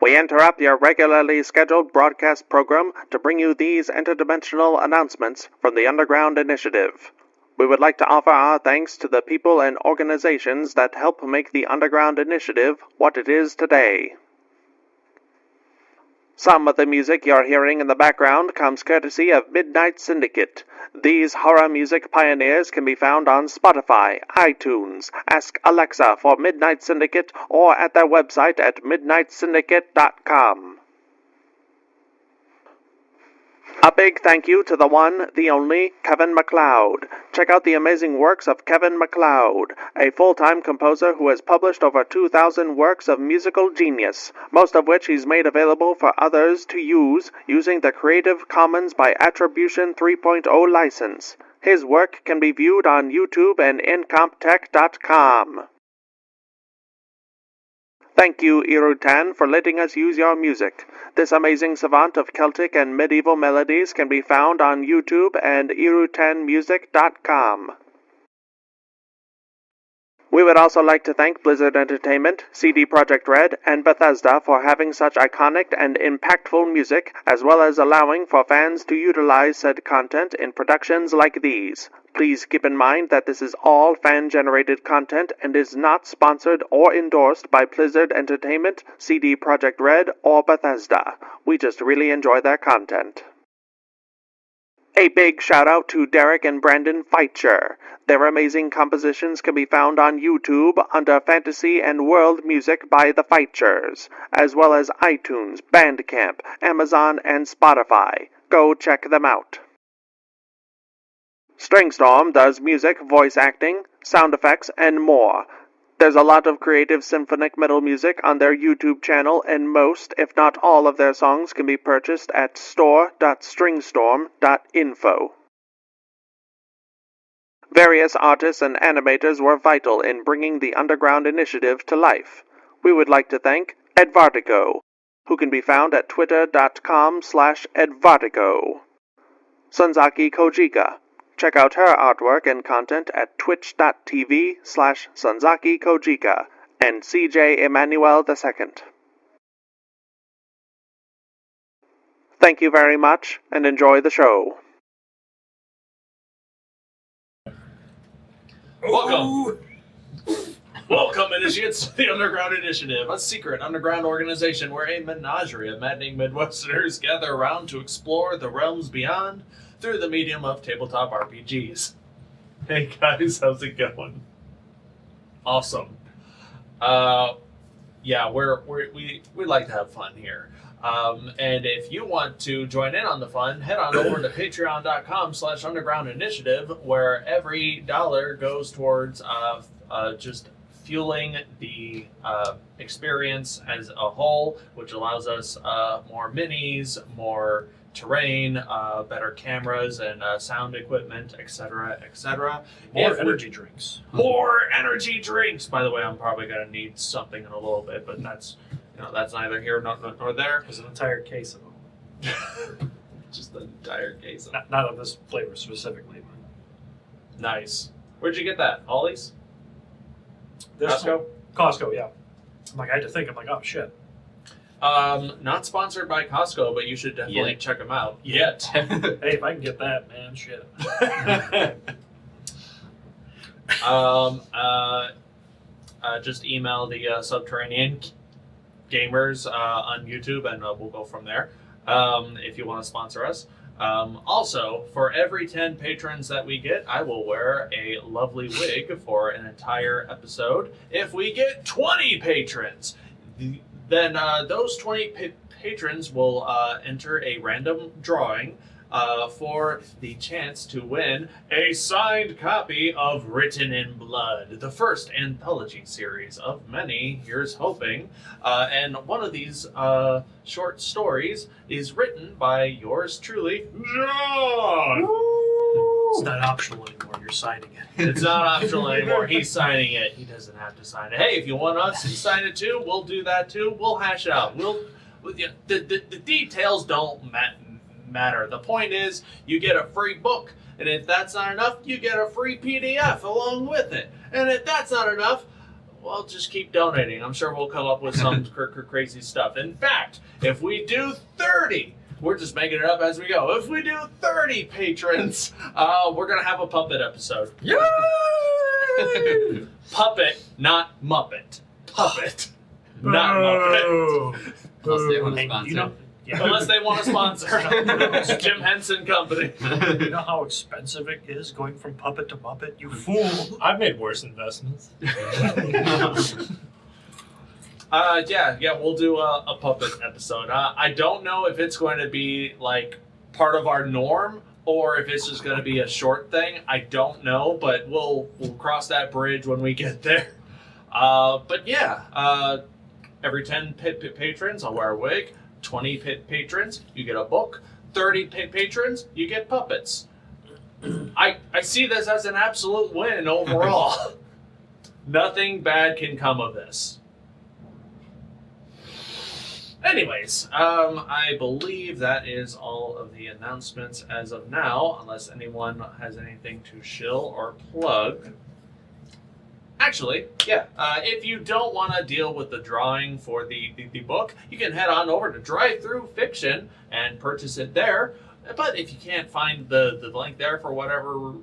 We interrupt your regularly scheduled broadcast program to bring you these interdimensional announcements from the Underground Initiative. We would like to offer our thanks to the people and organizations that help make the Underground Initiative what it is today. Some of the music you're hearing in the background comes courtesy of Midnight Syndicate. These horror music pioneers can be found on Spotify, iTunes, Ask Alexa for Midnight Syndicate, or at their website at midnightsyndicate.com. A big thank you to the one, the only, Kevin MacLeod. Check out the amazing works of Kevin MacLeod, a full-time composer who has published over 2,000 works of musical genius, most of which he's made available for others to use using the Creative Commons by Attribution 3.0 license. His work can be viewed on YouTube and incomptech.com. Thank you, Irutan, for letting us use your music. This amazing savant of Celtic and medieval melodies can be found on YouTube and irutanmusic.com. We would also like to thank Blizzard Entertainment, CD Projekt Red, and Bethesda for having such iconic and impactful music, as well as allowing for fans to utilize said content in productions like these. Please keep in mind that this is all fan-generated content and is not sponsored or endorsed by Blizzard Entertainment, CD Projekt Red, or Bethesda. We just really enjoy their content. A big shout-out to Derek and Brandon Feitcher. Their amazing compositions can be found on YouTube under Fantasy and World Music by the Feitchers, as well as iTunes, Bandcamp, Amazon, and Spotify. Go check them out. Stringstorm does music, voice acting, sound effects, and more. There's a lot of creative symphonic metal music on their YouTube channel, and most, if not all, of their songs can be purchased at store.stringstorm.info. Various artists and animators were vital in bringing the Underground Initiative to life. We would like to thank Edvartigo, who can be found at twitter.com/Edvartigo. Sunzaki Kojika. Check out her artwork and content at twitch.tv/Sunzaki Kojika, and CJ Emmanuel II. Thank you very much, and enjoy the show. Welcome, initiates, to the Underground Initiative, a secret underground organization where a menagerie of maddening Midwesterners gather around to explore the realms beyond through the medium of tabletop RPGs. Hey guys, how's it going? Awesome. Yeah, we like to have fun here. And if you want to join in on the fun, head on over to patreon.com/underground initiative, where every dollar goes towards just fueling the experience as a whole, which allows us more minis, more terrain, better cameras and sound equipment, etc., etc. More energy drinks. More energy drinks! By the way, I'm probably going to need something in a little bit, but that's neither here nor there. There's an entire case of them. Just an entire case of them. Not of this flavor specifically. But... Nice. Where'd you get that? Ollie's? Costco? Costco, yeah. I had to think. I'm like, oh, shit. Not sponsored by Costco, but you should definitely check them out. Yet. Hey, if I can get that, man, shit. Just email the Subterranean Gamers on YouTube, and we'll go from there. If you want to sponsor us. Also, for every 10 patrons that we get, I will wear a lovely wig for an entire episode. If we get 20 patrons, then those 20 patrons will enter a random drawing for the chance to win a signed copy of Written in Blood, the first anthology series of many, here's hoping. And one of these short stories is written by yours truly, John! It's not optional anymore, you're signing it. It's not optional anymore, he's signing it. He doesn't have to sign it. Hey, if you want us to sign it too, we'll do that too. We'll hash it out. The details don't matter. The point is, you get a free book, and if that's not enough, you get a free PDF along with it. And if that's not enough, well, just keep donating. I'm sure we'll come up with some crazy stuff. In fact, if we do 30, we're just making it up as we go. If we do 30 patrons, we're going to have a puppet episode. Yay! Puppet, not Muppet. Puppet, not Muppet. Unless they want to Hey, sponsor. you know, yeah. Unless they want to sponsor. Jim Henson Company. You know how expensive it is going from puppet to Muppet? You fool! I've made worse investments. Yeah, we'll do a puppet episode. I don't know if it's going to be like part of our norm or if it's just going to be a short thing. I don't know, but we'll cross that bridge when we get there. But yeah, every 10 patrons, I'll wear a wig. 20 patrons, you get a book. 30 patrons, you get puppets. I see this as an absolute win overall. Nothing bad can come of this. Anyways, I believe that is all of the announcements as of now, unless anyone has anything to shill or plug. Actually, yeah, if you don't want to deal with the drawing for the book, you can head on over to Drive Through Fiction and purchase it there. But if you can't find the link there for whatever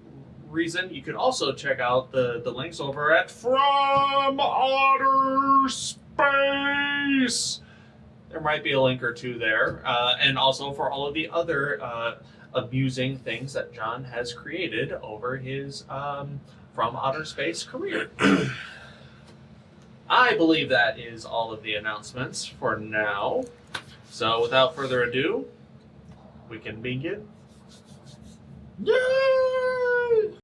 reason, you can also check out the links over at From Outer Space. There might be a link or two there, and also for all of the other amusing things that John has created over his From Outer Space career. I believe that is all of the announcements for now. So without further ado, we can begin. Yay!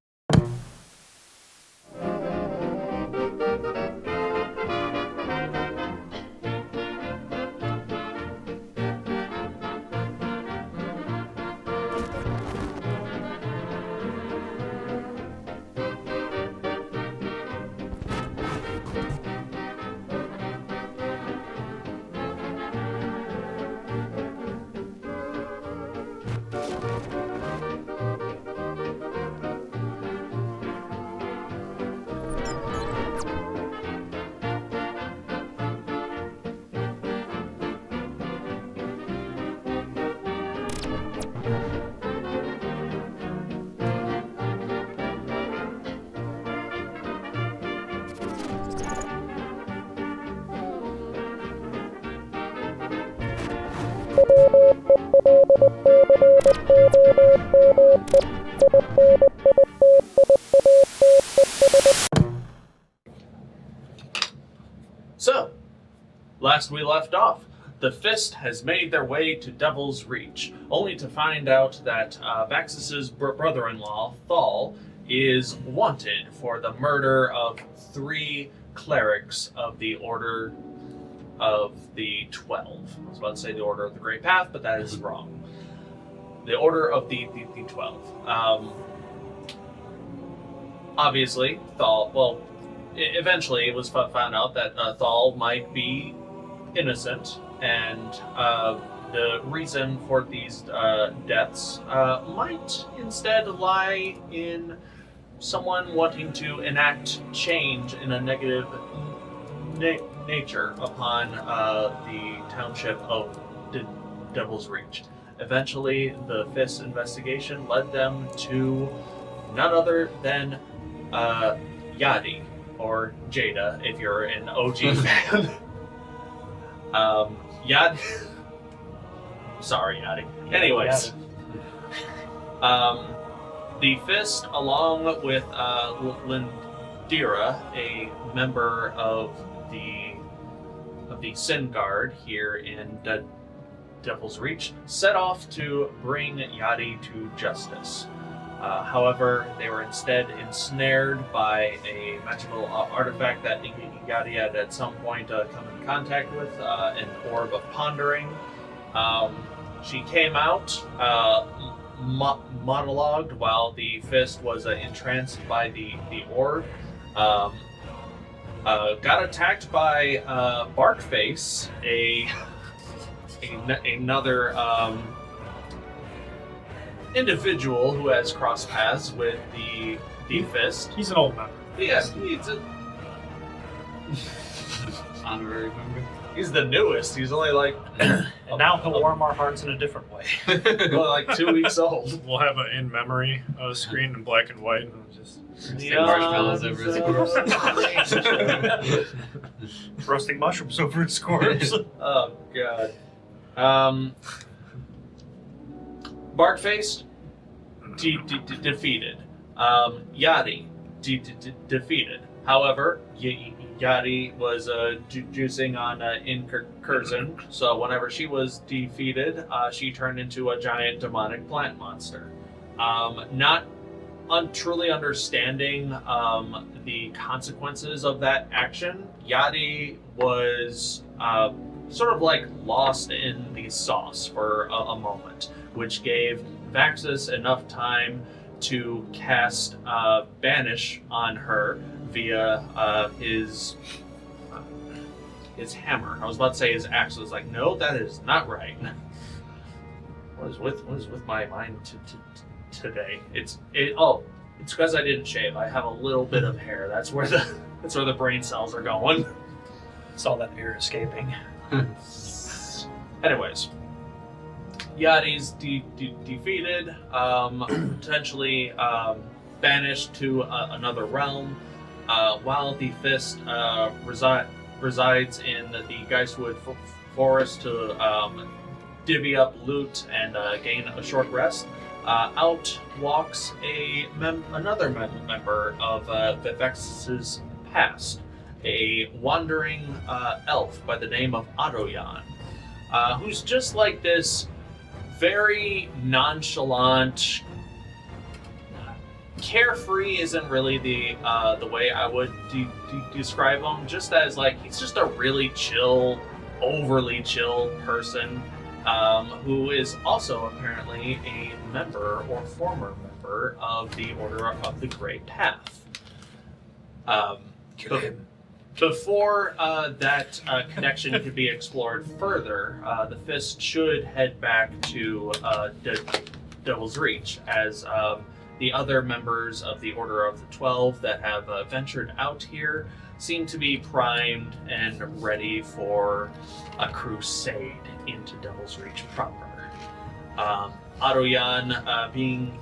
So, last we left off, the Fist has made their way to Devil's Reach, only to find out that Vaxxus's brother-in-law, Thal, is wanted for the murder of 3 clerics of the Order of the 12. I was about to say the Order of the Great Path, but that is wrong. The Order of the 12. Obviously, Thal, well, eventually it was found out that Thal might be innocent, and the reason for these deaths might instead lie in someone wanting to enact change in a negative nature upon the township of Devil's Reach. Eventually, the Fist investigation led them to none other than Yadi, or Jada, if you're an OG fan. Yadi. Sorry, Yadi. Anyways, the Fist, along with Lindira, a member of the Sin Guard here in Devil's Reach, set off to bring Yadi to justice. However, they were instead ensnared by a magical artifact that Yadi had at some point come in contact with, an Orb of Pondering. She came out, monologued while the Fist was entranced by the orb. Got attacked by Barkface, another individual who has crossed paths with the Fist. He's an old member. Yeah, Honorary member. He's the newest. He's only like And now he'll warm our hearts in a different way. only like 2 weeks old. We'll have an in-memory screen in black and white. And just Stick marshmallows over his corpse. Roasting mushrooms over his corpse. Oh god. Barkface defeated. Yadi defeated. However, Yadi was juicing on incursion, so whenever she was defeated, she turned into a giant demonic plant monster. Not truly understanding the consequences of that action, Yadi was sort of like lost in the sauce for a moment, which gave Vaxxus enough time to cast Banish on her via his hammer. I was about to say his axe. I was like, no, that is not right. What is with my mind today? It's because I didn't shave. I have a little bit of hair. That's where the brain cells are going. Saw that air escaping. Anyways, Yadi's defeated, potentially banished to another realm, while the Fist resides in the Geistwood Forest to divvy up loot and gain a short rest. Out walks another member of Vaxxus's past, a wandering elf by the name of Adoyan, who's just like this very nonchalant, carefree isn't really the way I would describe him. Just as like he's just a really chill, overly chill person, who is also apparently a member or former member of the Order of the Grey Path. Before that connection could be explored further, the Fist should head back to Devil's Reach, as the other members of the Order of the 12 that have ventured out here seem to be primed and ready for a crusade into Devil's Reach proper. Adoyan being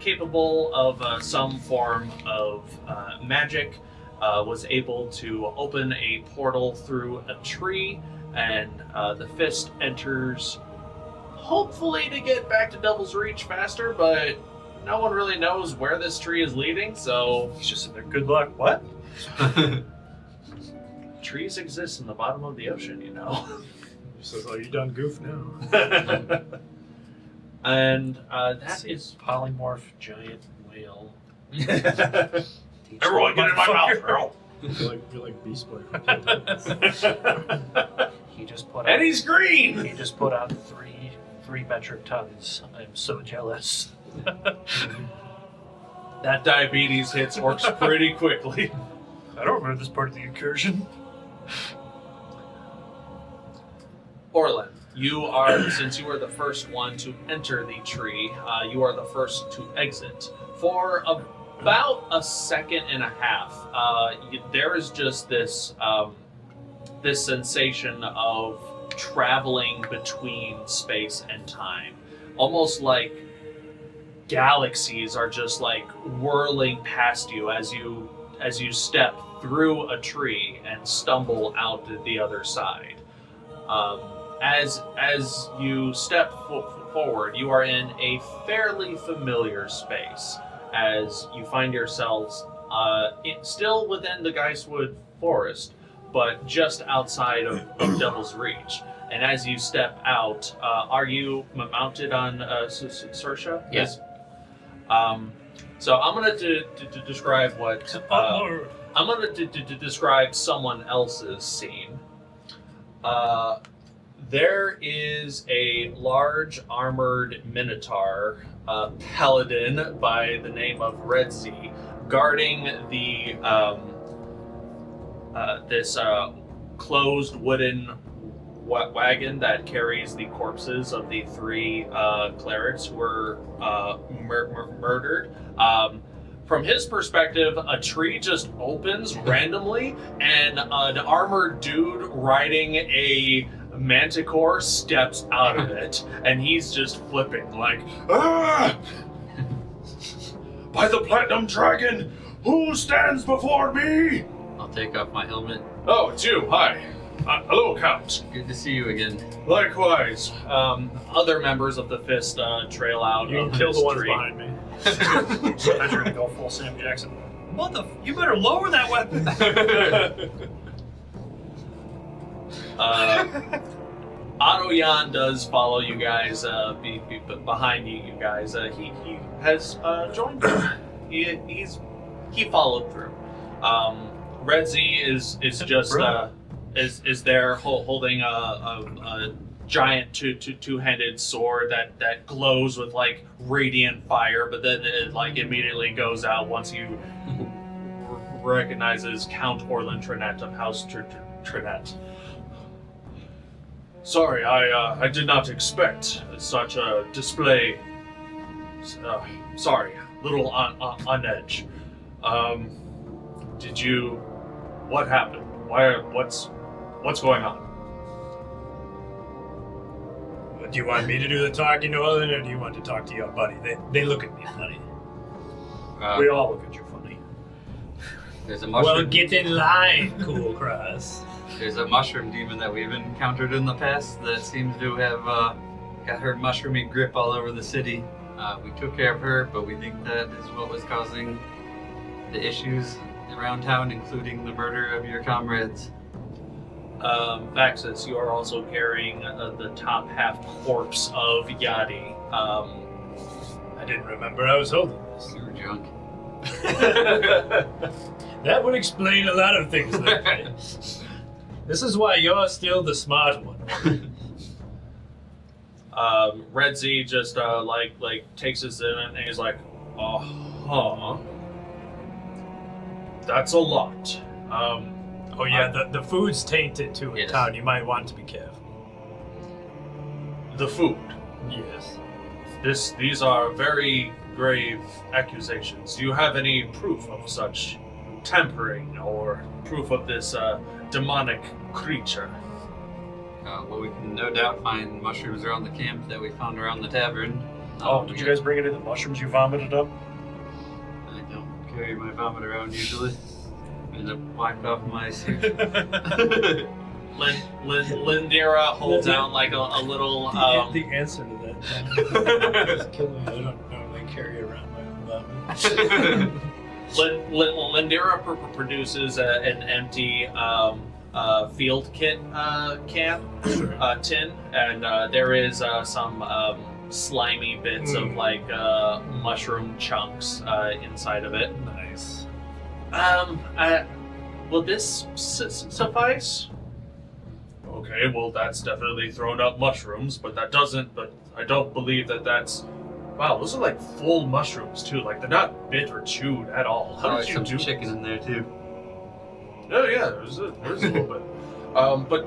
capable of some form of magic, was able to open a portal through a tree, and the Fist enters, hopefully to get back to Devil's Reach faster, but no one really knows where this tree is leading, so He's just in there. Good luck. What? trees exist in the bottom of the ocean, you know. So, oh, you done goof now. And that is polymorph giant whale. Everyone get in my mouth, Earl. You're like Beast Boy. He just put out, And he's green! He just put out three metric tons. I'm so jealous. That diabetes hits orcs pretty quickly. I don't remember this part of the incursion. Orlin, you are, since you were the first one to enter the tree, you are the first to exit. For about a second and a half, there is just this this sensation of traveling between space and time, almost like galaxies are just like whirling past you as you step through a tree and stumble out to the other side. As you step forward, you are in a fairly familiar space, as you find yourselves still within the Geistwood Forest, but just outside of Devil's Reach. And as you step out, are you mounted on Saoirse? Yes. So I'm going to describe what... I'm going to describe someone else's scene. There is a large armored minotaur paladin by the name of Redzi guarding the this closed wooden wagon that carries the corpses of the three clerics who were murdered. from his perspective, a tree just opens randomly, and an armored dude riding a manticore steps out of it, and he's just flipping like, "Ah! By the Platinum Dragon, who stands before me?" I'll take off my helmet. Oh, it's you. Hi. Hello, Count. Good to see you again. Likewise. Other members of the Fist trail out. You of can kill this the ones tree. behind me. Sometimes you're gonna go full Sam Jackson. You better lower that weapon. Autoyan does follow you guys, behind you guys. He has joined you. He followed through. Red Z is just is there holding a giant two-handed sword that glows with like radiant fire, but then it like immediately goes out once you recognizes Count Orlin Trinette of House Trinette. Sorry, I did not expect such a display. Sorry, little on edge. Did you? What happened? What's going on? Do you want me to do the talking to Orlin, or do you want to talk to your buddy? They look at me funny. We all look at you funny. There's a mushroom. Well, get in line, Kulkras. There's a mushroom demon that we've encountered in the past that seems to have got her mushroomy grip all over the city. We took care of her, but we think that is what was causing the issues around town, including the murder of your comrades. Vaxxus, you are also carrying the top half corpse of Yadi. I didn't remember I was holding this. You were drunk. That would explain a lot of things. This is why you're still the smart one. Red Z just like takes his in and he's like, that's a lot. Oh yeah, the food's tainted too in Yes. town. You might want to be careful. The food. Yes. These are very grave accusations. Do you have any proof of such tampering or proof of this demonic creature? Well, we can no doubt find mushrooms around the camp that we found around the tavern. Did you guys bring any of the mushrooms you vomited up? I don't carry my vomit around usually. End up wiped off my suit. Lindira holds out like a little. The answer to that is killing me. I don't normally carry around my own vomit. Lindira produces an empty field kit can tin, and there is some slimy bits of like mushroom chunks inside of it. Nice. Will this suffice? Okay, well that's definitely thrown up mushrooms, but that doesn't. But I don't believe that's. Wow, those are like full mushrooms too. Like they're not bit or chewed at all. How did you some do chicken this? in there too. Oh yeah, there's a little bit.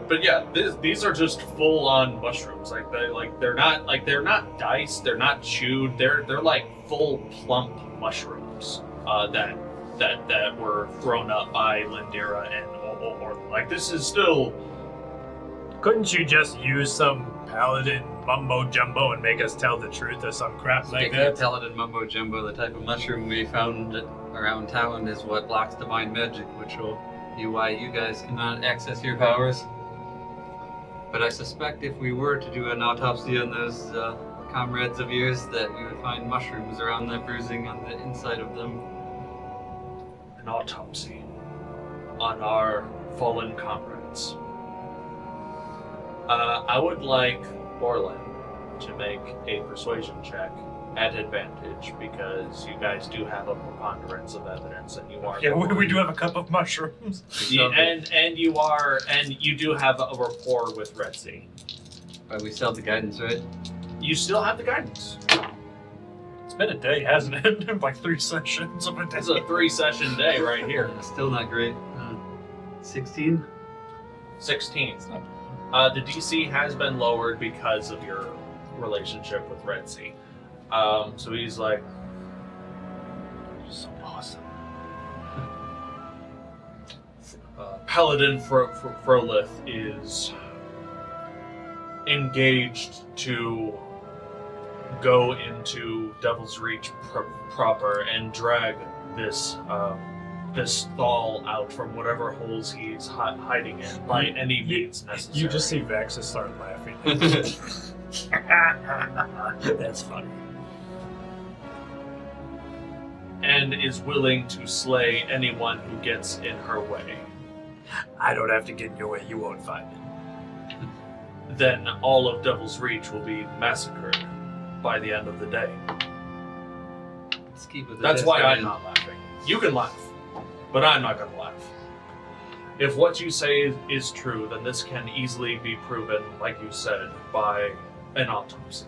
But yeah, these are just full on mushrooms. They're not diced. They're not chewed. They're like full plump mushrooms that were thrown up by Lindira and Orlin. Like this is still. Couldn't you just use some paladin mumbo jumbo and make us tell the truth or some crap like Speaking of that? paladin mumbo jumbo, the type of mushroom we found around town is what blocks divine magic, which will be why you guys cannot access your powers. But I suspect if we were to do an autopsy on those comrades of yours, that we would find mushrooms around that bruising on the inside of them. An autopsy on our fallen comrades. I would like Orlin to make a persuasion check at advantage because you guys do have a preponderance of evidence and you are. Yeah, we do have a cup of mushrooms. Yeah, and you do have a rapport with Red Sea. But we still have the guidance, right? You still have the guidance. It's been a day, hasn't it? Like 3 sessions of a day. It's a 3-session day right here. Still not great. 16? 16. The DC has been lowered because of your relationship with Red Sea. So he's like, So Paladin Frolith is engaged to go into Devil's Reach proper and drag this Thal out from whatever holes he's hiding in by any means necessary. You just see Vaxxus start laughing. That's funny. And is willing to slay anyone who gets in her way. I don't have to get in your way. You won't find it. Then all of Devil's Reach will be massacred by the end of the day. Let's keep with the That's why I'm discussion. not laughing. You can laugh, but I'm not going to laugh. If what you say is true, then this can easily be proven, like you said, by an autopsy.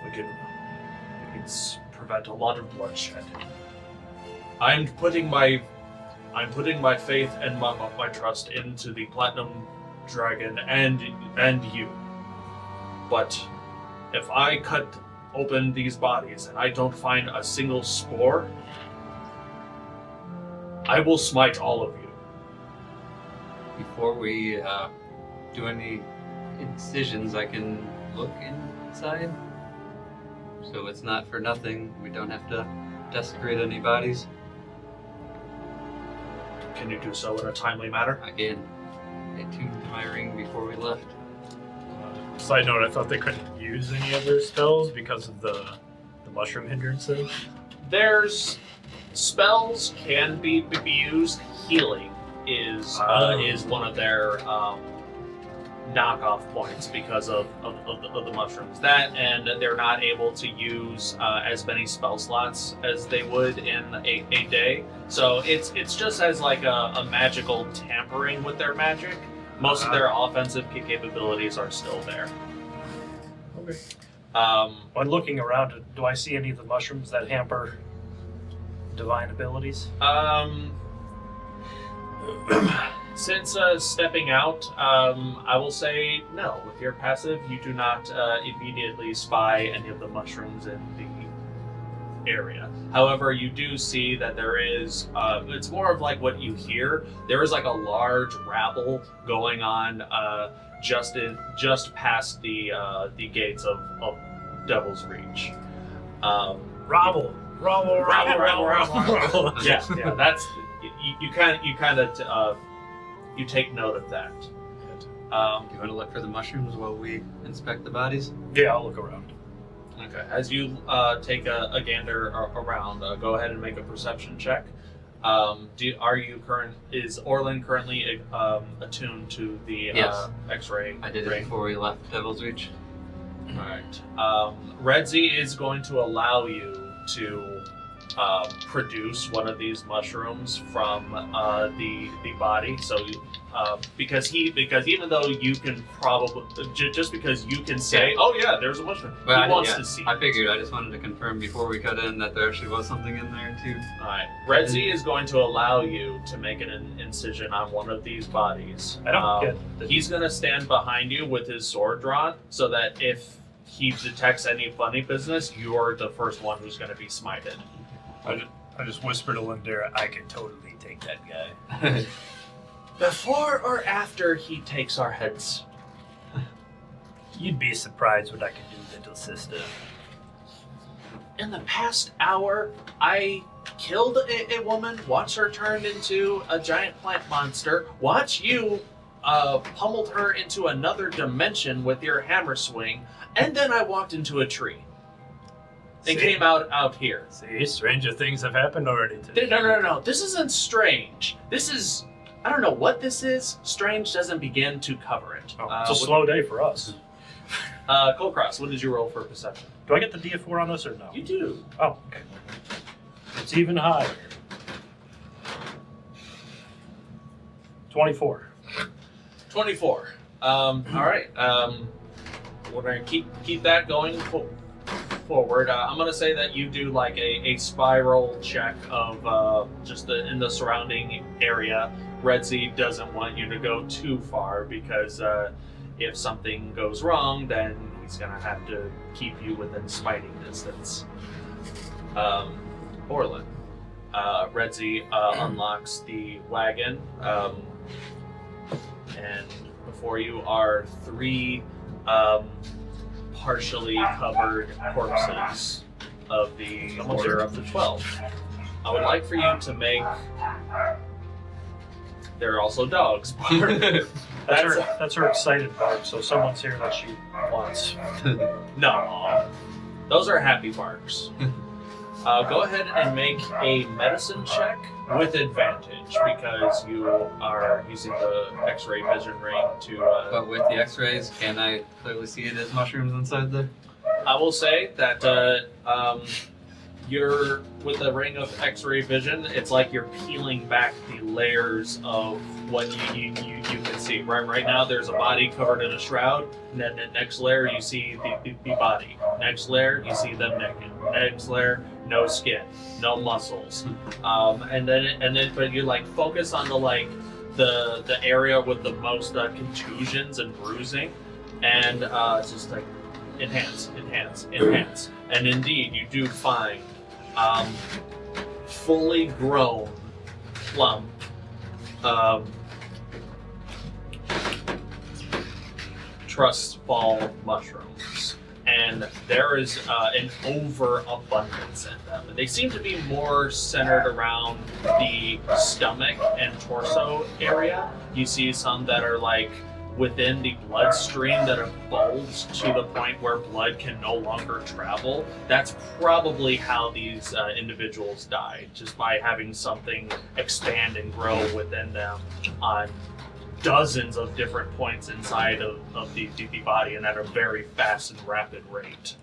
We can prevent a lot of bloodshed. I'm putting my faith and my trust into the Platinum Dragon and you. But if I cut open these bodies and I don't find a single spore, I will smite all of you. Before we do any incisions, I can look inside. So it's not for nothing. We don't have to desecrate any bodies. Can you do so in a timely manner? Again, I tuned my ring before we left. Side note, I thought they couldn't use any of their spells because of the mushroom hindrances. There's spells can be used. Healing is one of their knockoff points because of the mushrooms. That, and they're not able to use as many spell slots as they would in a day. So it's just as like a magical tampering with their magic. Most of their offensive capabilities are still there. Okay. When looking around, do I see any of the mushrooms that hamper divine abilities? Since stepping out, I will say no. With your passive, you do not immediately spy any of the mushrooms in the area. However, you do see that there is, it's more of like what you hear. There is like a large rabble going on just past the gates of Devil's Reach. Rabble. Yeah, that's you take note of that. Do you want to look for the mushrooms while we inspect the bodies? Yeah, I'll look around. Okay. As you take a gander around, go ahead and make a perception check. Is Orlin currently attuned to the Yes. X-ray? I did it ring? before we left Devil's Reach. All right. Redzi is going to allow you to produce one of these mushrooms from the body. So you, because even though you can probably just because you can say, oh yeah, there's a mushroom, Well, he wants to see. I figured. I just wanted to confirm before we cut in that there actually was something in there too. All right. Redzi is going to allow you to make an incision on one of these bodies. I don't get He's going to stand behind you with his sword drawn, so that if he detects any funny business, you're the first one who's going to be smited. I just whispered to Lindera, I can totally take that guy. Before or after he takes our heads? You'd be surprised what I can do, little sister. In the past hour, I killed a woman, watched her turned into a giant plant monster, watch you pummeled her into another dimension with your hammer swing, and then I walked into a tree. And came out here. See, stranger things have happened already today. No. This isn't strange. This is... I don't know what this is. Strange doesn't begin to cover it. It's a slow day for us. Kulkras, what did you roll for perception? Do I get the D4 on this or no? You do. Oh, okay. It's even higher. 24. 24. All right. We're going to keep that going forward. I'm going to say that you do like a spiral check of just in the surrounding area. Redzi doesn't want you to go too far because if something goes wrong, then he's going to have to keep you within smiting distance. Orlin. Redzi unlocks the wagon, and before you are 3 partially covered corpses of the Order of the 12. I would like for you to make... There are also dogs. That's her excited bark, so someone's here that she wants. No, those are happy barks. Go ahead and make a medicine check with advantage because you are using the X-ray vision ring to. But with the X-rays, can I clearly see it as mushrooms inside there? I will say that you're with the ring of X-ray vision. It's like you're peeling back the layers of what you can see. Right now, there's a body covered in a shroud. And then the next layer, you see the body. Next layer, you see them naked. Next layer, no skin, no muscles. And then, but you like focus on the area with the most contusions and bruising, and it's just like enhance. And indeed, you do find fully grown, plump, trust fall mushrooms. And there is an overabundance in them. They seem to be more centered around the stomach and torso area. You see some that are like within the bloodstream that have bulged to the point where blood can no longer travel. That's probably how these individuals died, just by having something expand and grow within them on dozens of different points inside of the body, and at a very fast and rapid rate.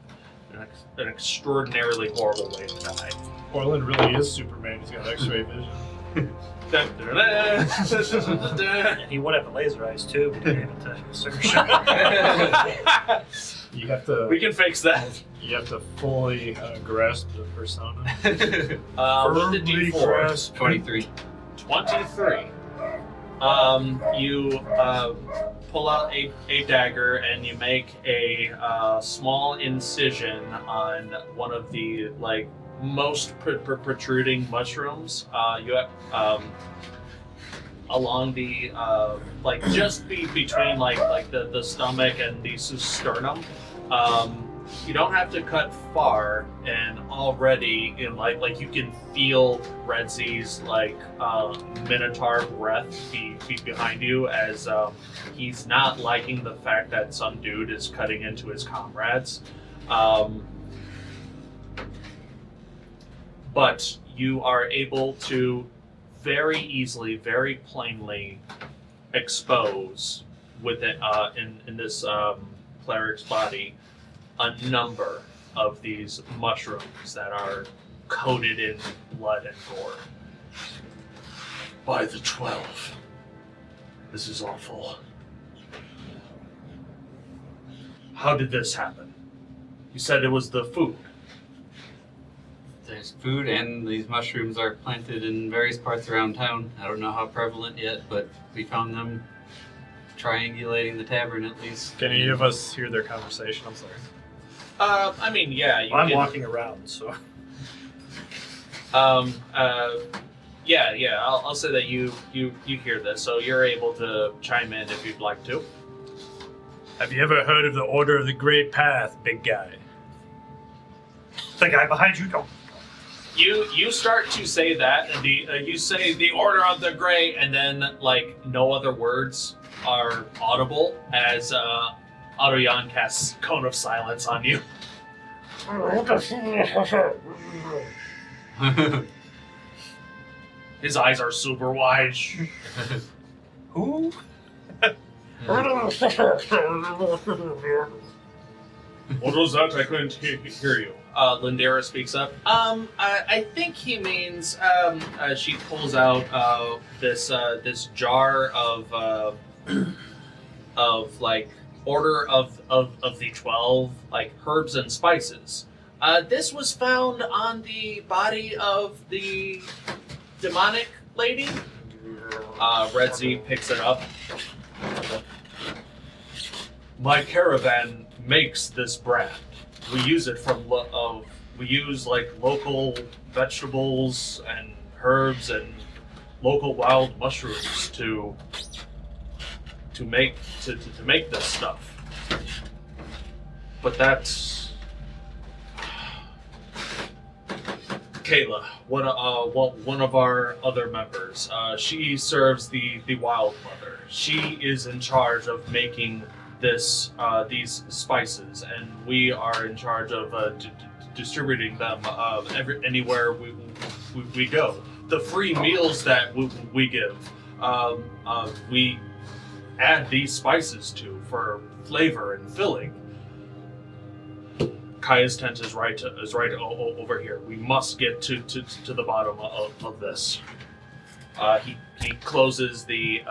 An extraordinarily horrible way to die. Orlin really is Superman. He's got X-ray vision. And he would have the laser eyes too, but he gave it to Search. You have to. We can fix that. You have to fully grasp the persona. With the D4, 23. 23. You pull out a dagger and you make a small incision on one of the most protruding mushrooms. You have along the just between the stomach and the sternum. You don't have to cut far, and already you can feel Redzi's minotaur breath be behind you as he's not liking the fact that some dude is cutting into his comrades. But you are able to very easily, very plainly expose with it in this cleric's body a number of these mushrooms that are coated in blood and gore. By the 12. This is awful. How did this happen? You said it was the food. There's food, and these mushrooms are planted in various parts around town. I don't know how prevalent yet, but we found them triangulating the tavern at least. Can any of us hear their conversation? I'm sorry. I mean, yeah. I'm walking around, so. Yeah. I'll say that you hear this, so you're able to chime in if you'd like to. Have you ever heard of the Order of the Great Path, big guy? The guy behind you, don't. You start to say that, and you say the Order of the Grey, and then no other words are audible as Autoyan casts Cone of Silence on you. His eyes are super wide. Who? What was that? I couldn't hear you. Lindera speaks up. I think he means. She pulls out this jar of Order of the 12 herbs and spices. This was found on the body of the demonic lady. Redzi picks it up. My caravan makes this brand. We use it we use local vegetables and herbs and local wild mushrooms to make this stuff. But that's Kayla, one of our other members. She serves the Wild Mother. She is in charge of making these spices, and we are in charge of distributing them anywhere we go. The free meals that we give, we add these spices to for flavor and filling. Kaya's tent is right over here. We must get to the bottom of this. He closes the.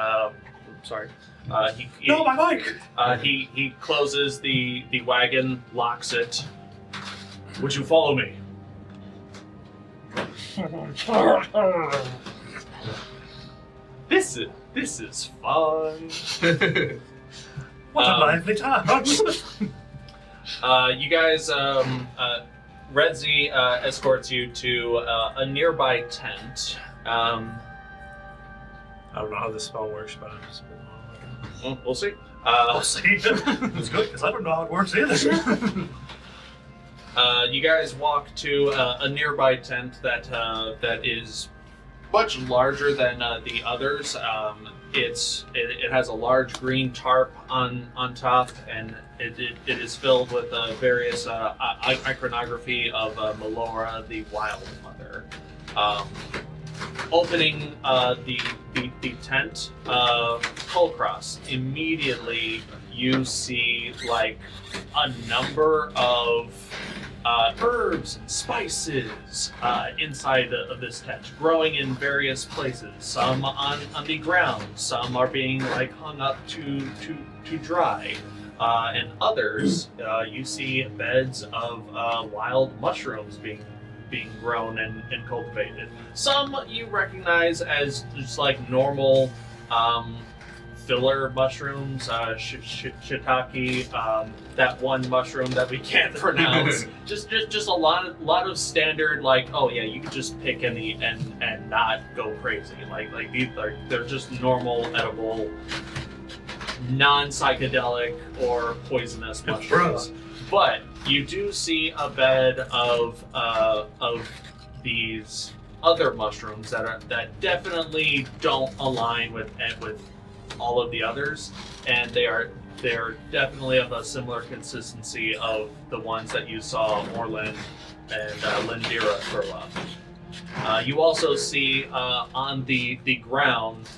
Sorry. No, my mic. He closes the wagon, locks it. Would you follow me? This is fun. What a lively time. You guys, Redzi escorts you to a nearby tent. I don't know how this spell works, but I'm just. We'll see. I'll see. It's good because I don't know how it works either. You guys walk to a nearby tent that is much larger than the others. It has a large green tarp on top, and it is filled with various iconography of Melora, the Wild Mother. Opening the tent, Kulkras, immediately you see like a number of herbs and spices inside of this tent, growing in various places. Some on the ground, some are being like hung up to dry, and others you see beds of wild mushrooms being grown and cultivated. Some you recognize as just like normal filler mushrooms, shiitake, that one mushroom that we can't pronounce. just a lot of standard, like, oh yeah, you can just pick any and not go crazy. Like these they're just normal edible, non-psychedelic or poisonous mushrooms. But you do see a bed of these other mushrooms that definitely don't align with all of the others, and they're definitely of a similar consistency of the ones that you saw Orlin and Lindira throw up. You also see on the ground,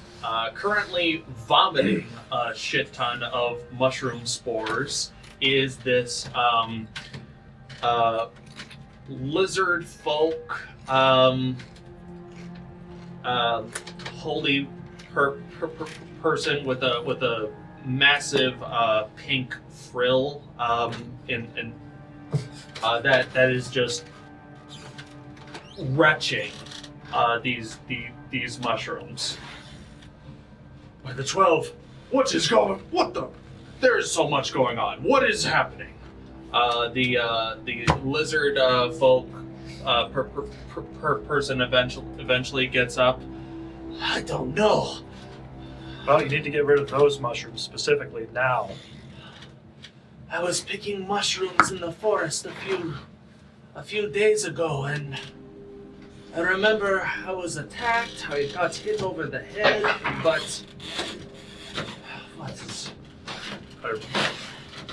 currently vomiting a shit ton of mushroom spores, is this lizard folk holy person with a massive pink frill that is just retching these mushrooms. By the 12, what the? There is so much going on. What is happening? The lizard folk person eventually gets up. I don't know. Well, you need to get rid of those mushrooms specifically now. I was picking mushrooms in the forest a few days ago, and I remember I was attacked, I got hit over the head, but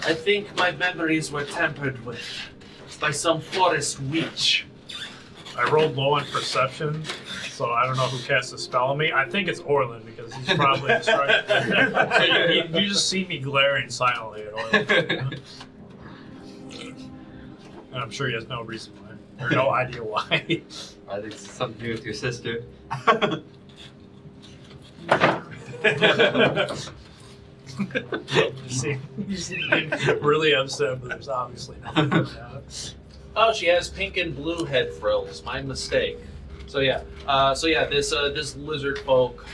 I think my memories were tampered with by some forest witch. I rolled low on perception, so I don't know who cast a spell on me. I think it's Orlin because he's probably distracted. you just see me glaring silently at Orlin. And I'm sure he has no reason why, or no idea why. I think it's something to do with your sister. You seem really upset, but there's obviously nothing going on. Oh, she has pink and blue head frills. My mistake. So yeah, this lizard folk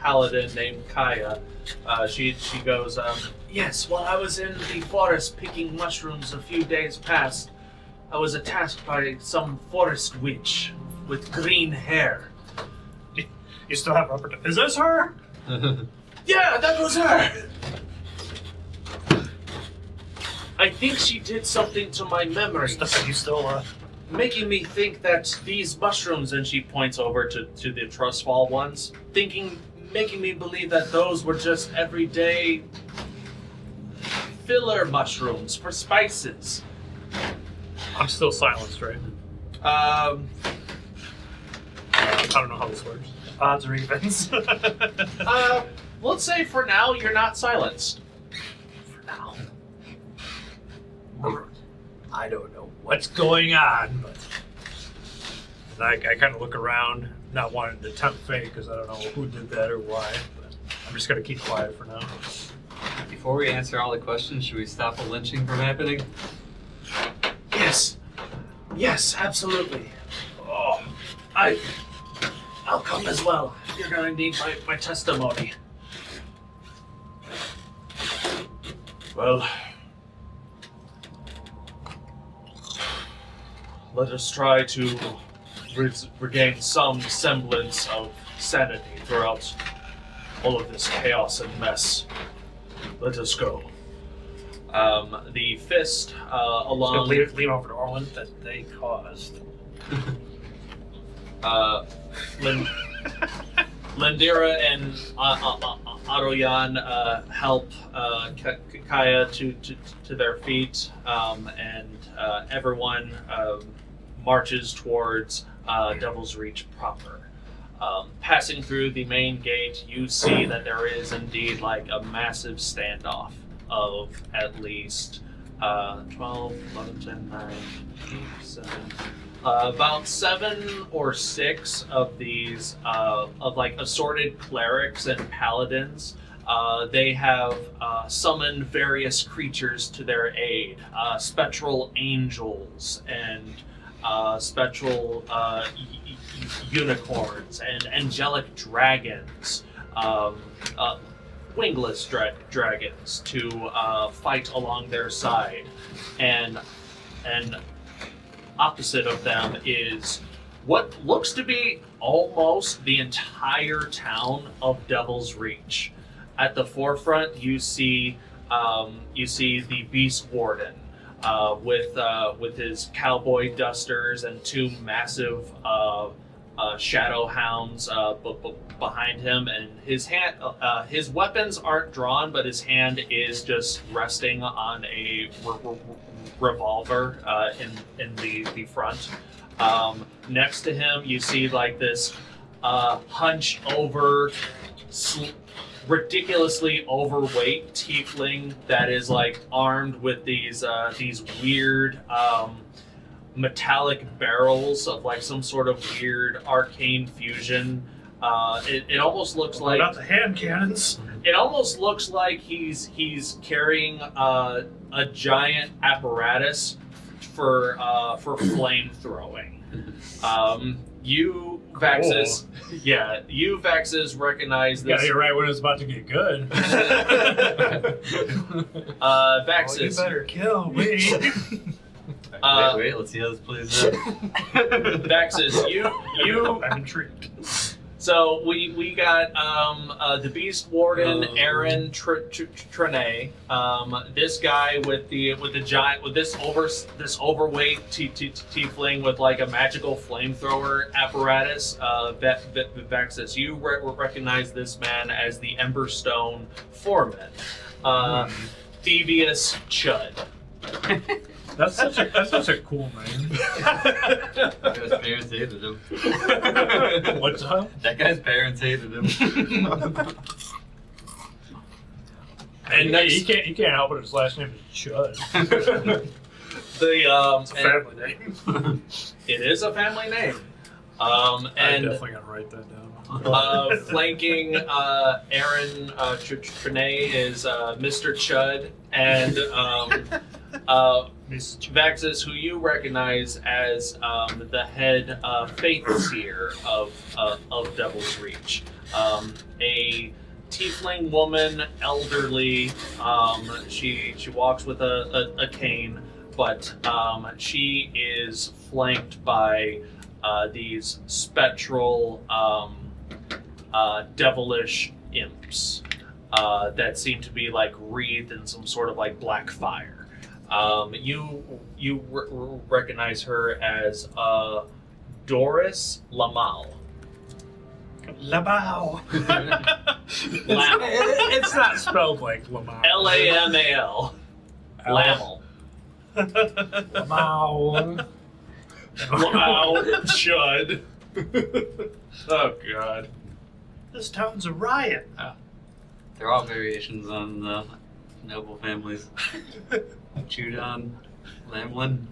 paladin named Kaya. She goes, yes. Well, I was in the forest picking mushrooms a few days past. I was attacked by some forest witch with green hair. You still have rubber. Is this her? Yeah, that was her! I think she did something to my memories, You still making me think that these mushrooms, and she points over to the trustfall ones, making me believe that those were just everyday filler mushrooms for spices. I'm still silenced, right? Um, I don't know how this works. odds or evens? let's say for now you're not silenced. For now. I don't know What's going on? But I kind of look around, not wanting to tempt fate because I don't know who did that or why. But I'm just gonna keep quiet for now. Before we answer all the questions, should we stop the lynching from happening? Yes. Yes, absolutely. Oh, I'll come as well. You're gonna need my testimony. Well, let us try to regain some semblance of sanity throughout all of this chaos and mess. Let us go. The fist along... lean over to Orlin that they caused. Lindira and Aroyan help Kaya to their feet, and everyone marches towards Devil's Reach proper. Passing through the main gate, you see that there is indeed like a massive standoff of at least 12, 11, 10, 9, 8, 7... about 7 or 6 of these, of like assorted clerics and paladins. They have summoned various creatures to their aid, spectral angels and spectral unicorns and angelic dragons, wingless dragons to fight along their side, and opposite of them is what looks to be almost the entire town of Devil's Reach. At the forefront, you see the Beast Warden with his cowboy dusters and 2 massive shadow hounds behind him, and his hand, his weapons aren't drawn, but his hand is just resting on a revolver in the front. Next to him, you see like this hunched over, ridiculously overweight tiefling that is like armed with these weird metallic barrels of like some sort of weird arcane fusion. It almost looks like not the hand cannons. It almost looks like he's carrying a giant apparatus for flame throwing. You Vaxxus, you Vaxxus recognize this. Yeah, you're right when it's about to get good. Vaxxus, you better kill me. Wait, let's see how this plays out. Vaxxus, you. I'm intrigued. So we got the Beast Warden, Aaron Trinette, this guy with the giant with this overweight tiefling with like a magical flamethrower apparatus. Vaxxus, you recognize this man as the Emberstone Foreman, Thievius Chud. That's such a cool name. That guy's parents hated him. What's up? That guy's parents hated him. And he can't help it. His last name is Chud. It's a family name. It is a family name. I'm And definitely gonna write that down. flanking Aaron Trinette is Mr. Chud and Vaxxus, who you recognize as the head faith seer of Devil's Reach, a tiefling woman, elderly. She walks with a cane, but she is flanked by these spectral, devilish imps that seem to be like wreathed in some sort of like black fire. You recognize her as Doris Lamal. Lamal. It's not spelled like Lamal. Lamal. Lamal. Lamal. Wow, Chud. Oh, God. This town's a riot. They're all variations on the noble families. Judon, Lamlin.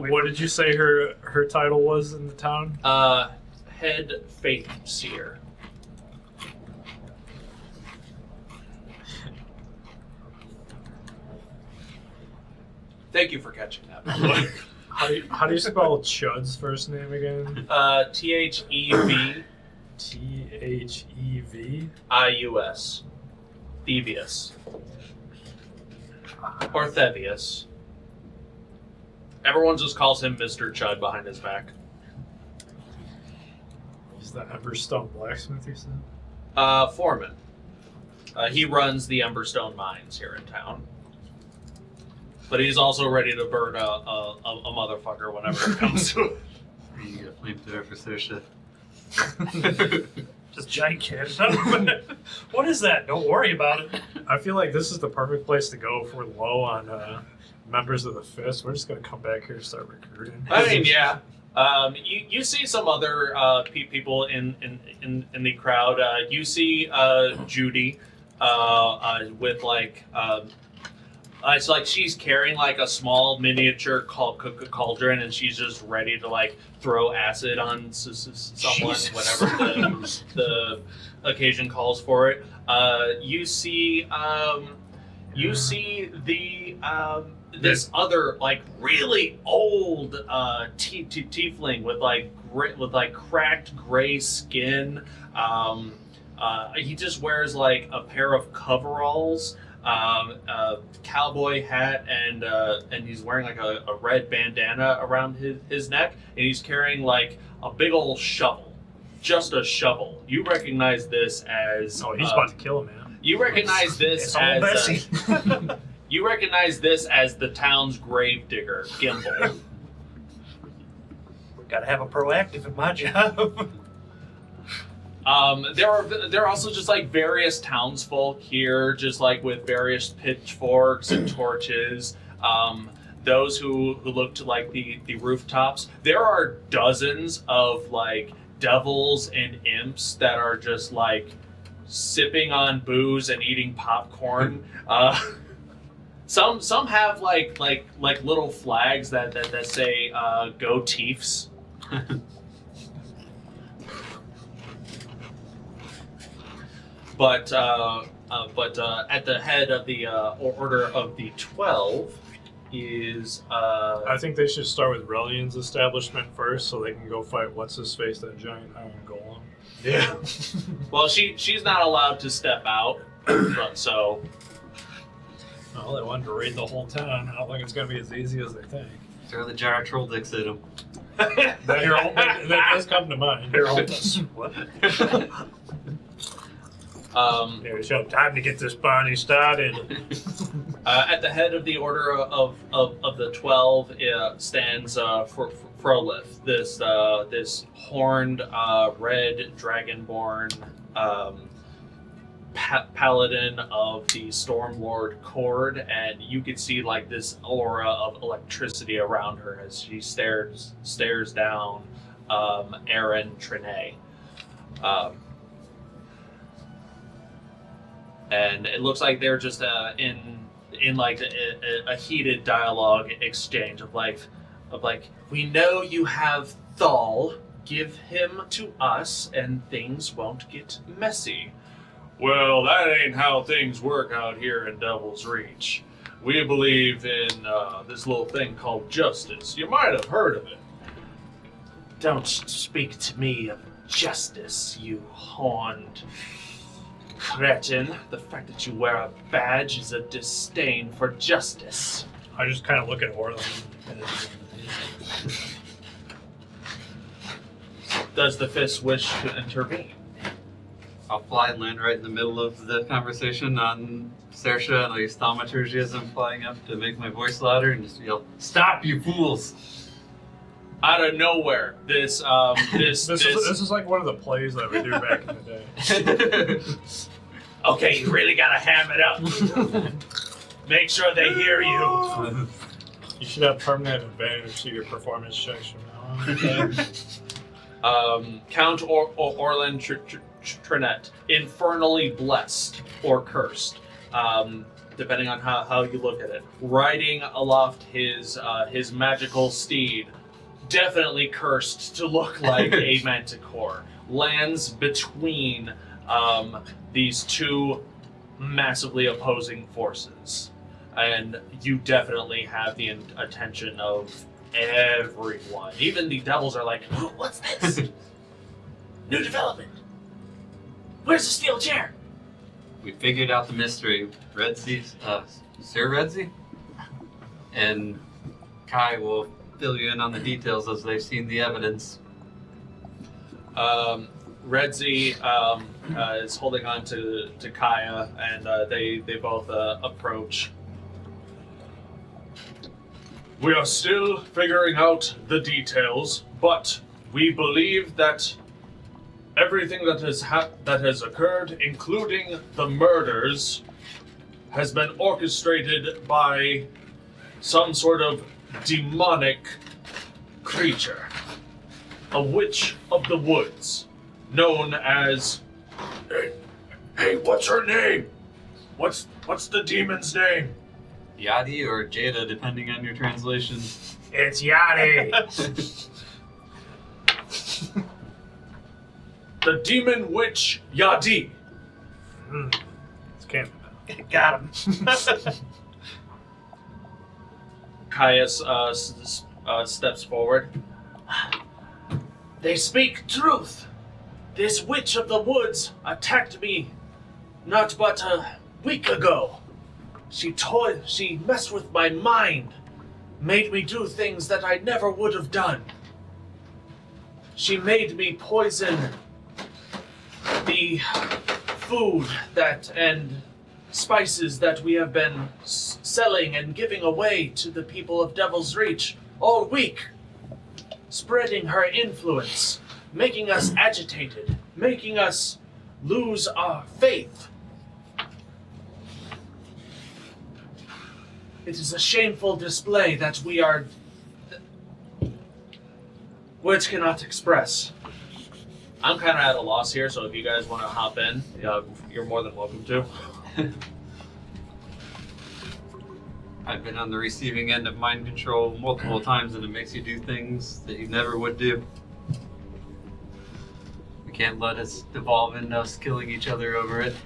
What did you say her title was in the town? Head Faith Seer. Thank you for catching that. By the way. How do you spell Chud's first name again? Thev Thev. Ius. Thevius. Or Thevius. Everyone just calls him Mr. Chud behind his back. Is that Emberstone blacksmith you said? Foreman. He runs the Emberstone mines here in town. But he's also ready to burn a motherfucker whenever it comes to it. You got flamethrower for Sersha. Just giant cannon. What is that? Don't worry about it. I feel like this is the perfect place to go if we're low on members of the Fist. We're just gonna come back here and start recruiting. I mean, yeah. You see some other people in the crowd. You see Judy with like. It's like she's carrying like a small miniature cauldron, and she's just ready to like throw acid on someone whenever the occasion calls for it. You see the this other like really old tiefling with like cracked gray skin. He just wears like a pair of coveralls. A cowboy hat, and he's wearing like a red bandana around his neck, and he's carrying like a big old shovel, just a shovel. You recognize this as he's about to kill him, man. You recognize this as you recognize this as the town's gravedigger, Gimbal. We gotta have a proactive in my job. There are also just like various townsfolk here, just like with various pitchforks and torches. Those who look to like the rooftops. There are dozens of like devils and imps that are just like sipping on booze and eating popcorn. Some have like little flags that say "Go Tiefs." But at the head of the Order of the 12 is... I think they should start with Relian's establishment first so they can go fight what's-his-face, that giant iron golem. Yeah. Well, she's not allowed to step out, so... Well, they wanted to raid the whole town. I don't think it's going to be as easy as they think. Throw the jar of troll dicks at him. That does come to mind. What? There's no time to get this party started. At the head of the Order of the 12 stands Frolith, this horned red dragonborn paladin of the Stormlord Cord, and you can see like this aura of electricity around her as she stares down Aaron Trinette. And it looks like they're just in like a heated dialogue exchange of like, we know you have Thal, give him to us, and things won't get messy. Well, that ain't how things work out here in Devil's Reach. We believe in this little thing called justice. You might have heard of it. Don't speak to me of justice, you horned cretin. The fact that you wear a badge is a disdain for justice. I just kind of look at Orlin. Does the fist wish to intervene? I'll fly and land right in the middle of the conversation on Sersha, and I'll use thaumaturgy as I'm flying up to make my voice louder and just yell, "Stop, you fools!" Out of nowhere, this This is like one of the plays that we do back in the day. Okay, you really gotta ham it up. Make sure they hear you. You should have permanent advantage to your performance checks from now on. Count Orlin Trinette, infernally blessed or cursed, depending on how you look at it. Riding aloft his magical steed, definitely cursed to look like a manticore, lands between these two massively opposing forces, and you definitely have the attention of everyone. Even the devils are like, "What's this? New development. Where's the steel chair?" We figured out the mystery. Sir Redzi? And Kai will fill you in on the details as they've seen the evidence. Redzi is holding on to Kaya, and they both approach. We are still figuring out the details, but we believe that everything that has occurred, including the murders, has been orchestrated by some sort of demonic creature, a witch of the woods, known as. Hey, what's her name? What's the demon's name? Yadi or Jada, depending on your translation. It's Yadi! The demon witch Yadi. It's canon. Got him. Caius steps forward. They speak truth. This witch of the woods attacked me not but a week ago. She messed with my mind, made me do things that I never would have done. She made me poison the food and spices that we have been selling and giving away to the people of Devil's Reach all week, spreading her influence, making us agitated, making us lose our faith. It is a shameful display that words cannot express. I'm kind of at a loss here, so if you guys want to hop in, you're more than welcome to. I've been on the receiving end of mind control multiple times, and it makes you do things that you never would do. We can't let it devolve into us killing each other over it.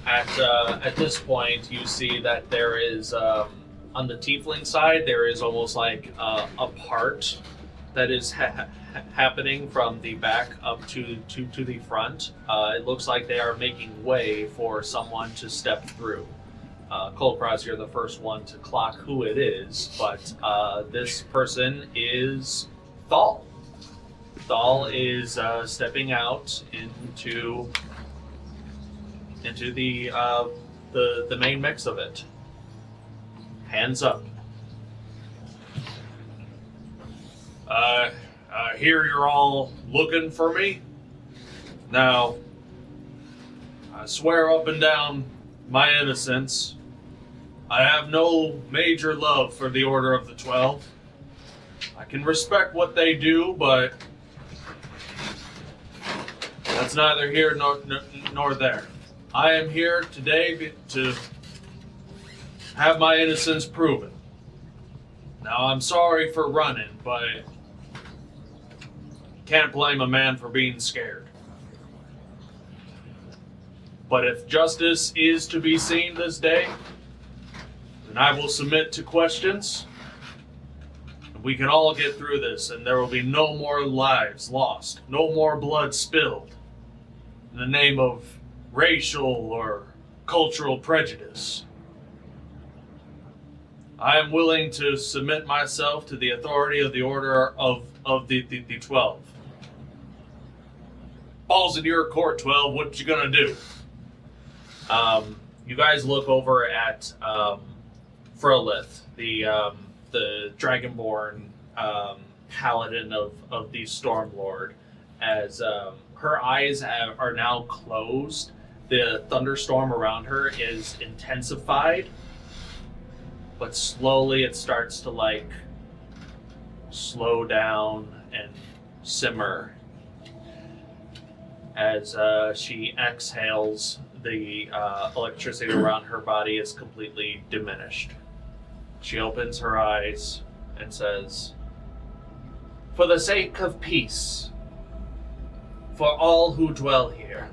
At this point, you see that there is, on the Tiefling side, there is almost like a part that is happening from the back up to the front. It looks like they are making way for someone to step through. Kulkras, you're the first one to clock who it is, but this person is Thal. Thal is stepping out into the main mix of it. Hands up. I hear you're all looking for me. Now, I swear up and down my innocence. I have no major love for the Order of the 12. I can respect what they do, but that's neither here nor there. I am here today to have my innocence proven. Now, I'm sorry for running, but can't blame a man for being scared. But if justice is to be seen this day, then I will submit to questions, and we can all get through this, and there will be no more lives lost, no more blood spilled in the name of racial or cultural prejudice. I am willing to submit myself to the authority of the Order of the 12. Balls in your court, 12. What you gonna do? You guys look over at Frolith, the Dragonborn paladin of the Stormlord, as her eyes are now closed. The thunderstorm around her is intensified, but slowly it starts to like slow down and simmer as she exhales. The electricity around her body is completely diminished. She opens her eyes and says, "For the sake of peace, for all who dwell here,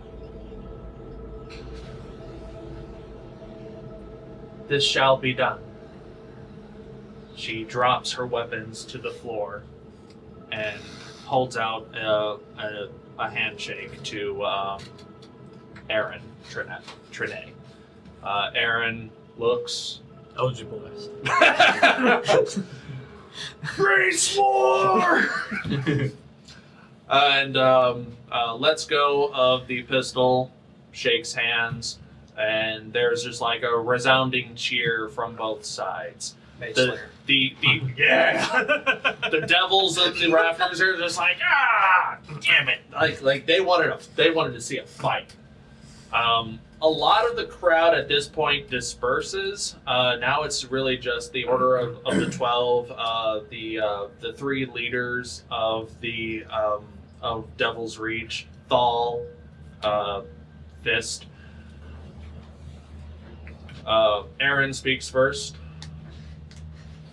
this shall be done." She drops her weapons to the floor and holds out a handshake to Aaron, Trinette. Aaron looks Eligible list. Grace more! And lets go of the pistol, shakes hands, and there's just like a resounding cheer from both sides. The devils of the rafters are just like, ah, damn it! Like they wanted to see a fight. A lot of the crowd at this point disperses. Now it's really just the Order of the 12, the three leaders of the of Devil's Reach, Thal, Fist. Aaron speaks first.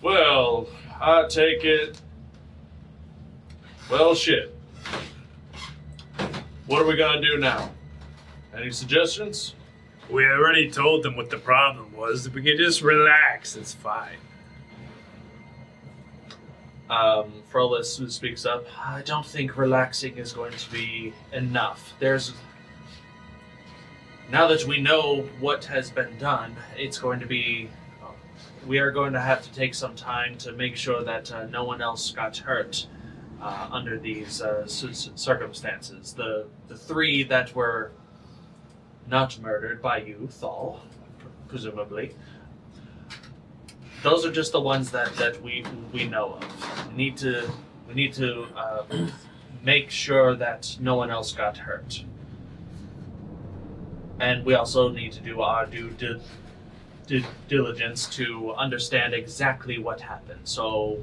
Well, I take it. Well, shit. What are we gonna do now? Any suggestions? We already told them what the problem was. If we could just relax, it's fine. Frolith speaks up. I don't think relaxing is going to be enough. Now that we know what has been done, we are going to have to take some time to make sure that no one else got hurt under these circumstances. The three that were not murdered by you, Thal, presumably. Those are just the ones that we know of. We need to make sure that no one else got hurt. And we also need to do our due diligence to understand exactly what happened. So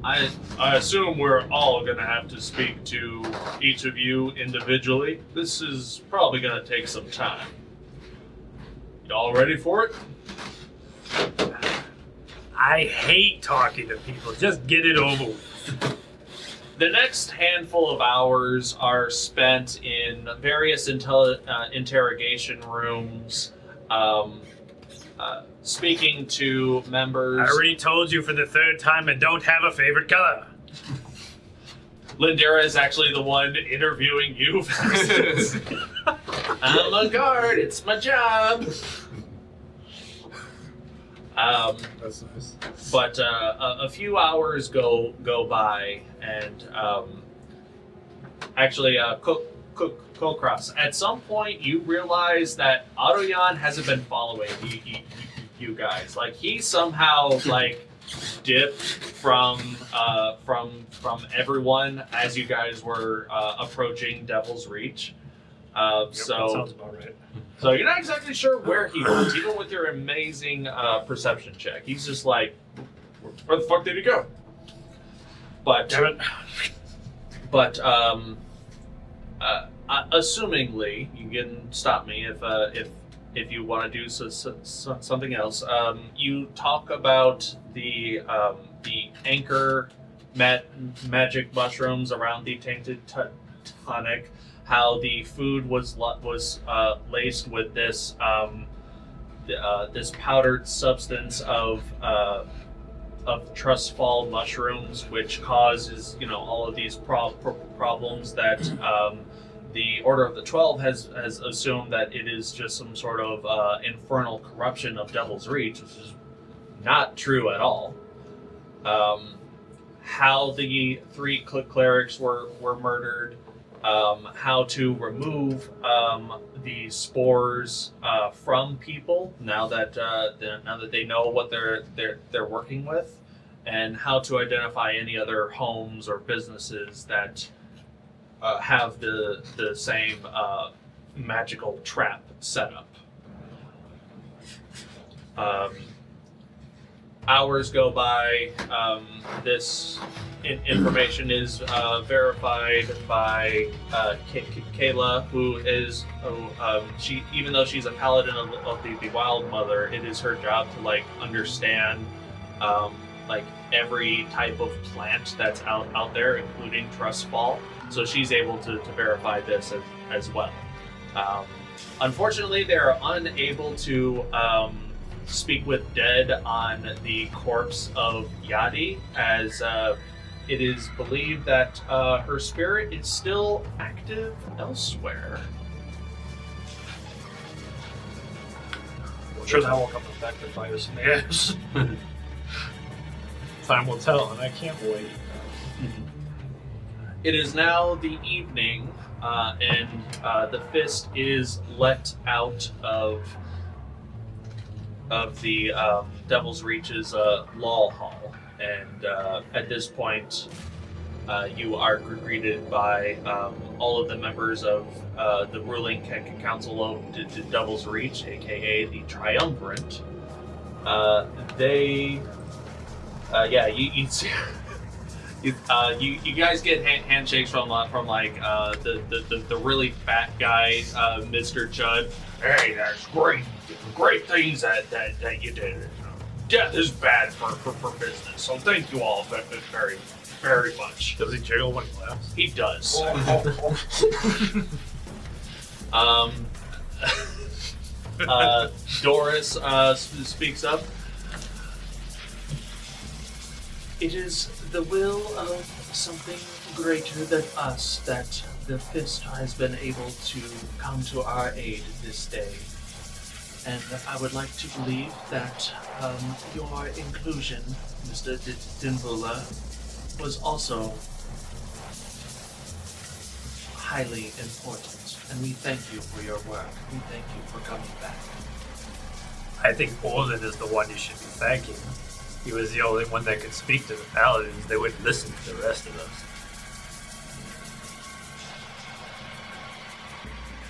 I assume we're all gonna have to speak to each of you individually. This is probably gonna take some time. Y'all ready for it? I hate talking to people. Just get it over with. The next handful of hours are spent in various interrogation rooms, speaking to members. I already told you for the third time I don't have a favorite color. Lindera is actually the one interviewing you. I'm a guard. It's my job. That's nice. But a few hours go by, and actually, Kulkras, at some point you realize that Autoyan hasn't been following you guys. Like he somehow like dipped from everyone as you guys were approaching Devil's Reach. That sounds about right. So you're not exactly sure where he was, even with your amazing perception check. He's just like, where the fuck did he go? But Damn it. But assumingly, you can stop me if you want to do something else. You talk about the anchor magic mushrooms around the tainted tonic. How the food was laced with this this powdered substance of trust fall mushrooms, which causes all of these problems that the Order of the 12 has assumed that it is just some sort of infernal corruption of Devil's Reach, which is not true at all. How the 3 clerics were murdered, how to remove the spores from people now that they know what they're working with, and how to identify any other homes or businesses that have the same magical trap setup. Hours go by. This information is verified by Kayla, who is she. Even though she's a paladin of the Wild Mother, it is her job to understand every type of plant that's out there, including trust fall. So she's able to verify this as well. Unfortunately, they're unable to speak with dead on the corpse of Yadi, as it is believed that her spirit is still active elsewhere. I'm sure that will come back to bite us in the ass. Time will tell, and I can't wait. It is now the evening, and the fist is let out of the Devil's Reach's law hall, and at this point, you are greeted by all of the members of the ruling council of Devil's Reach, aka the Triumvirate. You guys get handshakes from the really fat guy, Mr. Judd. Hey, that's great things that you did. Death is bad for business, so thank you all very, very much. Does he jiggle when he laughs? He does. Doris speaks up. It is the will of something greater than us that the Fist has been able to come to our aid this day. And I would like to believe that your inclusion, Mr. Dinvula, was also highly important. And we thank you for your work. We thank you for coming back. I think Orlin is the one you should be thanking. He was the only one that could speak to the paladins. They wouldn't listen to the rest of us.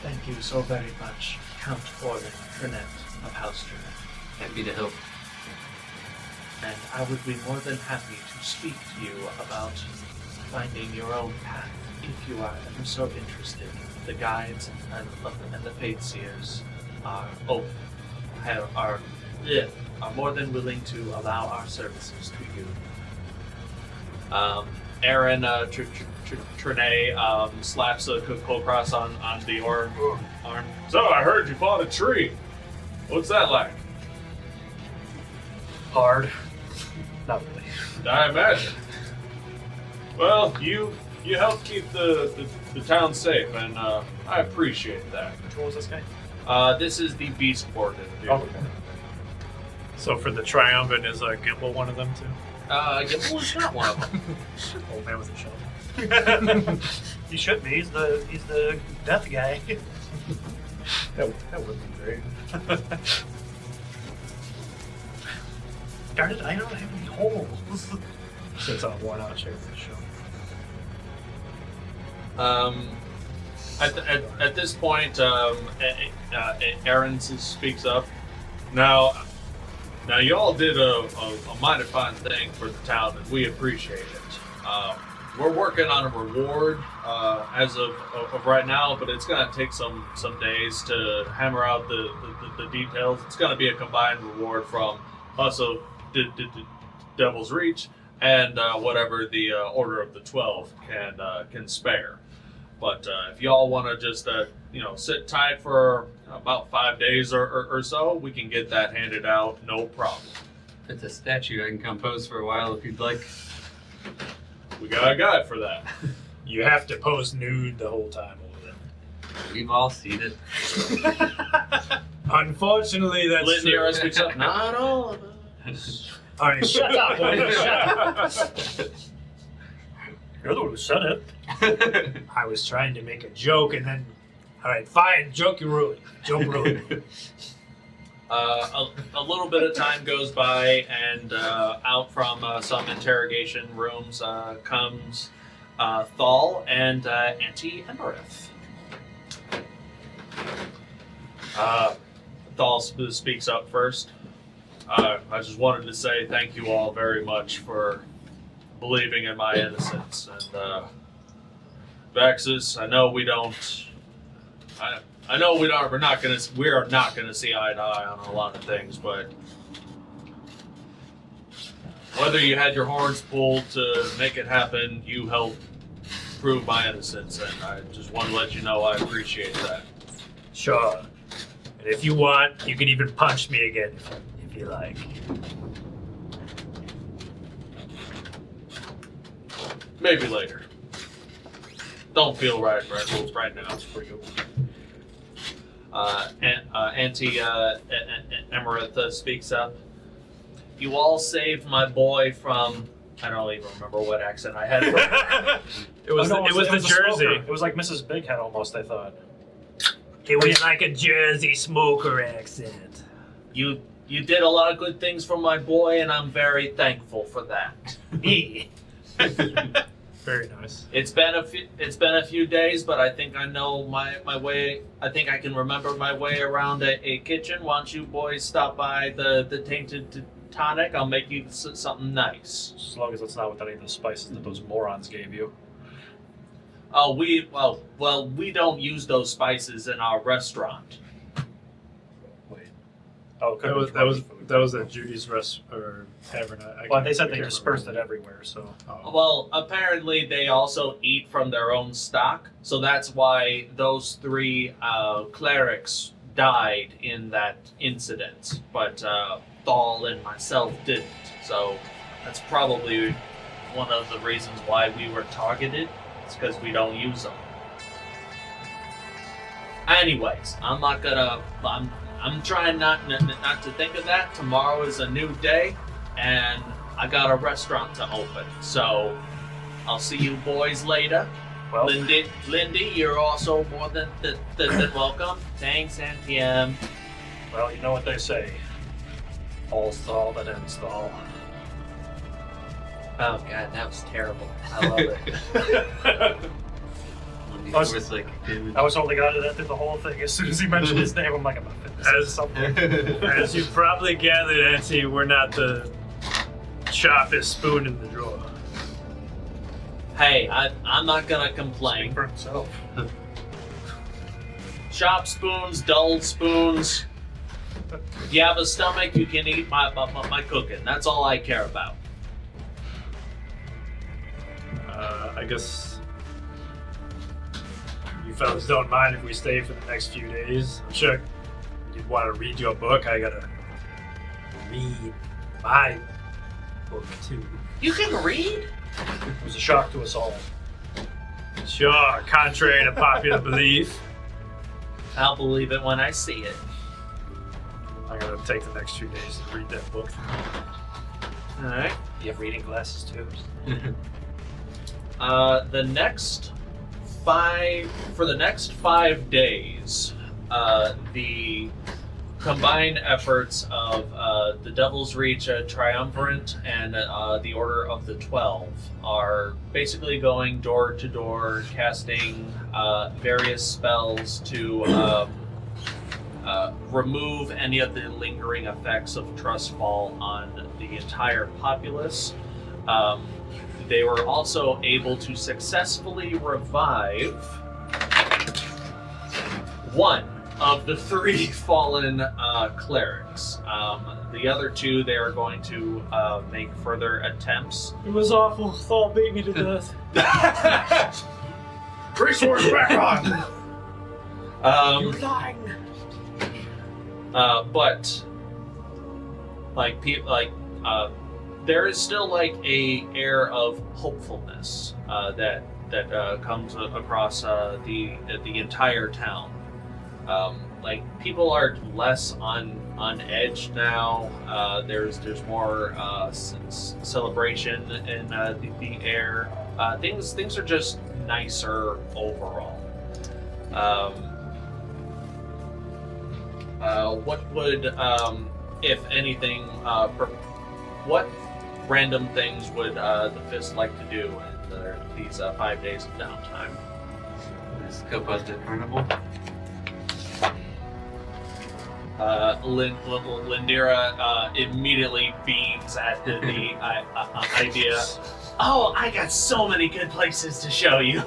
Thank you so very much, Count Orlin, Trinette of House Trinette. Happy to help. And I would be more than happy to speak to you about finding your own path, if you are ever so interested. The guides and the Fate Seers are more than willing to allow our services to you. Aaron Trinette slaps a Kulkras on the arm. So I heard you fought a tree. What's that like? Hard. Not really. I imagine. Well, you helped keep the town safe, and I appreciate that. Which one was this guy? This is the Beast Warden. Oh, okay. So for the Triumvirate, is Gimble one of them too? Gimble is not one of them. Old man with a shovel. He should be. He's the death guy. That would be great. Darn it, I don't have any holes. Since I'm worn out shape for the show. At this point, Aaron speaks up. Now you all did a mighty fine thing for the town, and we appreciate it. We're working on a reward as of right now, but it's going to take some days to hammer out the details. It's going to be a combined reward from us of Devil's Reach and whatever the Order of the 12 can spare. But if y'all want to just sit tight for about 5 days or so, we can get that handed out, no problem. If it's a statue, I can compose for a while if you'd like. We got a guy for that. You have to pose nude the whole time over there. We've all seen it. Unfortunately, that's Lindiara true. speaks up. Not all of us. All right, shut up, boy. Shut up. You're the one who said it. I was trying to make a joke, and then, all right, fine, joke you ruined. Joke ruined. A little bit of time goes by, and out from some interrogation rooms comes Thal and Auntie Emerith. Thal speaks up first. I just wanted to say thank you all very much for believing in my innocence. And Vaxxus, I know we don't. I know we are not gonna see eye to eye on a lot of things, but whether you had your horns pulled to make it happen, you helped prove my innocence, and I just want to let you know I appreciate that. Sure. And if you want, you can even punch me again if you like. Maybe later. Don't feel right now for you. Auntie Emerith speaks up. You all saved my boy from. I don't even remember what accent I had. It was the a Jersey. smoker. It was like Mrs. Big Head almost, I thought. It was like a Jersey smoker accent. You did a lot of good things for my boy, and I'm very thankful for that. Very nice. It's been a few days, but I think I know my way. I think I can remember my way around a kitchen. Why don't you boys stop by the Tainted Tonic? I'll make you something nice. As long as it's not with any of the spices that those morons gave you. Oh, we don't use those spices in our restaurant. Wait. Oh, That was at Judy's tavern. Well, they said they dispersed it everywhere, so. Oh. Well, apparently they also eat from their own stock, so that's why those 3 clerics died in that incident. But Thal and myself didn't, so that's probably one of the reasons why we were targeted. It's because we don't use them. Anyways, I'm trying not to think of that. Tomorrow is a new day, and I got a restaurant to open. So I'll see you boys later. Well, Lindy, you're also more than welcome. Thanks, NPM. well, you know what they say. All's Thal that ends Thal. Oh god, that was terrible. I love it. I was holding on to that through the whole thing. As soon as he mentioned his name, I'm like, I'm gonna fit this into something. As you probably gathered, Auntie, we're not the sharpest spoon in the drawer. Hey, I'm not gonna Speak complain. for himself. Sharp spoons, dull spoons. If you have a stomach, you can eat my cooking. That's all I care about. I guess you fellas don't mind if we stay for the next few days. I'm sure you'd want to read your book. I gotta read my book too. You can read? It was a shock to us all. Sure, contrary to popular belief. I'll believe it when I see it. I'm gonna take the next few days to read that book. All right. You have reading glasses too. The next 5 days, the combined efforts of the Devil's Reach Triumvirate and the Order of the 12 are basically going door to door, casting various spells to remove any of the lingering effects of Trustfall on the entire populace. They were also able to successfully revive one of the 3 fallen clerics. The other 2, they are going to make further attempts. It was awful. Thal beat me to death. Resource back on! You're lying. But like there is still like a air of hopefulness that comes across the entire town. Like people are less on edge now. There's more celebration in the air. Things are just nicer overall. What would, if anything, what random things would the Fist like to do in these 5 days of downtime? Let's go bust a carnival. Lindira immediately beams at the idea. Oh, I got so many good places to show you.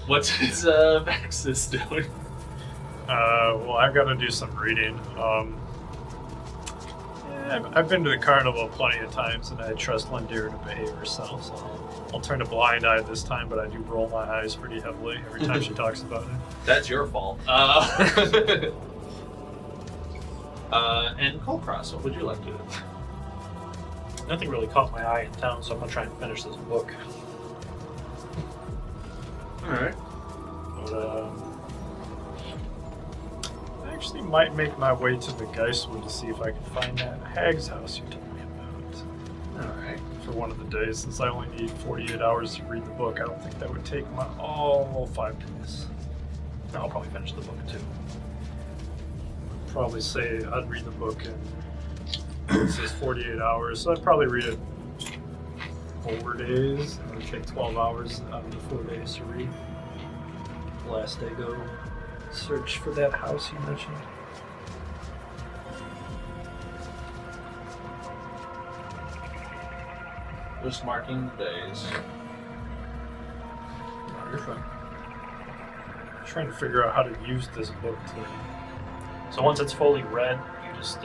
What's his Vaxxus doing? Well, I've got to do some reading. I've been to the carnival plenty of times, and I trust Lindira to behave herself, so I'll turn a blind eye this time, but I do roll my eyes pretty heavily every time she talks about it. That's your fault. And Kulkras, what would you like to do? Nothing really caught my eye in town, so I'm gonna try and finish this book. Alright. But, I actually might make my way to the Geistwood to see if I can find that hag's house you told me about. Alright. For one of the days, since I only need 48 hours to read the book, I don't think that would take my all 5 days. I'll probably finish the book too. Probably say I'd read the book in, it says 48 hours, so I'd probably read it 4 days. It would take 12 hours out of the 4 days to read. Last day go search for that house you mentioned. Just marking the days. No, you're fine. I'm trying to figure out how to use this book to... So once it's fully read, you just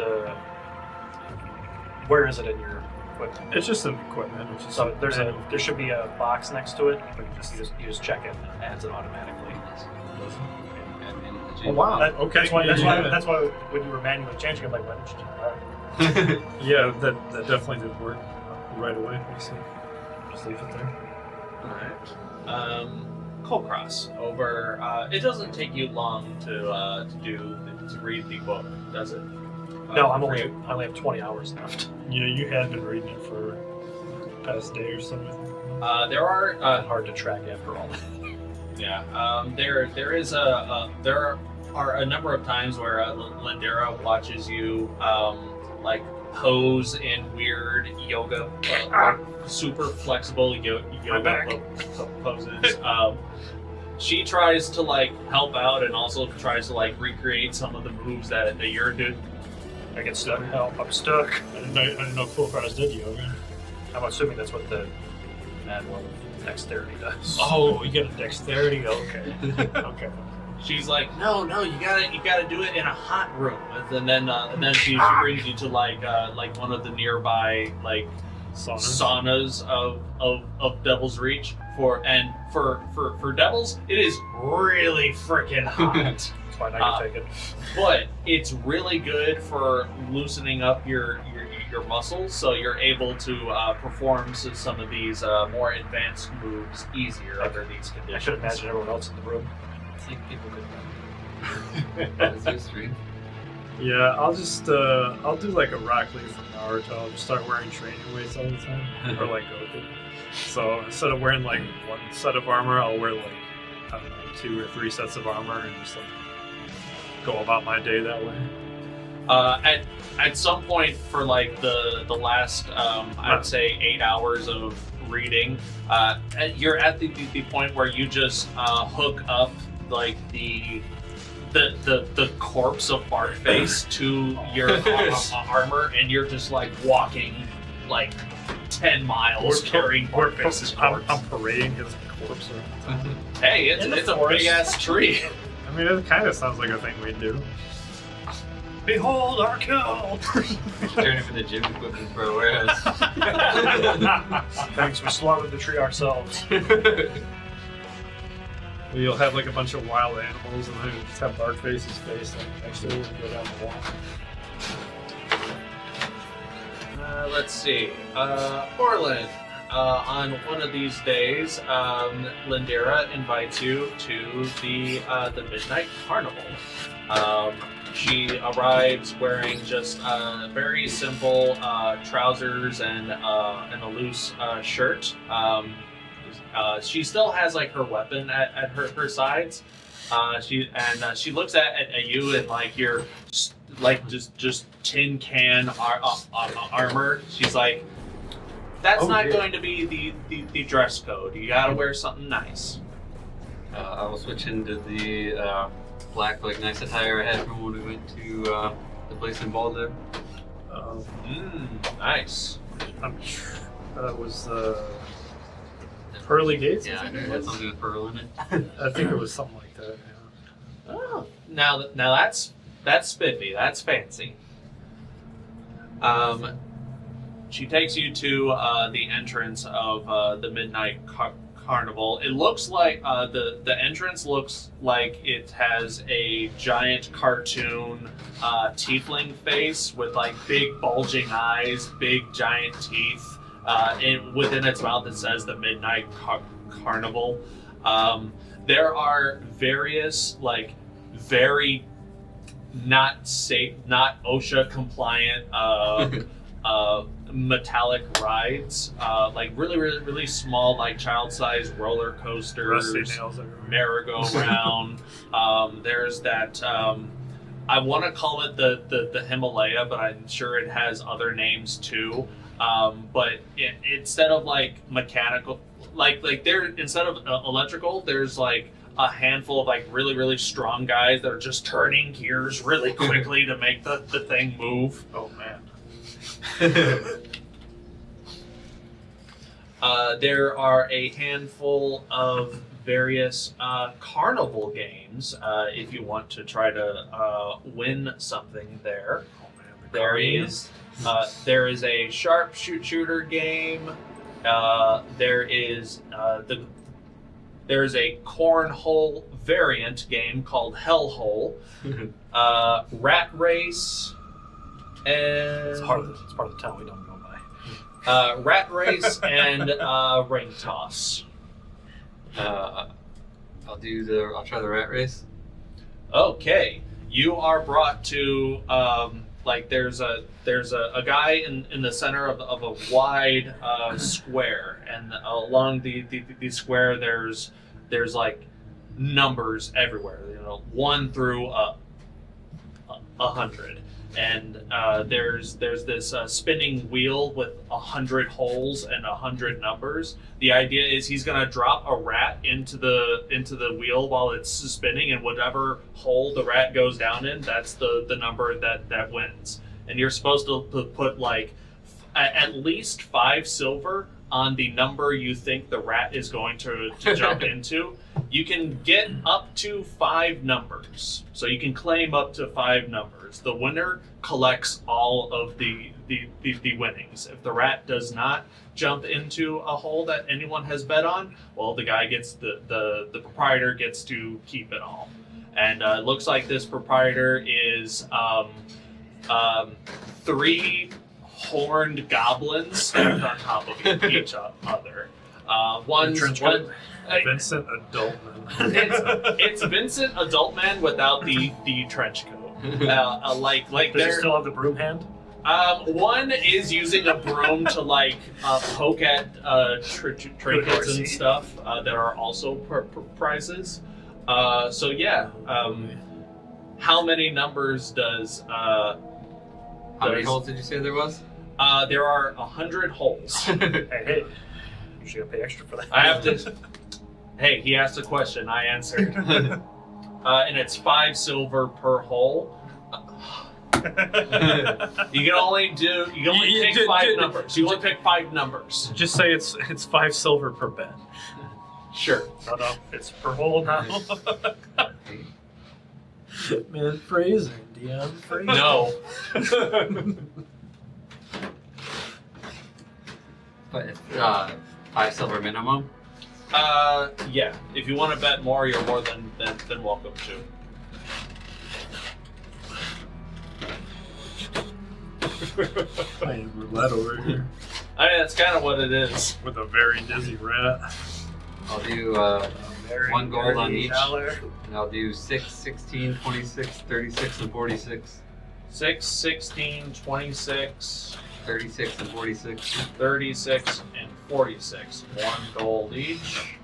where is it in your equipment? It's just an equipment. It's just So there should be a box next to it, but you just check it and it adds it automatically. Oh wow! Okay. That's why when you were manually changing, I'm like, why didn't you do that? Yeah, that definitely did work right away. So just leave it there. Alright. Kulkras, over. It doesn't take you long to read the book, does it? No, I only have 20 hours left. Yeah, you had been reading it for the past day or something. There are Hard to track after all. Yeah, there are a number of times where Lindira watches you like pose in weird yoga, like super flexible yoga poses. She tries to like help out and also tries to like recreate some of the moves that you're doing. I get stuck. Help! I'm stuck. I didn't know Kulkras did yoga. I'm assuming that's what the mad one with dexterity does. Oh, you get a dexterity? Okay. Okay. She's like, no, you gotta do it in a hot room, and then she brings you to like one of the nearby like saunas of Devil's Reach for Devils. It is really freaking hot. That's fine, I can take it. But it's really good for loosening up your muscles, so you're able to perform some of these more advanced moves easier under these conditions. I should imagine everyone else in the room. I think people could What is your stream? Yeah, I'll just I'll do like a Rock Lee from Naruto. I'll just start wearing training weights all the time, or like Goku. So instead of wearing like one set of armor, I'll wear like I don't know 2 or 3 sets of armor and just like go about my day that way. At some point for like the last I'd say 8 hours of reading, you're at the point where you just hook up like the corpse of Barkface to your armor, and you're just like walking like 10 miles carrying Barkface's corpse. I'm parading his corpse around town. Hey, it's a big ass tree. I mean, it kind of sounds like a thing we'd do. Behold our kill! Turning for the gym equipment for a warehouse. Thanks, we slaughtered the tree ourselves. Well, you'll have like a bunch of wild animals, and then just have Barkface's face like, next to it and go down the wall. let's see. Orlin, on one of these days, Lindera invites you to the Midnight Carnival. She arrives wearing just very simple trousers and a loose shirt. She still has like her weapon at her sides. She looks at you and like your like just tin can armor. She's like, that's not going to be the dress code. You gotta wear something nice. I will switch into the black, like, nice attire I had from when we went to the place in Boulder. Nice. I'm sure that was Pearly Gates. Yeah, I knew it had something with pearl in it. I think it was something like that. Yeah. Oh, now that's spiffy. That's fancy. She takes you to the entrance of the Midnight Carnival. It looks like the entrance looks like it has a giant cartoon tiefling face with like big bulging eyes, big giant teeth. Within its mouth it says the Midnight Carnival. There are various like very not safe, not OSHA compliant metallic rides, like really small, like child-sized roller coasters, Rusty nails everywhere. merry-go-round. There's that. I want to call it the Himalaya, but I'm sure it has other names too. But instead of like mechanical, like there instead of electrical, there's like a handful of like really strong guys that are just turning gears really quickly to make the thing move. Oh man. There are a handful of various carnival games if you want to try to win something there. Oh man. There is a sharpshooter game. There is a cornhole variant game called Hellhole. Rat Race. And It's part of the town we don't go by. Rat Race and Ring Toss. I'll try the rat race. Okay, you are brought to there's a guy in the center of a wide square, and along the square there's like numbers everywhere. 1 through 100. And there's this spinning wheel with 100 holes and 100 numbers. The idea is he's gonna drop a rat into the wheel while it's spinning, and whatever hole the rat goes down in, that's the number that wins. And you're supposed to put like at least 5 silver on the number you think the rat is going to jump into. You can get up to 5 numbers. So you can claim up to 5 numbers. The winner collects all of the winnings. If the rat does not jump into a hole that anyone has bet on, well, the guy gets the proprietor gets to keep it all. And it looks like this proprietor is 3 horned goblins stacked on top of each other. Vincent Adultman. It's Vincent Adultman without the trench coat. Does he they're still have the broom hand? one is using a broom to like poke at trinkets and stuff that are also prizes. So yeah, how many numbers does? How many holes did you say there was? There are 100 holes. Hey, you should pay extra for that. I have to. Hey, he asked a question. I answered. And it's 5 silver per hole. You can only pick 5 numbers. You only pick 5 numbers. Just say it's 5 silver per bet. Sure. No, it's per hole now. Man, phrasing, DM phrasing. No. But 5 silver minimum. Yeah. If you want to bet more, you're more than welcome to. Playing roulette over here I mean, that's kind of what it is. with a very dizzy rat. I'll do Very 1 gold on dirty each. dollar. And I'll do 6, 16, 26, 36, and 46. 6, 16, 26, 36 and 46. 36, and 46. 1 gold each.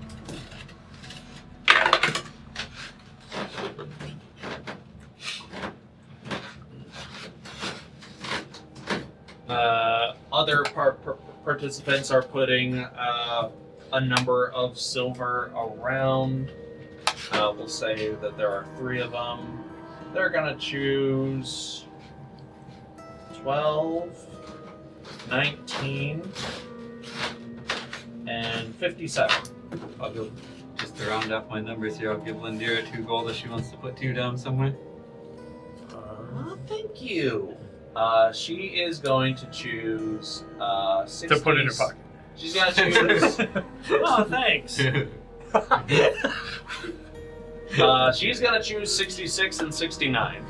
Other participants are putting a number of silver around. We'll say that there are 3 of them. They're gonna choose 12, 19, and 57. I'll go just to round up my numbers here. I'll give Lindira 2 gold if she wants to put 2 down somewhere. Thank you. She is going to choose 60. To put in her pocket. She's gonna choose. Oh, thanks. She's gonna choose 66 and 69.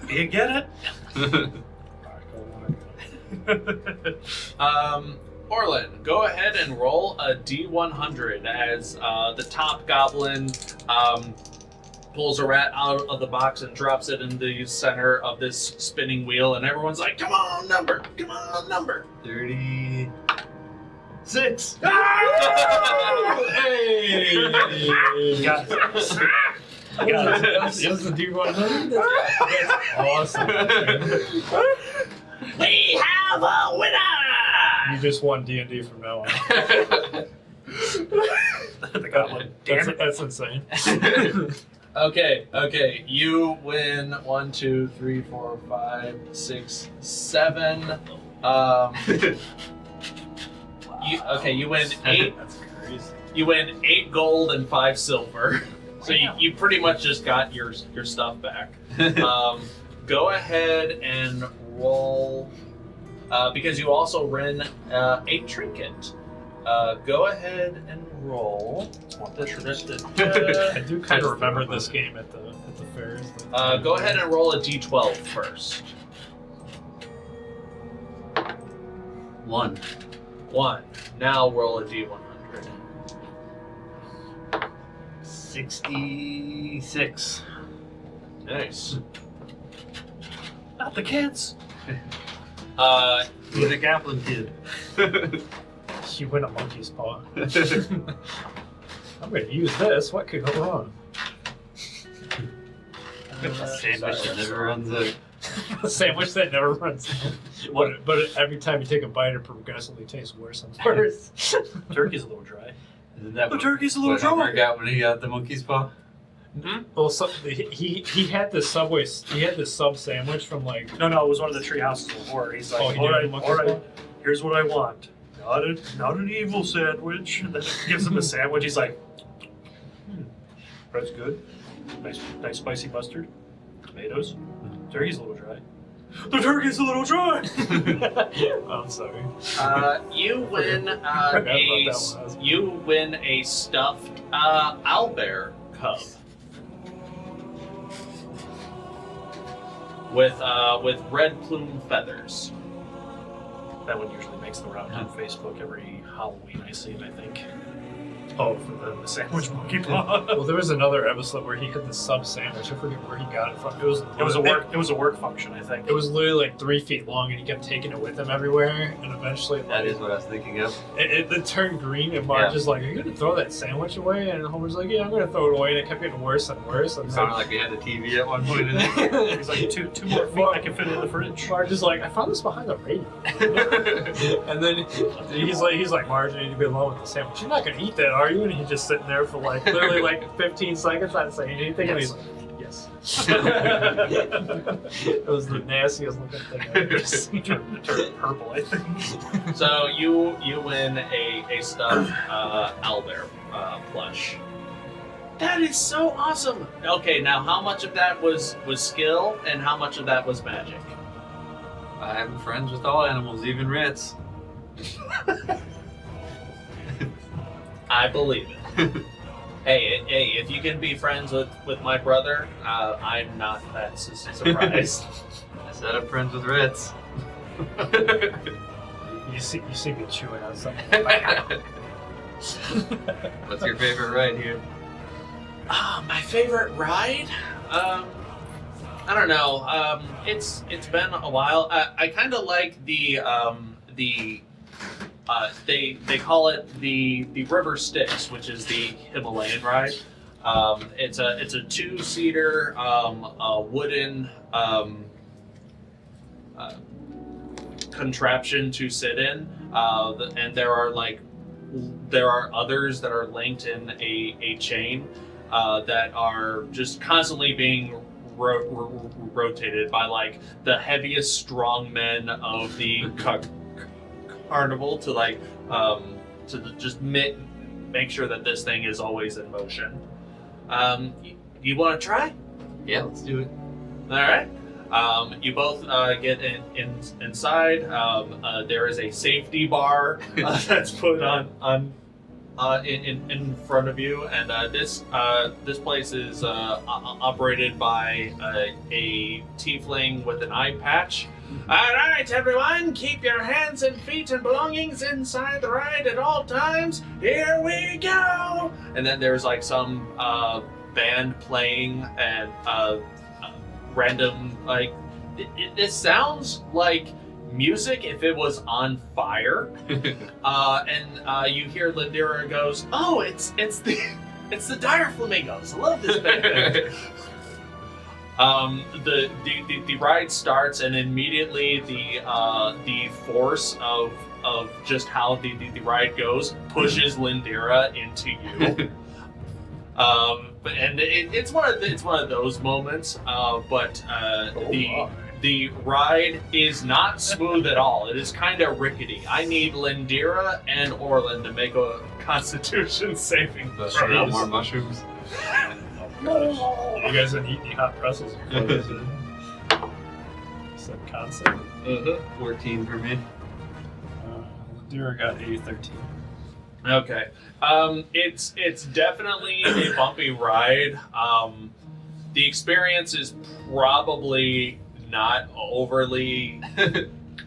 You get it? Orlin, go ahead and roll a D100 as the top goblin pulls a rat out of the box and drops it in the center of this spinning wheel, and everyone's like, "Come on, number! Come on, number!" 36. Hey! Got it. That's the D100? That's awesome. We have a winner! You just won D&D from now on. The goblin. Damn it. That's insane. Okay. You win 1, 2, 3, 4, 5, 6, 7. You win 8. That's crazy. You win 8 gold and 5 silver. So you pretty much just got your stuff back. Go ahead and roll because you also ran a trinket. Go ahead and roll. I do kind of remember this game at the fairs. Go ahead and roll a d12 first. 1. 1. Now roll a d100. 66. Nice. Not the kids. Who's the goblin kid? You win a monkey's paw. I'm going to use this. What could go wrong? A sandwich that never runs out. A sandwich that never runs out. But every time you take a bite, it progressively tastes worse and worse. Turkey's a little dry. Isn't that The turkey's a little what Homer dry. got when he got the monkey's paw? Well, he had this Subway. He had this sub sandwich from like. No, it was one of the tree houses before. He's like, Oh, he all did right, the monkey's all right. paw? Here's what I want. Not an evil sandwich. And then he gives him a sandwich. He's like, bread's good. Nice spicy mustard. Tomatoes. Turkey's a little dry. The turkey's a little dry. I'm sorry. You win a stuffed owlbear cub with red plume feathers. That one usually makes the round on Facebook every Halloween. I see it, I think. Oh, For the sandwich monkey paw. well, there was another episode where he had the sub sandwich. I forget where he got it from. It was a work function, I think. It was literally like 3 feet long, and he kept taking it with him everywhere. And eventually, That is what I was thinking of. it turned green. And Marge is like, "Are you gonna throw that sandwich away?" And Homer's like, "Yeah, I'm gonna throw it away." And it kept getting worse and worse. And It sounded like we had a TV at one point in there. He's like, two more feet I can fit in the fridge. Marge is like, "I found this behind the radio." And then he's like, "Marge, you need to be alone with the sandwich. You're not gonna eat that, are you?" And he's just sitting there for like literally like 15 seconds, not saying anything. And he's like, "Yes." It was the nastiest looking thing I've ever seen. Turned purple, I think. So you win a stuffed owlbear plush. That is so awesome. Okay, now how much of that was skill and how much of that was magic? I'm friends with all animals, even rats. I believe it. Hey, if you can be friends with my brother, I'm not that surprised. I said I'm friends with Reds. You see me chewing on something. What's your favorite ride here? My favorite ride? I don't know. It's been a while. I kind of like the they call it the River Styx, which is the Himalayan ride. It's a 2-seater wooden contraption to sit in, and there are others that are linked in a chain that are just constantly being rotated by like the heaviest strong men of the carnival to just make sure that this thing is always in motion. You want to try? Yeah, let's do it. All right. You both get inside. There is a safety bar that's put on in front of you, and this place is operated by a tiefling with an eye patch. All right, everyone, keep your hands and feet and belongings inside the ride at all times. Here we go. And then there's like some band playing and random like this sounds like music if it was on fire. And you hear Lindira goes, "Oh, it's the Dire Flamingos. I love this band." The ride starts, and immediately the force of just how the ride goes pushes Lindira into you. And it's one of those moments. But the ride is not smooth at all. It is kind of rickety. I need Lindira and Orlin to make a Constitution saving throw. No more mushrooms. You guys didn't eat any hot pretzels before this, did you? Some concept. 14 for me. Lindira got a 13. Okay. It's definitely a bumpy ride. The experience is probably not overly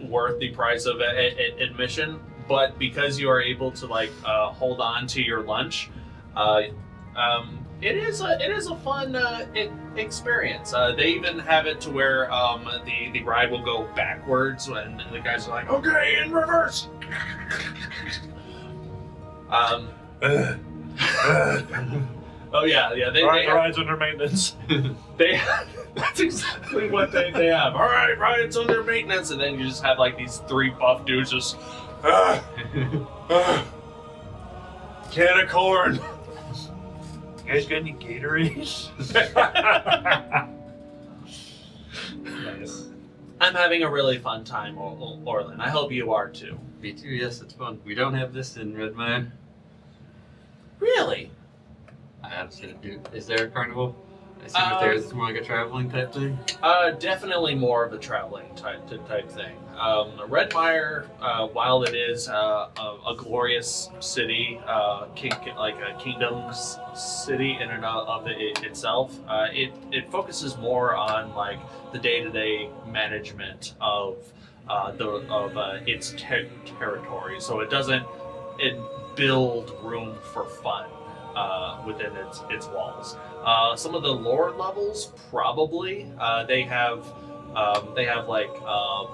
worth the price of admission, but because you are able to hold on to your lunch, it is a fun experience. They even have it to where the ride will go backwards, and the guys are like, "Okay, in reverse." Oh yeah. They ride's under maintenance. That's exactly what they have. All right, ride's under maintenance, and then you just have like these 3 buff dudes just can of corn. You guys got any Gatorades? Nice. I'm having a really fun time, Orlin. I hope you are too. Me too, yes, it's fun. We don't have this in Redmine. Really? I honestly do. Is there a carnival? I assume if there is, it's more like a traveling type thing. Definitely more of a traveling type thing. Redmire, while it is a glorious city, like a kingdom city in and of itself, it focuses more on like the day-to-day management of its territory. So it doesn't build room for fun within its walls. Some of the lower levels probably they have like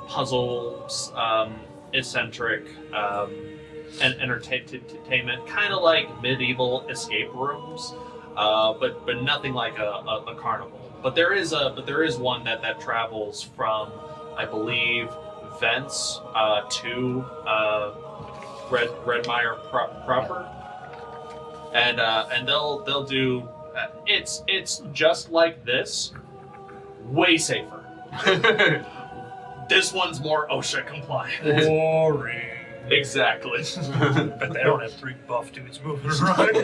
puzzles, eccentric and entertainment, kind of like medieval escape rooms, but nothing like a carnival. But there is one that travels from, I believe, Vents to Redmire proper, and they'll do. It's just like this, way safer. This one's more OSHA compliant. Boring. Exactly. But they don't have 3 buff dudes moving around.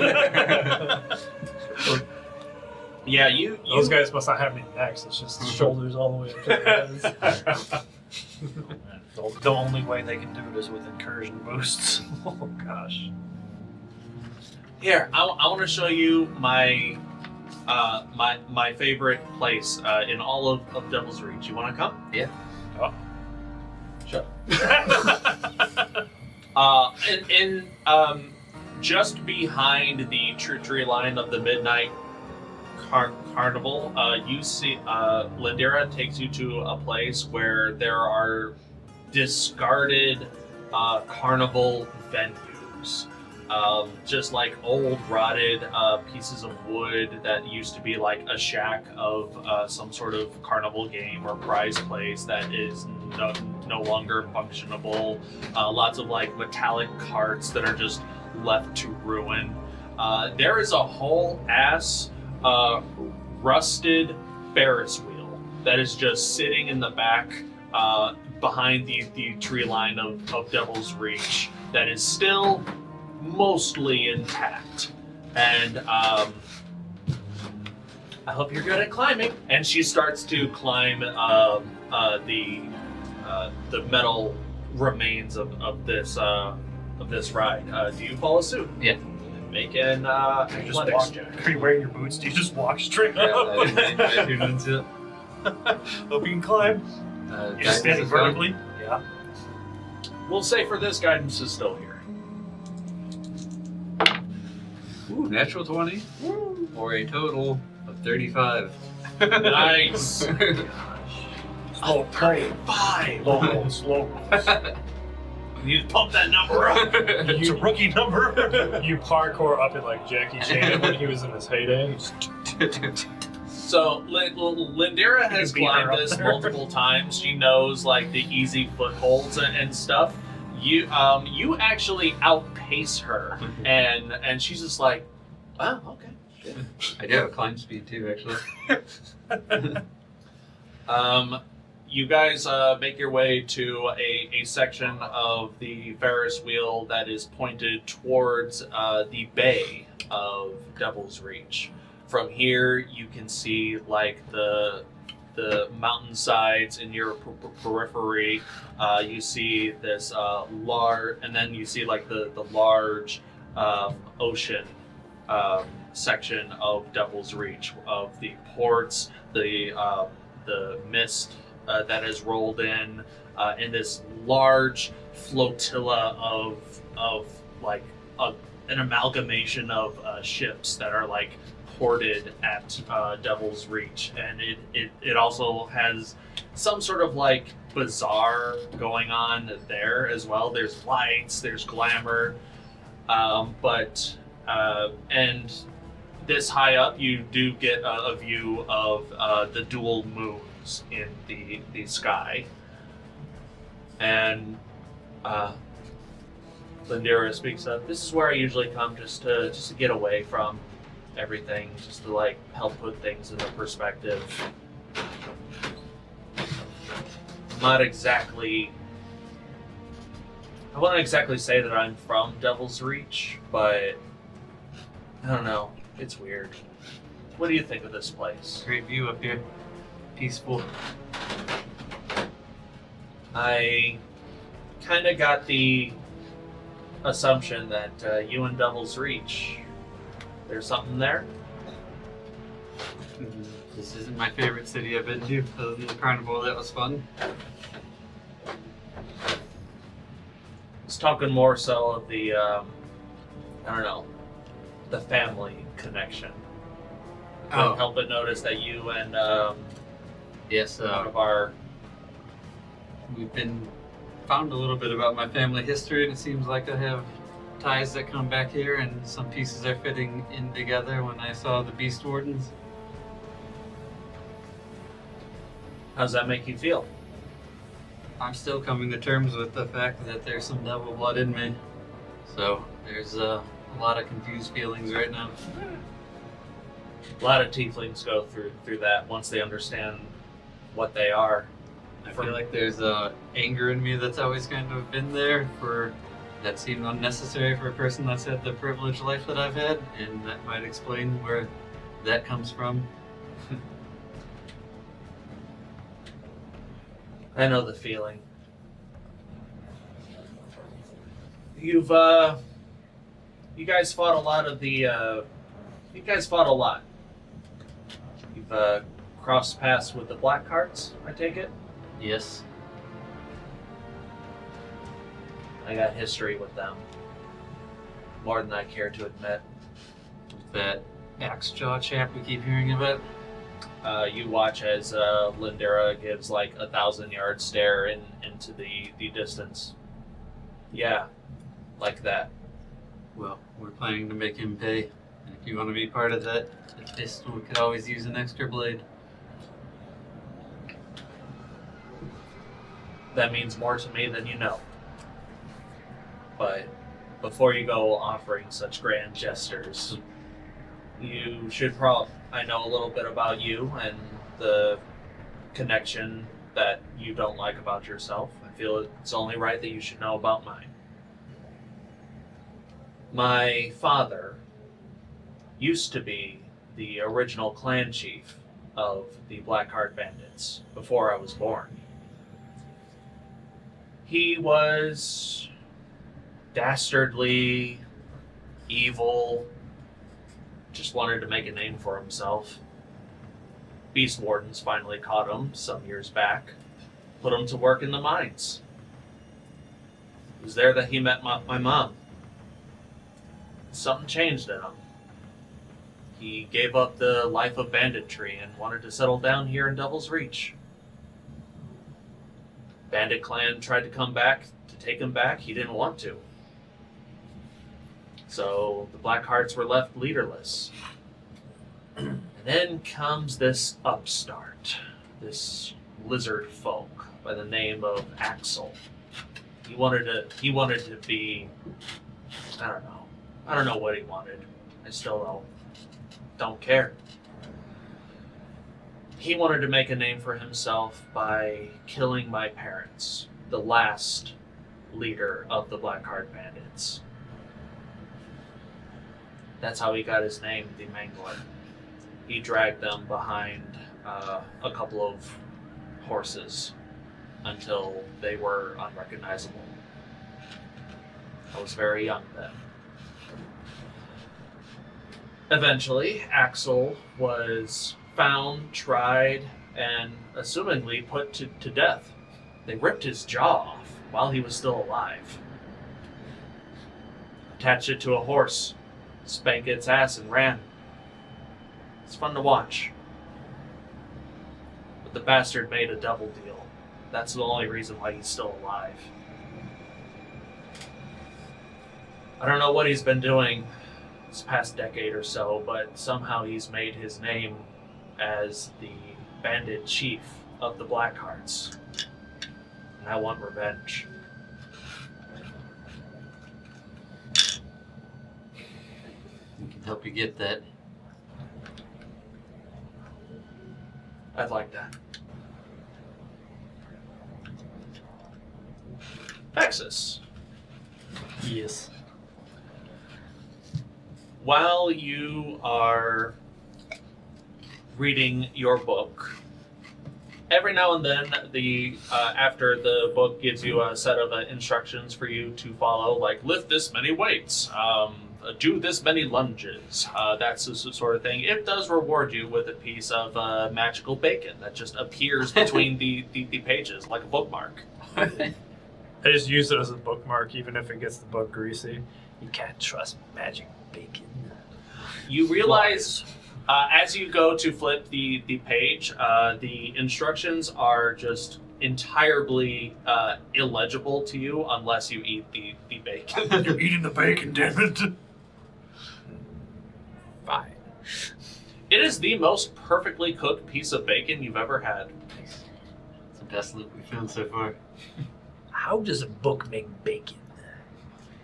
Yeah, Those guys must not have any necks. It's just shoulders all the way up to their heads. The only way they can do it is with incursion boosts. Oh gosh. Here, I want to show you my my favorite place in all of Devil's Reach. You want to come? Yeah. Oh. Shut in just behind the tree line of the Midnight Carnival, you see Lindera takes you to a place where there are discarded carnival venues. Just like old rotted pieces of wood that used to be like a shack of some sort of carnival game or prize place that is no longer functionable. Lots of like metallic carts that are just left to ruin. There is a whole ass rusted Ferris wheel that is just sitting in the back behind the tree line of Devil's Reach that is still mostly intact. And I hope you're good at climbing. And she starts to climb the metal remains of this ride. Do you follow suit? Yeah. Make an athletics check. Are you wearing your boots? Do you just walk straight Yeah, up? I tuned into it. Hope you can climb. You're Guidance standing is fine. vertically? Yeah. We'll say for this, guidance is still here. Ooh, natural 20 or a total of 35. Nice. Slow, 35. slow. You just pump that number up. It's a rookie number. You parkour up it like Jackie Chan when he was in his heyday. So Lindera has beat her climbed up this there. multiple times. She knows like the easy footholds and stuff. You actually outpace her, and she's just like, oh, okay. I do have a climb speed too, actually. You guys make your way to a section of the Ferris wheel that is pointed towards the bay of Devil's Reach. From here, you can see like the mountainsides in your periphery. You see this large, and then you see like the large ocean section of Devil's Reach, of the ports, the mist that has rolled in this large flotilla of like an amalgamation of ships that are like ported at Devil's Reach, and it also has some sort of like bazaar going on there as well. There's lights, there's glamour, and this high up, you do get a view of the dual moons in the sky. And Lindera speaks up. This is where I usually come just to get away from everything, just to like help put things into perspective. I wouldn't exactly say that I'm from Devil's Reach, but I don't know. It's weird. What do you think of this place? Great view up here. Peaceful. I kind of got the assumption that you and Devil's Reach, there's something there? This isn't my favorite city I've been to, other than the carnival. That was fun. I was talking more so of the, I don't know, the family connection. Couldn't help but notice that you and Yes, one of our... we've found a little bit about my family history, and it seems like I have ties that come back here, and some pieces are fitting in together when I saw the Beast Wardens. How does that make you feel? I'm still coming to terms with the fact that there's some devil blood in me. So there's a lot of confused feelings right now. A lot of tieflings go through that once they understand what they are. I feel like there's anger in me that's always kind of been there, that seemed unnecessary for a person that's had the privileged life that I've had, and that might explain where that comes from. I know the feeling. you guys fought a lot of the. You guys fought a lot. You've crossed paths with the Black Hearts, I take it? Yes. I got history with them. More than I care to admit. That axe jaw chap we keep hearing about. You watch as Lindera gives like 1,000-yard stare into the distance. Yeah, like that. Well, we're planning to make him pay. And if you want to be part of that, the fist could always use an extra blade. That means more to me than you know. But before you go offering such grand gestures, you should I know a little bit about you and the connection that you don't like about yourself. I feel it's only right that you should know about mine. My father used to be the original clan chief of the Blackheart Bandits before I was born. He was dastardly, evil, just wanted to make a name for himself. Beast Wardens finally caught him some years back, put him to work in the mines. It was there that he met my mom. Something changed in him. He gave up the life of banditry and wanted to settle down here in Devil's Reach. Bandit Clan tried to come back to take him back. He didn't want to. So the Blackhearts were left leaderless. And then comes this upstart, this lizard folk by the name of Axel. He wanted to be, I don't know what he wanted. I still don't care. He wanted to make a name for himself by killing my parents, the last leader of the Blackheart Bandits. That's how he got his name, the Mangler. He dragged them behind a couple of horses until they were unrecognizable. I was very young then. Eventually, Axel was found, tried, and assumingly put to death. They ripped his jaw off while he was still alive. Attached it to a horse, spanked its ass, and ran. It's fun to watch. But the bastard made a double deal. That's the only reason why he's still alive. I don't know what he's been doing this past decade or so, but somehow he's made his name as the bandit chief of the Blackhearts. And I want revenge. We can help you get that. I'd like that. Vaxxus. Yes. While you are reading your book, every now and then, after the book gives you a set of instructions for you to follow, like lift this many weights, do this many lunges, that's the sort of thing. It does reward you with a piece of magical bacon that just appears between the pages, like a bookmark. I just use it as a bookmark, even if it gets the book greasy. You can't trust magic bacon. You realize as you go to flip the page, the instructions are just entirely illegible to you unless you eat the bacon. You're eating the bacon, damn it. Fine. It is the most perfectly cooked piece of bacon you've ever had. It's the best loot we've found so far. How does a book make bacon?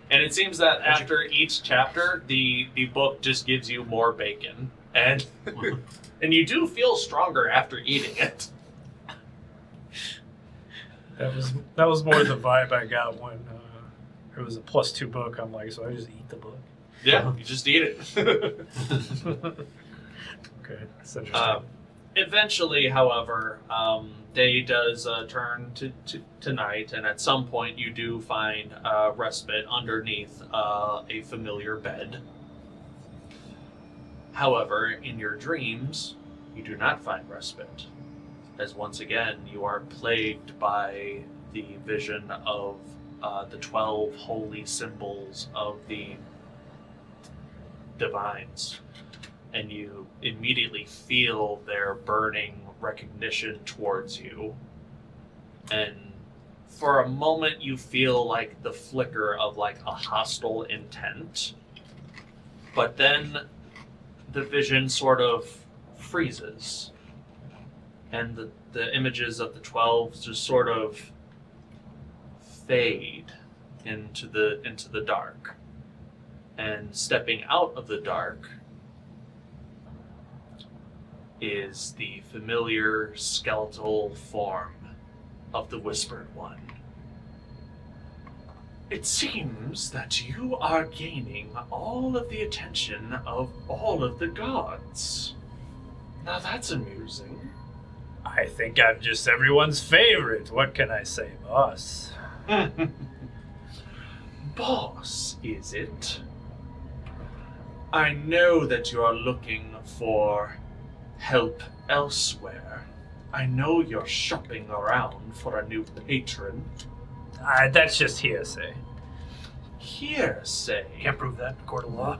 And it seems that after each chapter, the book just gives you more bacon. And and you do feel stronger after eating it. That was more the vibe I got when it was a +2 book. I'm like, so I just eat the book. Yeah, you just eat it. Okay, that's interesting. Eventually, however, day does turn to night, and at some point you do find respite underneath a familiar bed. However, in your dreams, you do not find respite, as once again you are plagued by the vision of the 12 holy symbols of the divines, and you immediately feel their burning recognition towards you, and for a moment you feel like the flicker of like a hostile intent, but then the vision sort of freezes, and the images of the 12 just sort of fade into the dark. And stepping out of the dark is the familiar skeletal form of the Whispered One. It seems that you are gaining all of the attention of all of the gods. Now that's amusing. I think I'm just everyone's favorite. What can I say, boss? Boss, is it? I know that you are looking for help elsewhere. I know you're shopping around for a new patron. That's just hearsay. Hearsay? Can't prove that in court of law.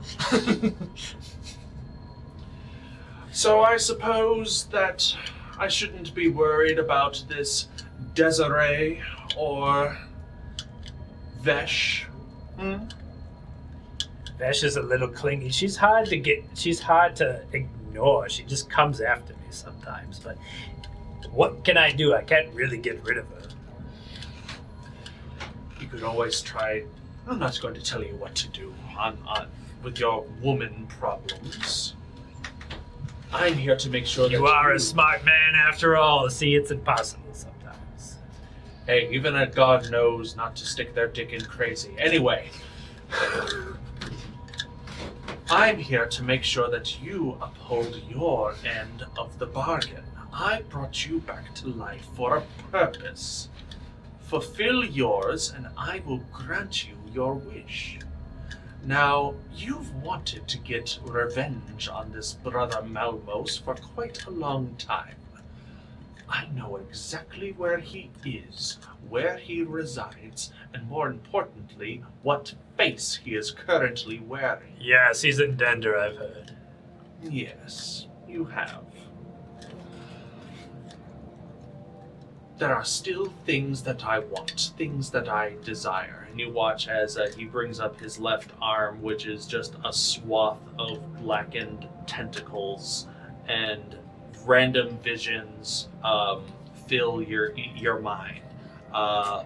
So I suppose that I shouldn't be worried about this Desiree or Vesh. Vesh is a little clingy. She's hard to ignore. She just comes after me sometimes, but what can I do? I can't really get rid of her. You could always try. I'm not going to tell you what to do on with your woman problems. I'm here to make sure that You are a smart man after all. See, it's impossible sometimes. Hey, even a god knows not to stick their dick in crazy. Anyway, I'm here to make sure that you uphold your end of the bargain. I brought you back to life for a purpose. Fulfill yours, and I will grant you your wish. Now, you've wanted to get revenge on this brother Malmos for quite a long time. I know exactly where he is, where he resides, and more importantly, what face he is currently wearing. Yes, he's in Dender, I've heard. Yes, you have. There are still things that I want, things that I desire. And you watch as he brings up his left arm, which is just a swath of blackened tentacles, and random visions fill your mind. A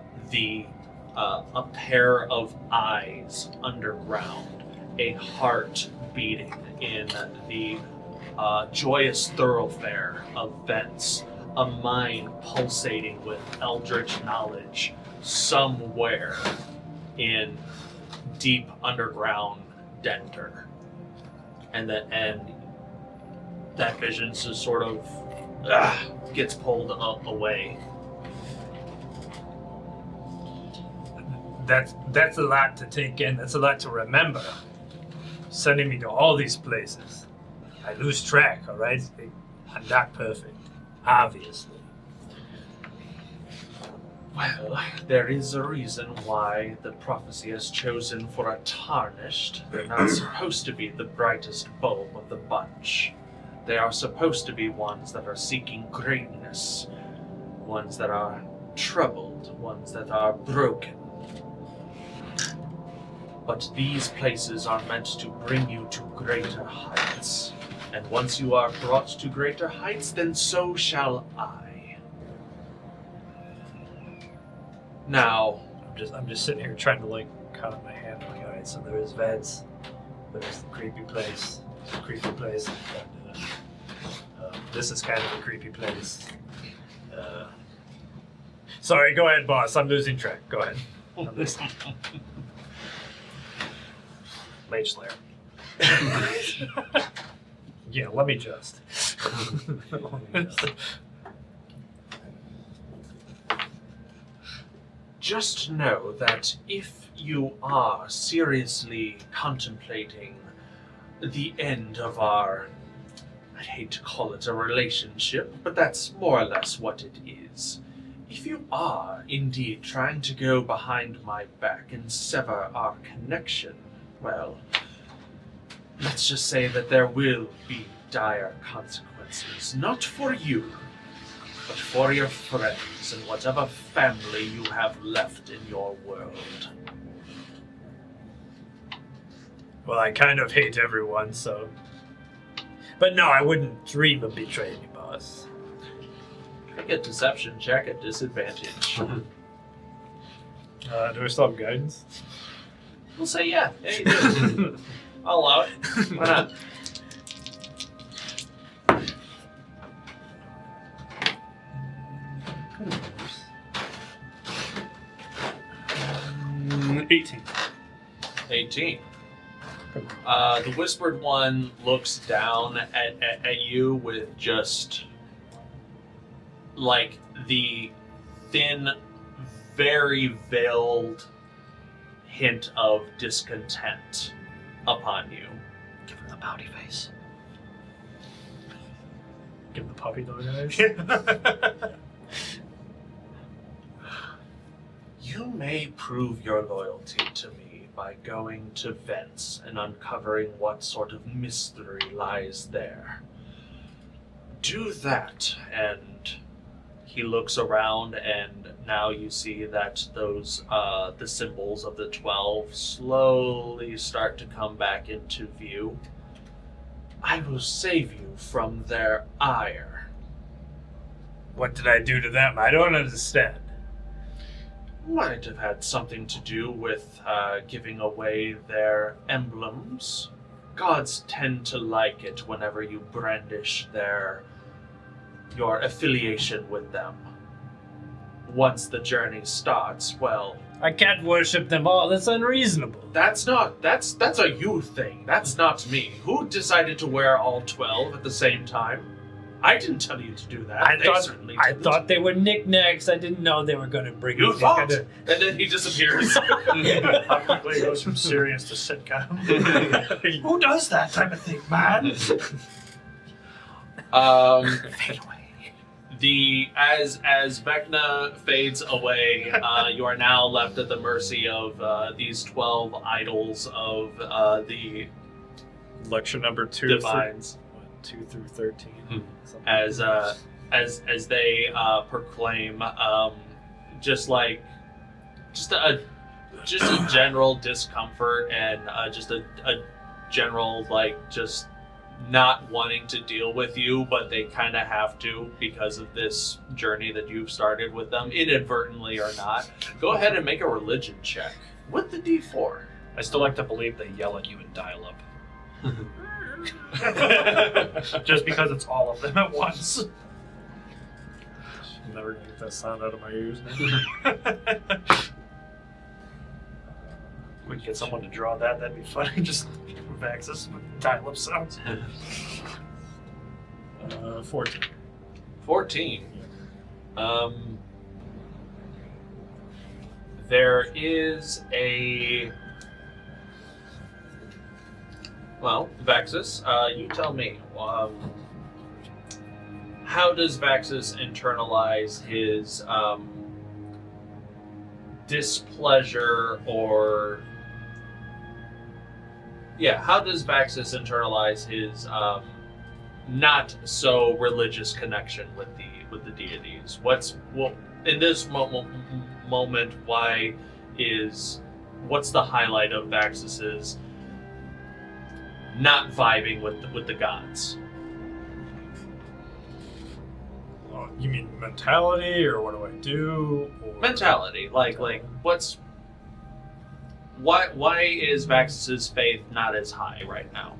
pair of eyes underground, a heart beating in the joyous thoroughfare of vents, a mind pulsating with eldritch knowledge somewhere in deep underground Dender. And that vision just sort of gets pulled away. That's a lot to take in. That's a lot to remember. Sending me to all these places. I lose track, all right? I'm not perfect, obviously. Well, there is a reason why the prophecy has chosen for a tarnished. They're not supposed to be the brightest bulb of the bunch. They are supposed to be ones that are seeking greatness, ones that are troubled, ones that are broken. But these places are meant to bring you to greater heights. And once you are brought to greater heights, then so shall I. Now, I'm just sitting here trying to count my hand. Like, all right, so there is Veds, there's the creepy place, and, this is kind of a creepy place. Sorry, go ahead, boss. I'm losing track. Go ahead. I'm listening. Mage Slayer. Yeah, let me just. Just know that if you are seriously contemplating the end of our, I'd hate to call it a relationship, but that's more or less what it is. If you are indeed trying to go behind my back and sever our connection, well, let's just say that there will be dire consequences, not for you, but for your friends and whatever family you have left in your world. Well, I kind of hate everyone, so... But no, I wouldn't dream of betraying you, boss. Make a deception check at disadvantage. Do I still have guidance? We'll say yeah you do. I'll allow it. Why not? Mm, 18. 18. The Whispered One looks down at you with just like the thin, very veiled hint of discontent upon you. Give him the pouty face. Give him the puppy dog eyes. You may prove your loyalty to me by going to vents and uncovering what sort of mystery lies there. Do that, and he looks around, and now you see that those the symbols of the 12 slowly start to come back into view. I will save you from their ire. What did I do to them? I don't understand. Might have had something to do with giving away their emblems. Gods tend to like it whenever you brandish your affiliation with them. Once the journey starts, well... I can't worship them all. That's unreasonable. That's a you thing. That's not me. Who decided to wear all 12 at the same time? I didn't tell you to do that. I thought they were knickknacks. I didn't know they were going to bring You me thought! And then he disappears. How quickly it goes from serious to sitcom. Who does that type of thing, man? Fade away. As Vecna fades away, you are now left at the mercy of these 12 idols of the Lecture number 2 divines. 2 through 13. As they proclaim just a general discomfort and just a general just not wanting to deal with you, but they kind of have to because of this journey that you've started with them, inadvertently or not. Go ahead and make a religion check with the D4. I still like to believe they yell at you in dial-up. Just because it's all of them at once. I'm never going to get that sound out of my ears now. We could get someone to draw that, that'd be funny. Just Vaxxus with dial-up sounds. 14. 14. There is a... Well, Vaxxus, you tell me. How does Vaxxus internalize his displeasure or... Yeah, how does Vaxxus internalize his not so religious connection with the deities? In this moment? What's the highlight of Vaxxus's not vibing with the gods? Oh, you mean mentality, or what do I do? Or... Mentality, like why is Vaxxus's faith not as high right now?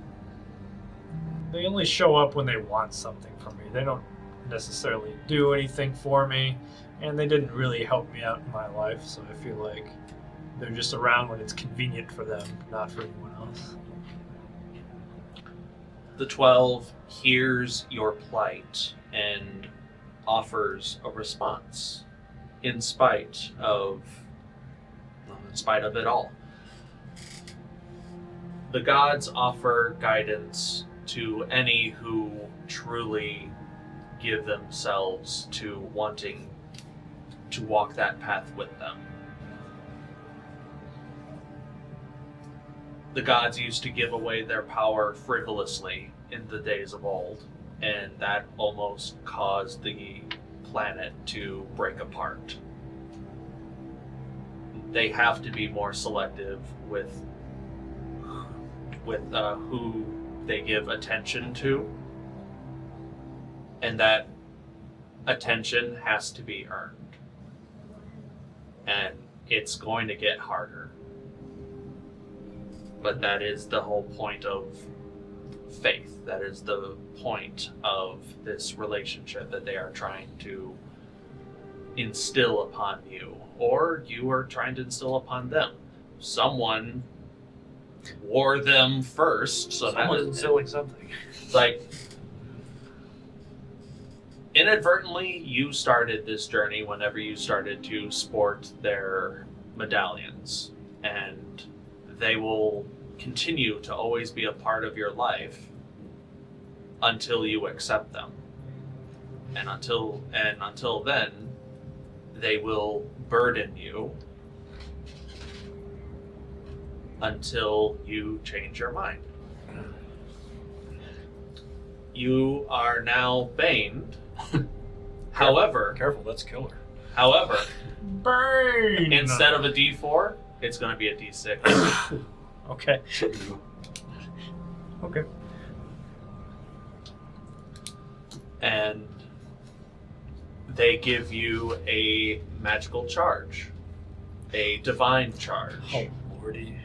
They only show up when they want something from me. They don't necessarily do anything for me, and they didn't really help me out in my life, so I feel like they're just around when it's convenient for them, not for anyone else. The 12 hears your plight and offers a response in spite of it all. The gods offer guidance to any who truly give themselves to wanting to walk that path with them. The gods used to give away their power frivolously in the days of old, and that almost caused the planet to break apart. They have to be more selective with who they give attention to, and that attention has to be earned. And it's going to get harder. But that is the whole point of faith. That is the point of this relationship that they are trying to instill upon you, or you are trying to instill upon them. Someone wore them first, so someone's instilling something. Like, inadvertently, you started this journey whenever you started to sport their medallions, and they will continue to always be a part of your life until you accept them. And until then, they will burden you until you change your mind. You are now baned. However, Careful, that's killer. However, Burn! instead of a D4, it's going to be a D6. Okay. Okay. And they give you a magical charge, a divine charge. Oh, lordy.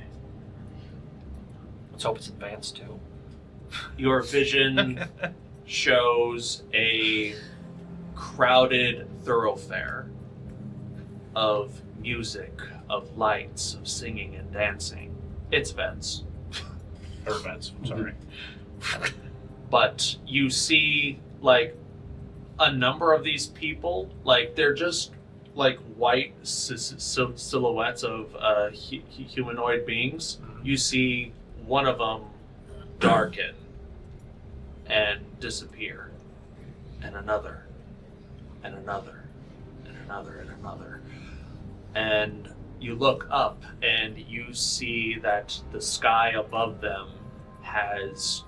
Let's hope it's advanced, too. Your vision shows a crowded thoroughfare of music, of lights, of singing and dancing. It's Vents. Or events, I'm sorry. But you see, like, a number of these people, like, they're just, like, white silhouettes of humanoid beings. You see one of them darken and disappear, and another, and another, and another, and another. And you look up and you see that the sky above them has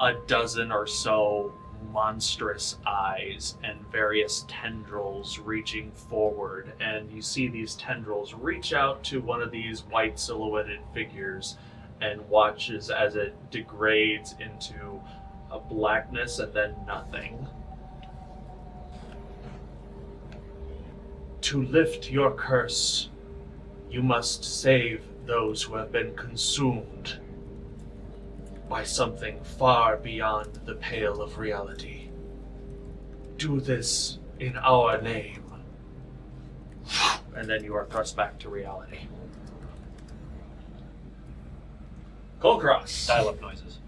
a dozen or so monstrous eyes and various tendrils reaching forward. And you see these tendrils reach out to one of these white silhouetted figures and watches as it degrades into a blackness and then nothing. To lift your curse, you must save those who have been consumed by something far beyond the pale of reality. Do this in our name. And then you are thrust back to reality. Kulkras. Dial-up noises.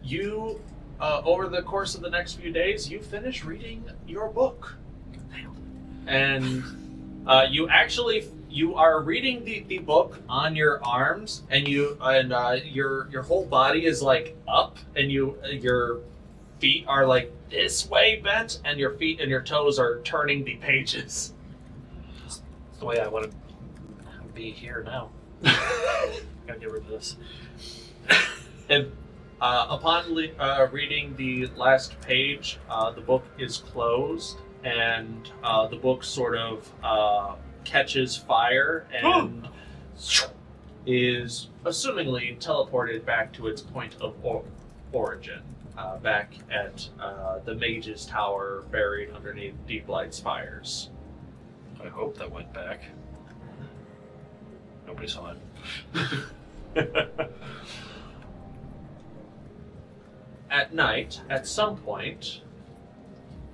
You, over the course of the next few days, you finish reading your book. And you are reading the book on your arms, and your whole body is like up, and your feet are like this way bent, and your feet and your toes are turning the pages. It's the way I want to be here now. Gotta get rid of this. And upon reading the last page, the book is closed, and the book sort of catches fire and is assumingly teleported back to its point of origin, back at the Mage's Tower, buried underneath Deep Light Spires. I hope that went back. Nobody saw it. At night, at some point,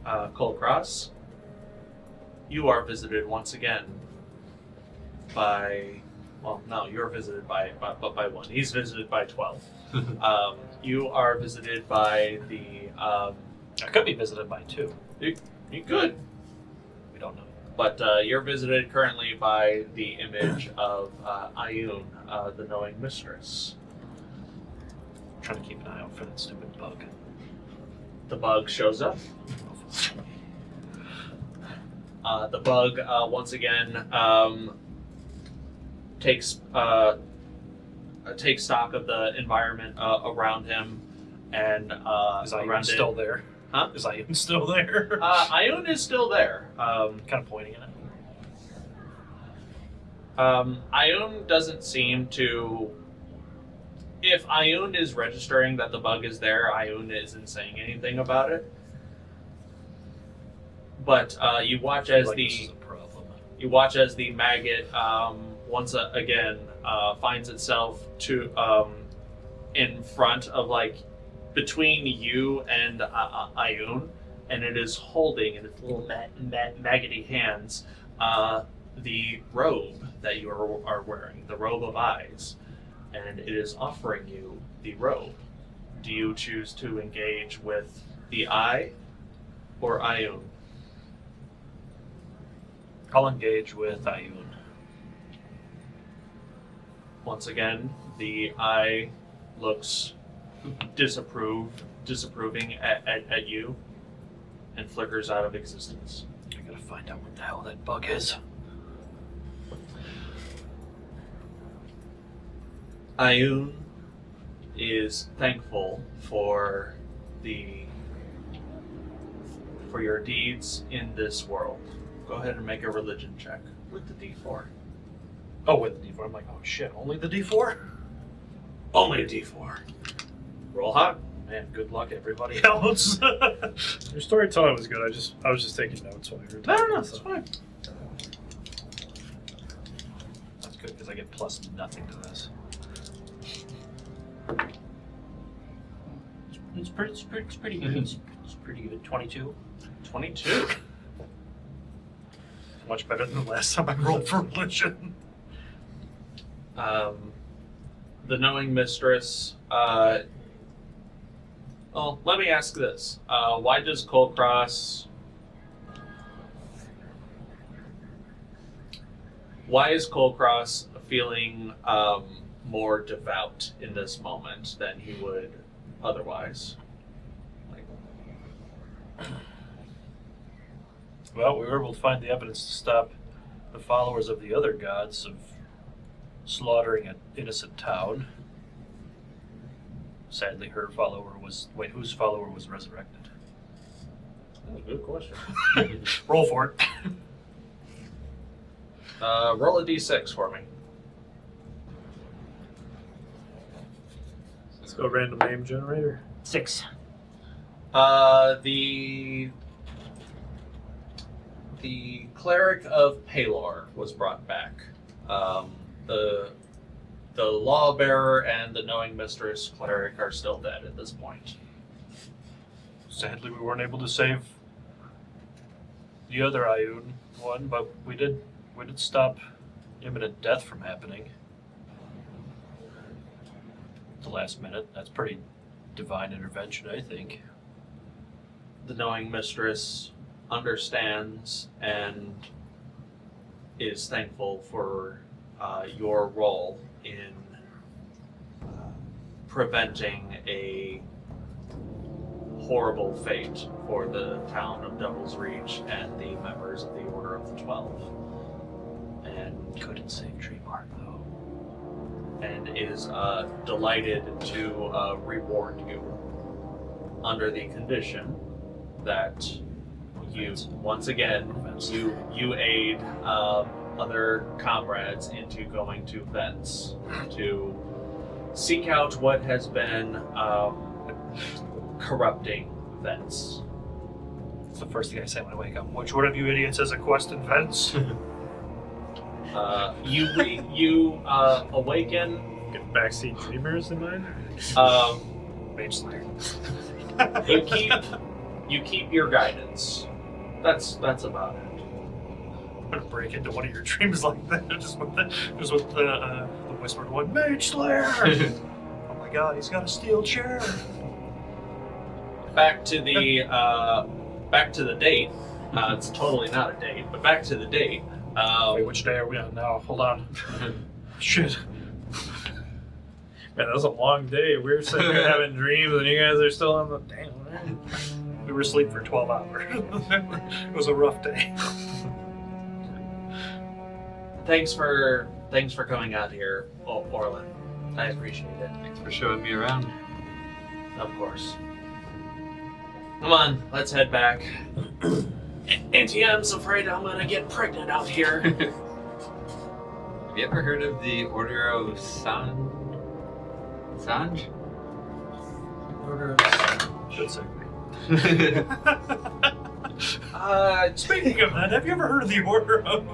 Kulkras, you are visited once again by Well, no, you're visited by one. He's visited by 12. You are visited by the. I could be visited by 2. You could, We don't know. but you're visited currently by the image of Ayun, the knowing mistress. I'm trying to keep an eye out for that stupid bug. The bug shows up. The bug once again takes stock of the environment around him, and Is Ayun still there? Huh? Is Ayun still there? Ayun is still there. Kind of pointing at it. Ayun doesn't seem to. If Ayun is registering that the bug is there, Ayun isn't saying anything about it. But you watch as This is a problem. you watch as the maggot once again finds itself in front of, like, between you and Ayun, and it is holding in its little maggoty hands the robe that you are wearing, the robe of eyes, and it is offering you the robe. Do you choose to engage with the eye or Ayun? I'll engage with Ayun. Once again, the eye looks disapproving at you, and flickers out of existence. I gotta find out what the hell that bug is. Ayun is thankful for your deeds in this world. Go ahead and make a religion check with the D4. Oh, with the D4. I'm like, oh shit, only the D4? Only a D4. Roll hot. Man, good luck, everybody else. Your storytelling was good. I was just taking notes while you were talking. No, it's fine. That's good because I get plus nothing to this. It's pretty good. It's pretty good. 22. 22. Much better than the last time I rolled for religion. The knowing mistress. Well, let me ask this: why does Kulkras? Why is Kulkras feeling more devout in this moment than he would otherwise? Well, we were able to find the evidence to stop the followers of the other gods of slaughtering an innocent town. Sadly, her follower was... Wait, whose follower was resurrected? That's a good question. Roll for it. Roll a d6 for me. Let's go random name generator. 6. The cleric of Palor was brought back. The lawbearer and the knowing mistress cleric are still dead at this point. Sadly, we weren't able to save the other Ayun one, but we did stop imminent death from happening. At the last minute. That's pretty divine intervention, I think. The knowing mistress understands and is thankful for your role in preventing a horrible fate for the town of Devil's Reach and the members of the Order of the 12. And Couldn't save Dreamheart, though. and is delighted to reward you under the condition that you, once again, you aid other comrades into going to vents to seek out what has been corrupting vents. It's the first thing I say when I wake up. Which one of you idiots has a quest in vents? You awaken. Get backseat dreamers in mind? Mage Slayer. You keep your guidance. That's about it. I'm gonna break into one of your dreams like that, just with the whispered one, Mage Slayer. Oh my God, he's got a steel chair. Back to the date. It's totally not a date, but back to the date. Wait, which day are we on now? Hold on. Shit. Man, that was a long day. We were sitting here having dreams, and you guys are still on the damn. Man. We were asleep for 12 hours. It was a rough day. Thanks for coming out here, Orlin. I appreciate it. Thanks for showing me around. Of course. Come on, let's head back. Auntie M's afraid I'm gonna get pregnant out here. Have you ever heard of the Order of Sanj? Order of Good segue. Speaking of that, have you ever heard of the Order of...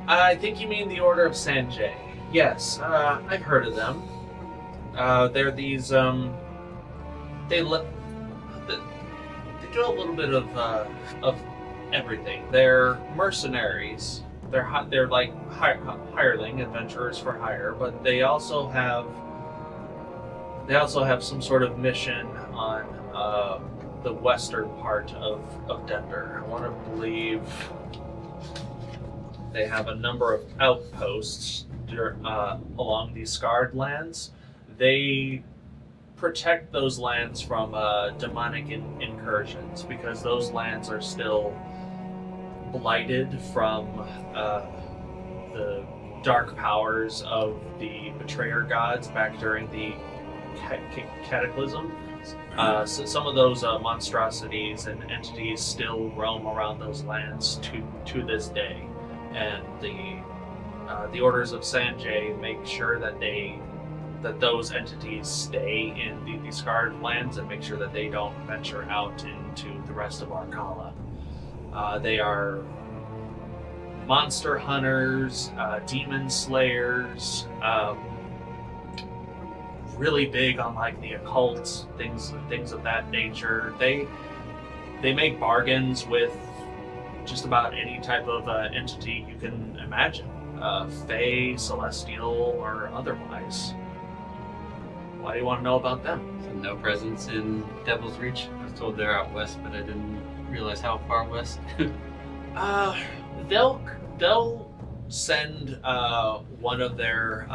I think you mean the Order of Sanjay. Yes, I've heard of them. They're these, they do a little bit of everything. They're mercenaries. They're like hireling, adventurers for hire, but they also have some sort of mission on the western part of Denver. I want to believe they have a number of outposts along these scarred lands. They protect those lands from demonic incursions because those lands are still blighted from the dark powers of the betrayer gods back during the cataclysm. So some of those monstrosities and entities still roam around those lands to this day, and the orders of Sanjay make sure that those entities stay in the scarred lands and make sure that they don't venture out into the rest of Arcala. They are monster hunters, demon slayers, really big on like the occult things of that nature. They make bargains with just about any type of entity you can imagine, fae, celestial, or otherwise. Why do you want to know about them? So no presence in Devil's Reach? I was told they're out west, but I didn't realize how far west. They'll send one of their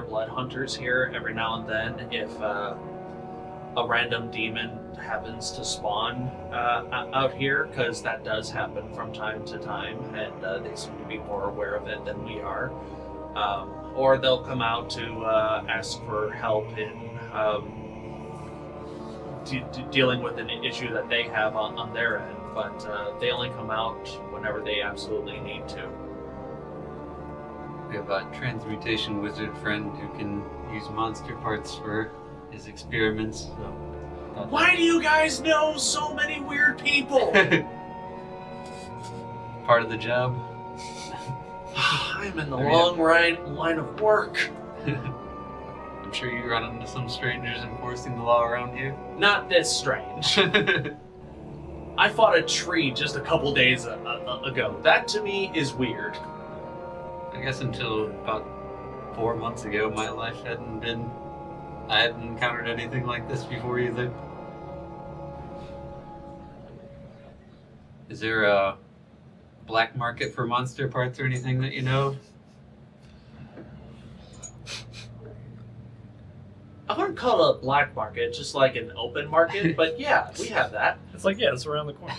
blood hunters here every now and then if a random demon happens to spawn out here, because that does happen from time to time, and they seem to be more aware of it than we are. Or they'll come out to ask for help in dealing with an issue that they have on their end, but they only come out whenever they absolutely need to. We have a transmutation wizard friend who can use monster parts for his experiments. So Why do you guys know so many weird people? part of the job. I'm in the long line of work. I'm sure you run into some strangers enforcing the law around here. Not this strange. I fought a tree just a couple days ago. That to me is weird. I guess until about 4 months ago, my life I hadn't encountered anything like this before either. Is there a black market for monster parts or anything that you know? I wouldn't call it a black market, just like an open market, but yeah, we have that. It's like, yeah, it's around the corner.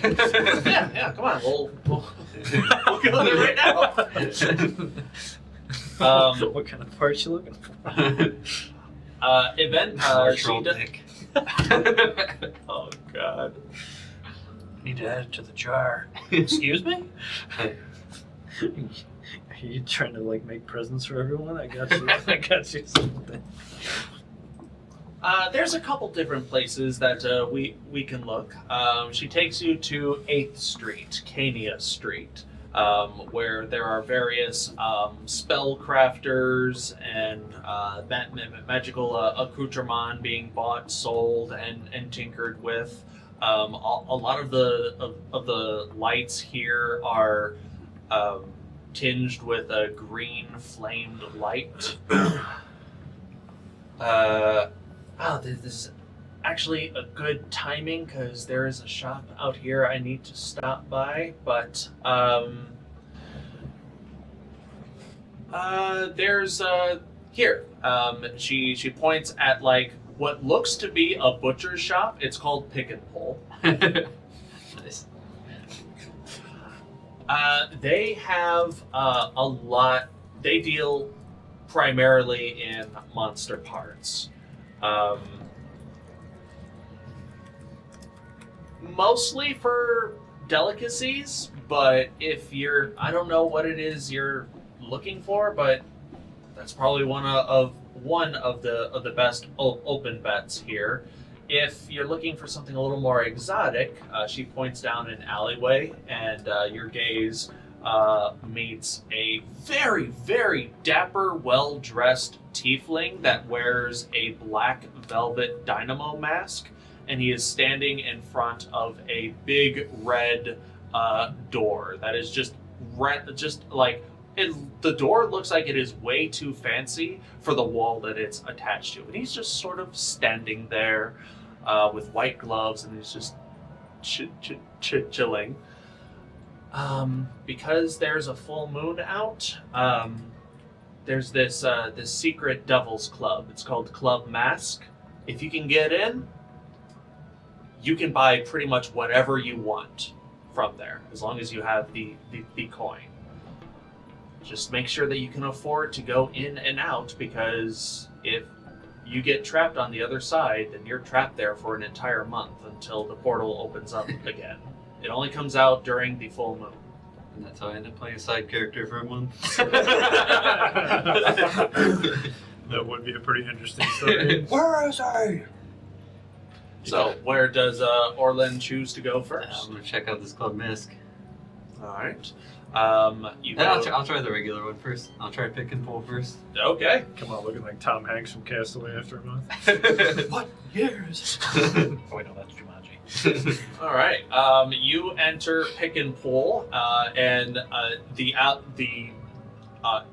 Yeah, come on, we'll go there right now. What kind of parts you looking for? Event, Commercial she does... dick. Oh, God. Need to add it to the jar. Excuse me? Are you trying to like make presents for everyone? I got you. I got you something. There's a couple different places that we can look. She takes you to 8th Street, Cania Street, where there are various spellcrafters and magical accoutrement being bought, sold, and tinkered with. A lot of the lights here are tinged with a green flamed light. This is actually a good timing because there is a shop out here I need to stop by, but there's here. She points at like what looks to be a butcher's shop. It's called Pick and Pull. Nice. They have a lot. They deal primarily in monster parts. Mostly for delicacies, but if you're, I don't know what it is you're looking for, but that's probably one of the best open bets here. If you're looking for something a little more exotic, she points down an alleyway, and your gaze meets a very, very dapper, well-dressed tiefling that wears a black velvet dynamo mask, and he is standing in front of a big red door that is just like the door looks like it is way too fancy for the wall that it's attached to, and he's just sort of standing there with white gloves, and he's just chilling. Because there's a full moon out, there's this secret devil's club. It's called Club Mask. If you can get in, you can buy pretty much whatever you want from there, as long as you have the coin. Just make sure that you can afford to go in and out, because if you get trapped on the other side, then you're trapped there for an entire month until the portal opens up again. It only comes out during the full moon. And that's how I ended up playing a side character for a month. That would be a pretty interesting story. Where is he? So, where does Orlin choose to go first? I'm gonna check out this Club Mask. All right. I'll try the regular one first. I'll try Pick and Pull first. Okay. Come on, looking like Tom Hanks from Castaway after a month. What years? Oh wait, no, that's Jumanji. All right. You enter Pick and Pull, and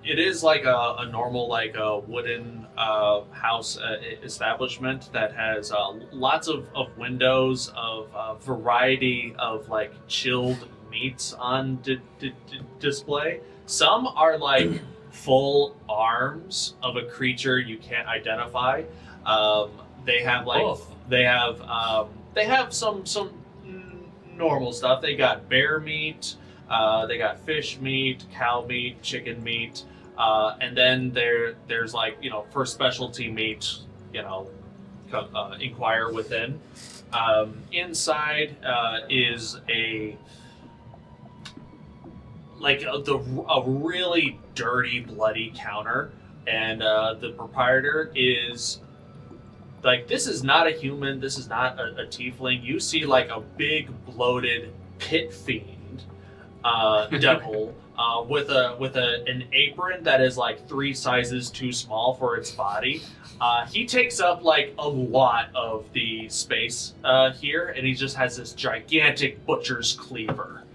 it is like a normal like a wooden house establishment that has lots of windows of variety of like chilled meats on display. Some are like full arms of a creature you can't identify. They have like they have some normal stuff. They got bear meat, they got fish meat, cow meat, chicken meat, and then there's like, you know, for specialty meat, you know, inquire within. Inside is a really dirty, bloody counter, and the proprietor is like, this is not a human, this is not a tiefling. You see like a big bloated pit fiend devil with an apron that is like 3 sizes too small for its body. He takes up like a lot of the space here, and he just has this gigantic butcher's cleaver.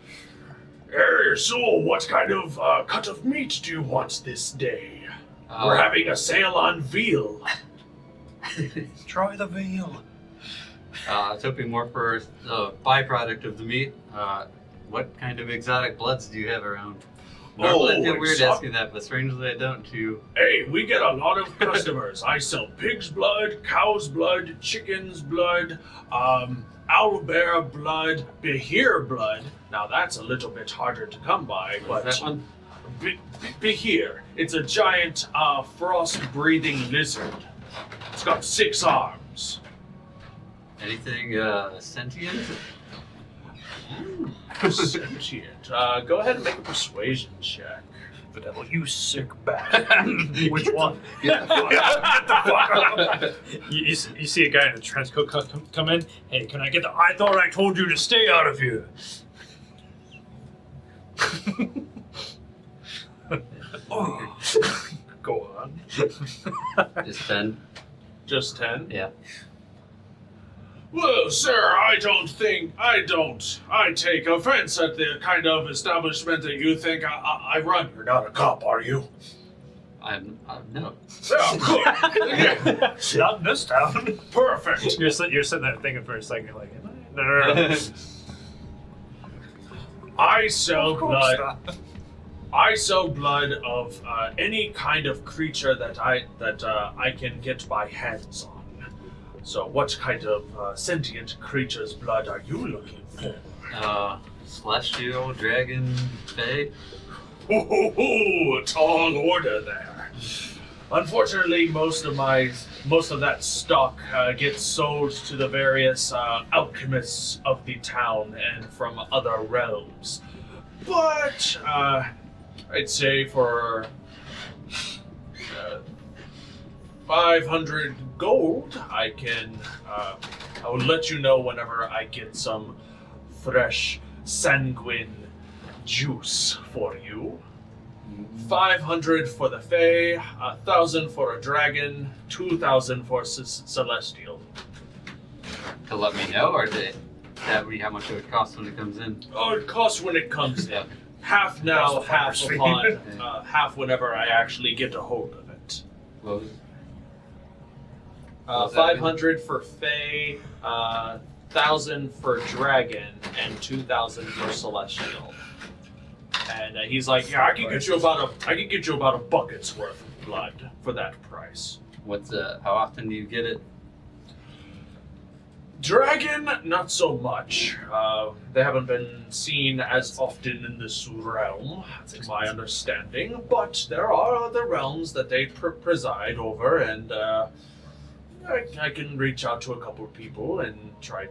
Hey, so what kind of cut of meat do you want this day? We're having a sale on veal. Try the veal. I was hoping more for the byproduct of the meat. What kind of exotic bloods do you have around? Normally I feel weird asking that, but strangely I don't too. Hey, we get a lot of customers. I sell pig's blood, cow's blood, chicken's blood, owlbear blood, behir blood. Now that's a little bit harder to come by, but that one? Behir. It's a giant frost-breathing lizard. It's got 6 arms. Anything sentient? Sentient. Go ahead and make a persuasion check. The devil, you sick bastard. Which one? Get the fuck out. You see a guy in a trench coat come in. Hey, can I get the? I thought I told you to stay out of here. Oh. Go on. Just 10. Just 10? Yeah. Well, sir, I take offense at the kind of establishment that you think I run. You're not a cop, are you? I'm no. Oh, good. Yeah. Not in this town. Perfect. You're sitting there thinking for a second, you're like, am I? No. I sell Of course blood. not. I sell blood of any kind of creature that I can get my hands on. So, what kind of sentient creature's blood are you looking for? Celestial, dragon, fae. Ooh, a tall order there. Unfortunately, most of that stock gets sold to the various alchemists of the town and from other realms. But I'd say for 500 gold, I will let you know whenever I get some fresh sanguine juice for you. 500 for the Fae, 1,000 for a dragon, 2,000 for celestial. To let me know, or that be how much it would cost when it comes in? Oh, it costs when it comes in. Yeah. Half now, That's the half farmer's upon, fee. half whenever I actually get a hold of it. What was 500 for Fae, 1,000 for dragon, and 2,000 for celestial. And he's like, yeah, I can get you about a bucket's worth of blood for that price. What's how often do you get it? Dragon, not so much. They haven't been seen as often in this realm, to my understanding. But there are other realms that they preside over, and I can reach out to a couple of people and try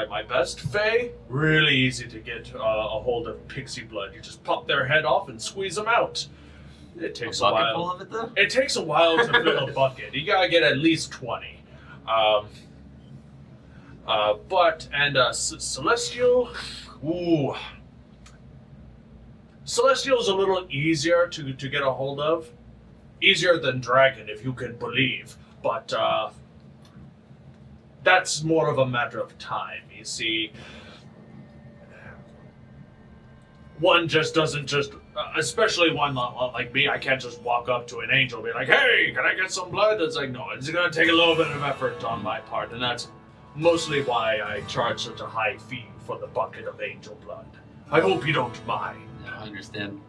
my best. Fae, really easy to get a hold of pixie blood. You just pop their head off and squeeze them out. It takes a bucket while. full of it, though? It takes a while to fill a bucket. You gotta get at least 20. Celestial, ooh. Celestial's a little easier to get a hold of. Easier than Dragon, if you can believe. But, that's more of a matter of time. You see, one just doesn't especially one like me, I can't just walk up to an angel and be like, hey, can I get some blood? It's like, no, it's going to take a little bit of effort on my part, and that's mostly why I charge such a high fee for the bucket of angel blood. I hope you don't mind. Yeah, I understand.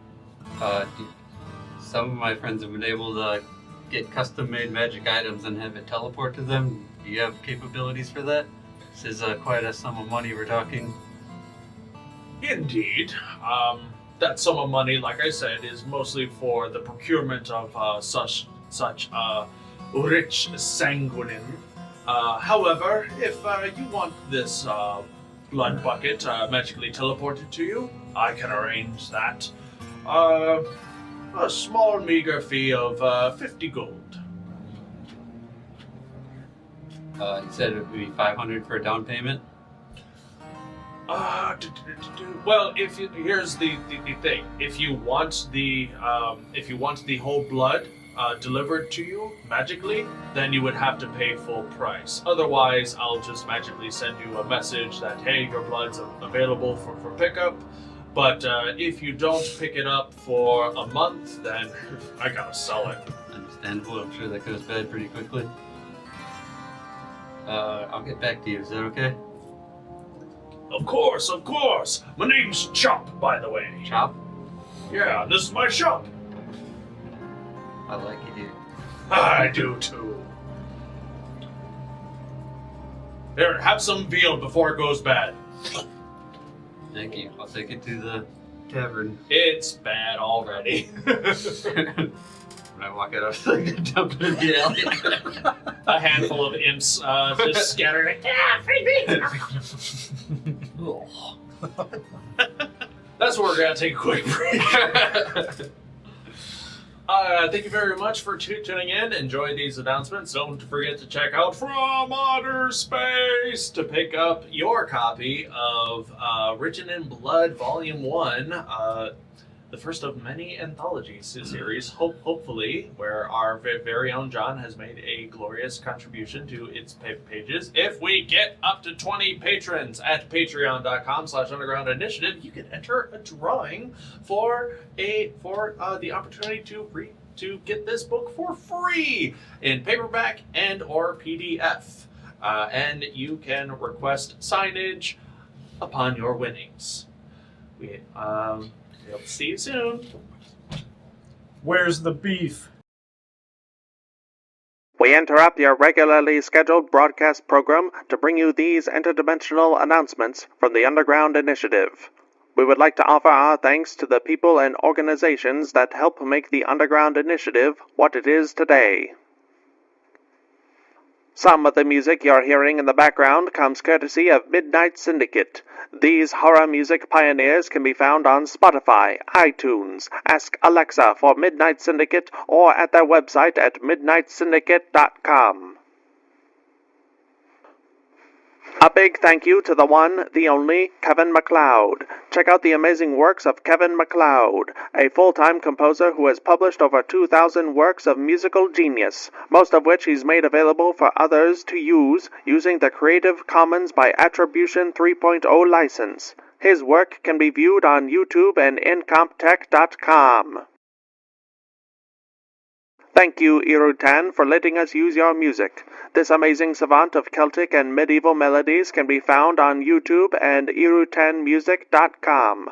Some of my friends have been able to get custom-made magic items and have it teleport to them. Do you have capabilities for that? This is quite a sum of money we're talking. Indeed. That sum of money, like I said, is mostly for the procurement of such rich sanguine. However, if you want this blood bucket magically teleported to you, I can arrange that. A small, meager fee of 50 gold. You said it would be 500 for a down payment? Well, here's the thing. If you want the whole blood delivered to you magically, then you would have to pay full price. Otherwise, I'll just magically send you a message that, hey, your blood's available for pickup. But if you don't pick it up for a month, then I gotta sell it. Understandable. I'm sure that goes bad pretty quickly. I'll get back to you. Is that okay? Of course. My name's Chop, by the way. Chop? Yeah, this is my shop. I like it here. I do too. Here, have some veal before it goes bad. Thank you. I'll take it to the tavern. It's bad already. When I walk out, I was like, dump it in the alley. A handful of imps just scattered like, yeah, free beans. That's where we're going to take a quick break. Thank you very much for tuning in. Enjoy these announcements. Don't forget to check out From Outer Space to pick up your copy of Written in Blood Volume 1. the first of many anthology series, hopefully, where our very own John has made a glorious contribution to its pages. If we get up to 20 patrons at patreon.com/underground initiative, you can enter a drawing for the opportunity to get this book for free in paperback and or PDF. And you can request signage upon your winnings. We'll see you soon. Where's the beef? We interrupt your regularly scheduled broadcast program to bring you these interdimensional announcements from the Underground Initiative. We would like to offer our thanks to the people and organizations that help make the Underground Initiative what it is today. Some of the music you're hearing in the background comes courtesy of Midnight Syndicate. These horror music pioneers can be found on Spotify, iTunes, Ask Alexa for Midnight Syndicate, or at their website at midnightsyndicate.com. A big thank you to the one, the only, Kevin MacLeod. Check out the amazing works of Kevin MacLeod, a full-time composer who has published over 2,000 works of musical genius, most of which he's made available for others to use using the Creative Commons by Attribution 3.0 license. His work can be viewed on YouTube and incomptech.com. Thank you, Irutan, for letting us use your music. This amazing savant of Celtic and medieval melodies can be found on YouTube and irutanmusic.com.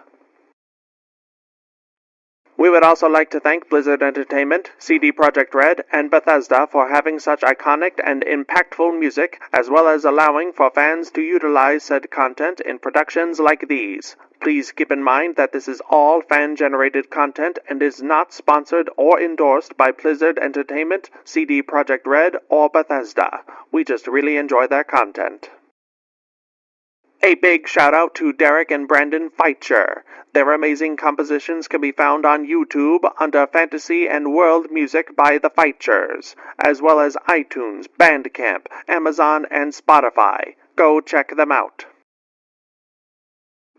We would also like to thank Blizzard Entertainment, CD Projekt Red, and Bethesda for having such iconic and impactful music, as well as allowing for fans to utilize said content in productions like these. Please keep in mind that this is all fan-generated content and is not sponsored or endorsed by Blizzard Entertainment, CD Projekt Red, or Bethesda. We just really enjoy their content. A big shout out to Derek and Brandon Feitcher. Their amazing compositions can be found on YouTube under Fantasy and World Music by the Feitchers, as well as iTunes, Bandcamp, Amazon, and Spotify. Go check them out.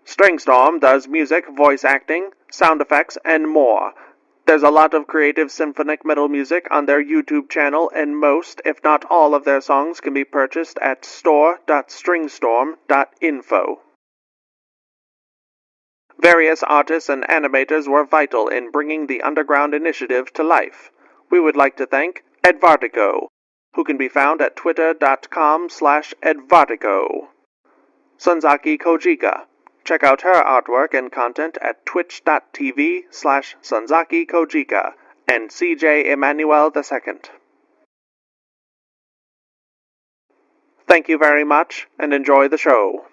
Stringstorm does music, voice acting, sound effects, and more. There's a lot of creative symphonic metal music on their YouTube channel, and most, if not all, of their songs can be purchased at store.stringstorm.info. Various artists and animators were vital in bringing the Underground Initiative to life. We would like to thank Edvartigo, who can be found at twitter.com/Edvartigo. Sunzaki Kojika. Check out her artwork and content at twitch.tv/Sunzaki Kojika, and CJ Emmanuel II. Thank you very much, and enjoy the show.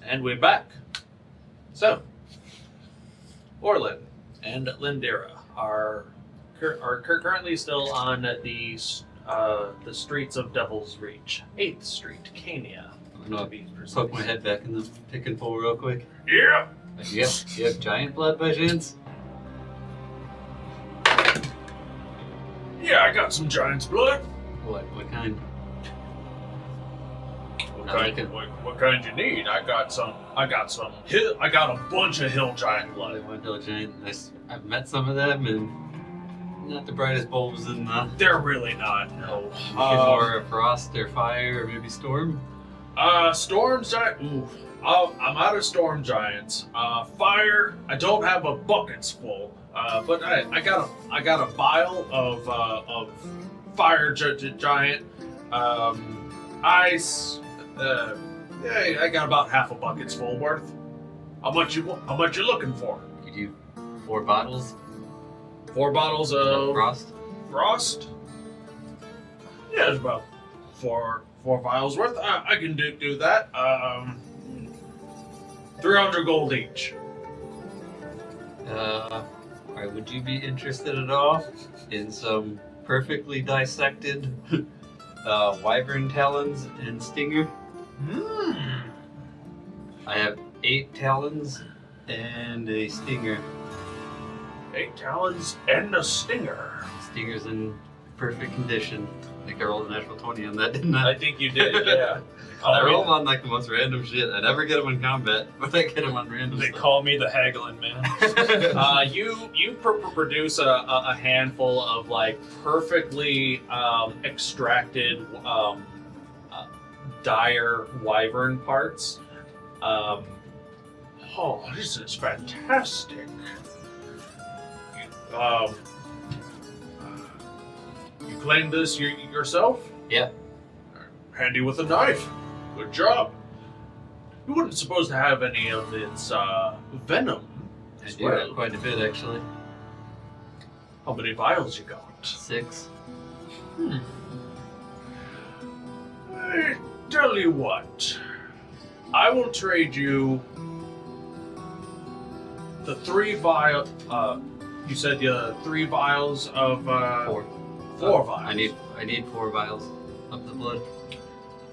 And we're back. So, Orlin and Lindera are currently still on the streets of Devil's Reach, 8th Street, Cania. I'm gonna poke my head back in the pick and pull real quick. Yeah. You have giant blood by chance? Yeah, I got some giant's blood. What kind? What kind you need? I got a bunch of hill giant blood. One hill giant. I've met some of them, and not the brightest bulbs in the... They're really not, no. More frost or fire or maybe storm? Storm giant. Ooh. I'm out of storm giants. Fire. I don't have a buckets full. But I got a vial of fire giant. Ice. Yeah, I got about half a bucket's full worth. How much you looking for? You do 4 bottles? 4 bottles of frost? Frost? Yeah, it's about four vials worth. I can do that. 300 gold each. Would you be interested at all in some perfectly dissected wyvern talons and stinger? I have 8 talons and a stinger. 8 talons and a stinger. Stinger's in perfect condition. I think I rolled a natural 20 on that, didn't I? I think you did, yeah. I roll on like the most random shit. I never get them in combat, but I get them on random They stuff. call me the haggling man. You produce a handful of like perfectly extracted dire wyvern parts. Oh, this is fantastic. You claimed this yourself? Yeah. Handy with a knife. Good job. You wouldn't suppose to have any of its venom I as do well. have quite a bit, actually. How many vials you got? 6. I tell you what. I will trade you the 3 vials. You said the 3 vials of 4. 4 vials. I need 4 vials of the blood.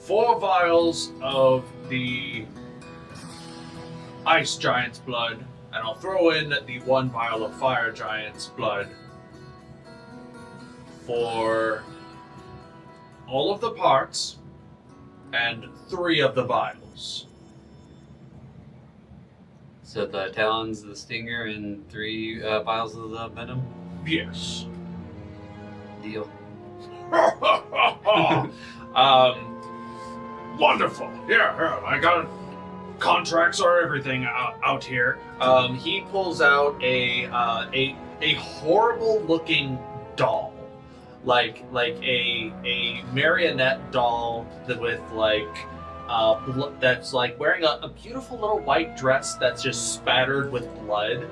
4 vials of the ice giant's blood, and I'll throw in the 1 vial of fire giant's blood for all of the parts and 3 of the vials. So the talons, the stinger, and 3 vials of the venom. Yes. Deal. Wonderful. Yeah, I got contracts or everything out here. He pulls out a horrible looking doll, like a marionette doll with that's like wearing a beautiful little white dress that's just spattered with blood.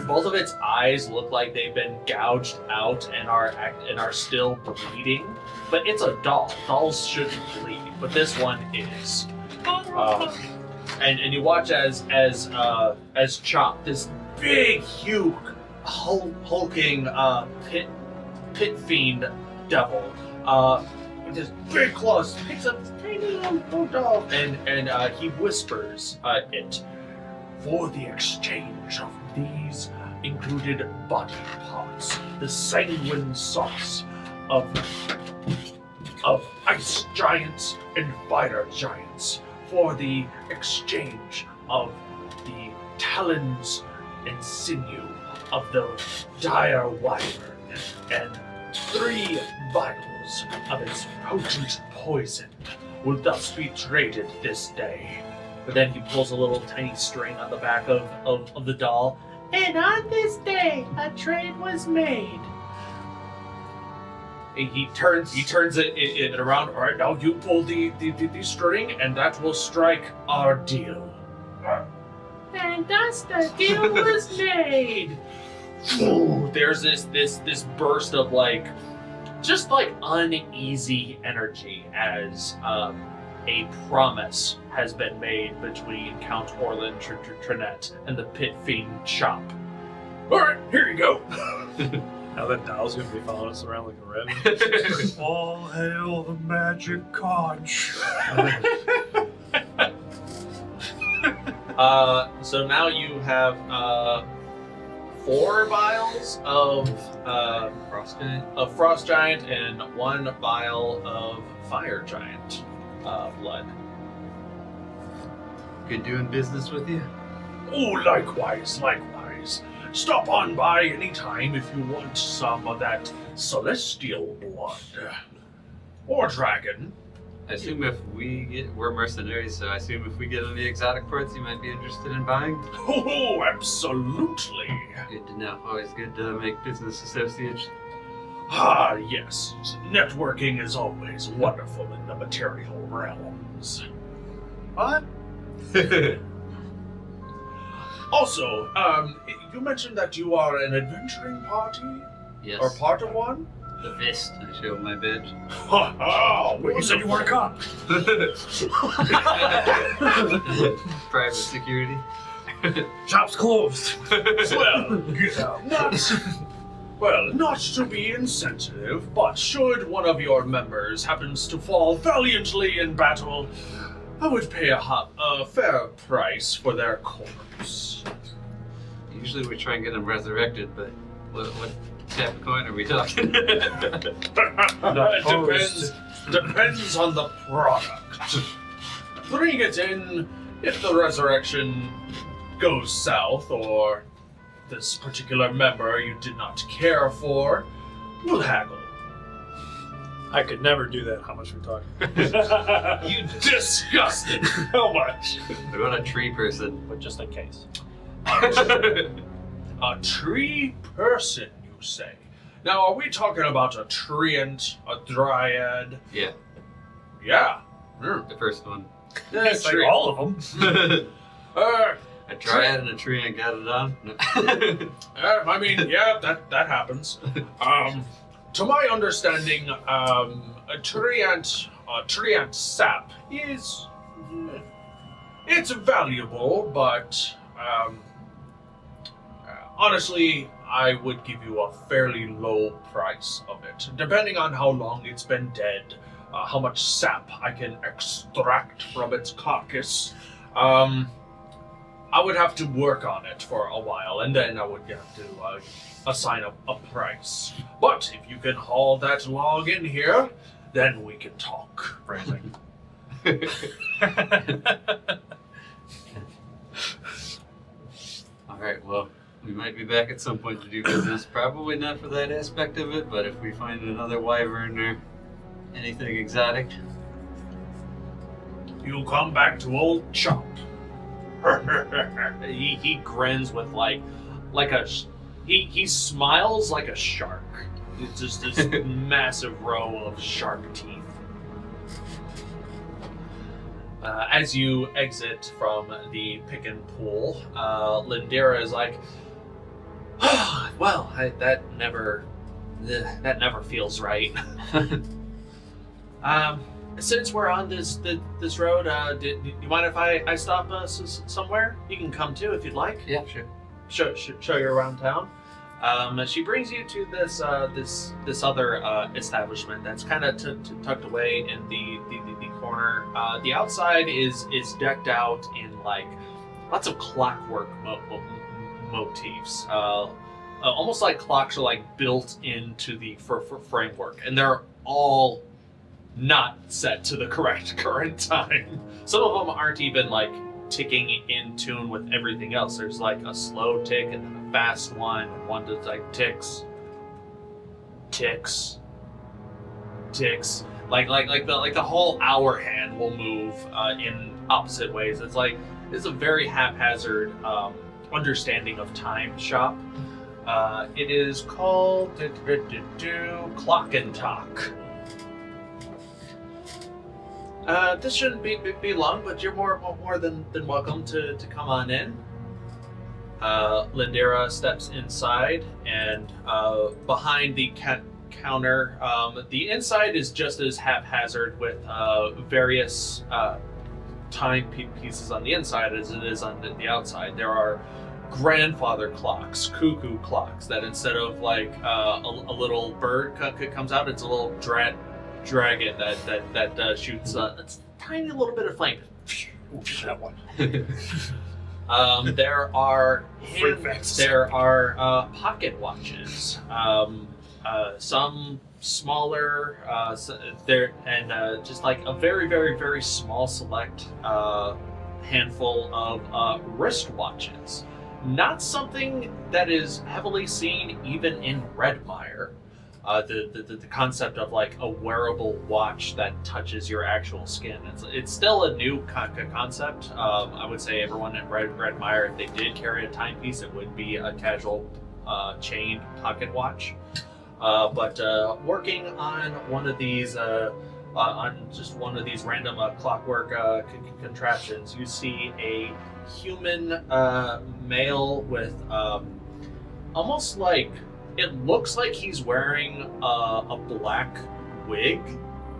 Both of its eyes look like they've been gouged out and are still bleeding. But it's a doll. Dolls shouldn't bleed, but this one is. And you watch as Chop, this big, huge, hulking pit fiend devil, with his big claws, picks up this tiny little doll, and he whispers it. For the exchange of these included body parts, the sanguine sauce of ice giants and fire giants, for the exchange of the talons and sinew of the dire wyvern, and 3 vials of its potent poison will thus be traded this day. But then he pulls a little tiny string on the back of the doll. And on this day, a trade was made. And he turns it around. All right, now you pull the string, and that will strike our deal. And thus the deal was made. There's this burst of just uneasy energy as a promise has been made between Count Orlin Trinette and the pit fiend Chop. All right, here you go. Now that doll's gonna be following us around like a rabbit. All hail the magic conch. So now you have 4 vials of Frost Giant and 1 vial of Fire Giant blood. Good doing business with you. Oh, likewise. Stop on by anytime if you want some of that celestial blood. Or dragon. I assume we're mercenaries, so I assume if we get any exotic parts you might be interested in buying. Oh, absolutely. Good to know. Always good to make business associates. Ah, yes. Networking is always wonderful in the material realms. What? Also, you mentioned that you are an adventuring party? Yes. Or part of one? The fist. I show my badge. Ha ha! Wait, you said you weren't a cop. Private security. Shop's closed. Not to be insensitive, but should one of your members happens to fall valiantly in battle, I would pay a fair price for their corpse. Usually we try and get them resurrected, but what type of coin are we talking? It depends on the product. Bring it in if the resurrection goes south, or this particular member you did not care for, we'll haggle. I could never do that. How much we talking? You disgusting! How much? What about a tree person? But just in case. A tree person, you say? Now, are we talking about a treant, a dryad? Yeah, Yeah. the first one. It's like all of them. A dryad and a tree and got it on? I mean, yeah, that happens. To my understanding, a treant sap is it's valuable, but honestly, I would give you a fairly low price of it, depending on how long it's been dead, how much sap I can extract from its carcass. I would have to work on it for a while, and then I would have to assign a price. But if you can haul that log in here, then we can talk. Phrasing. Alright, well, we might be back at some point to do business. Probably not for that aspect of it, but if we find another wyvern or anything exotic. You'll come back to old Chop. He grins with he smiles like a shark. It's just this massive row of shark teeth. As you exit from the pick and pool, Lindera is like, well, that never feels right. Since we're on this road, do you mind if I stop somewhere? You can come too if you'd like. Yeah, sure. Show you around town. She brings you to this other establishment that's kind of tucked away in the corner. The outside is decked out in like lots of clockwork motifs. Almost like clocks are like built into the framework, and they're all not set to the correct current time. Some of them aren't even like ticking in tune with everything else. There's like a slow tick and then a fast one, and one that's like ticks. Like the whole hour hand will move in opposite ways. It's a very haphazard understanding of time shop. It is called Clock and Talk. This shouldn't be long, but you're more than welcome to come on in. Lindera steps inside, and behind the counter, the inside is just as haphazard with various time pieces on the inside as it is on the outside. There are grandfather clocks, cuckoo clocks, that instead of like a little bird comes out, it's a little dragon that shoots a tiny little bit of flame. Ooh, that one. There are Free facts. there are pocket watches. Some smaller, just like a very, very, very small select handful of wristwatches. Not something that is heavily seen even in Redmire. The concept of like a wearable watch that touches your actual skin. It's still a new concept. I would say everyone at Redmire, if they did carry a timepiece, it would be a casual chain pocket watch. But working on one of these, on just one of these random clockwork contraptions, you see a human male with almost like, it looks like he's wearing a black wig,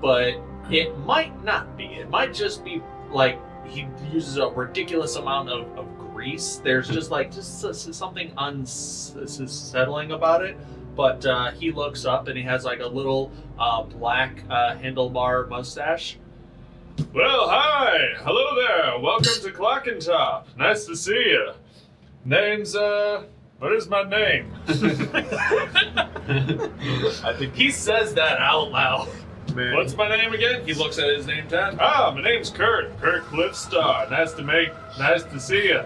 but it might not be. It might just be like he uses a ridiculous amount of grease. There's just something unsettling about it. But he looks up and he has like a little black handlebar mustache. Well, hi! Hello there! Welcome to Clock and Top. Nice to see you. Name's What is my name? I think he says that out loud. Man. What's my name again? He looks at his name tag. Ah, my name's Kurt. Kurt Cliffstar. Nice to see you.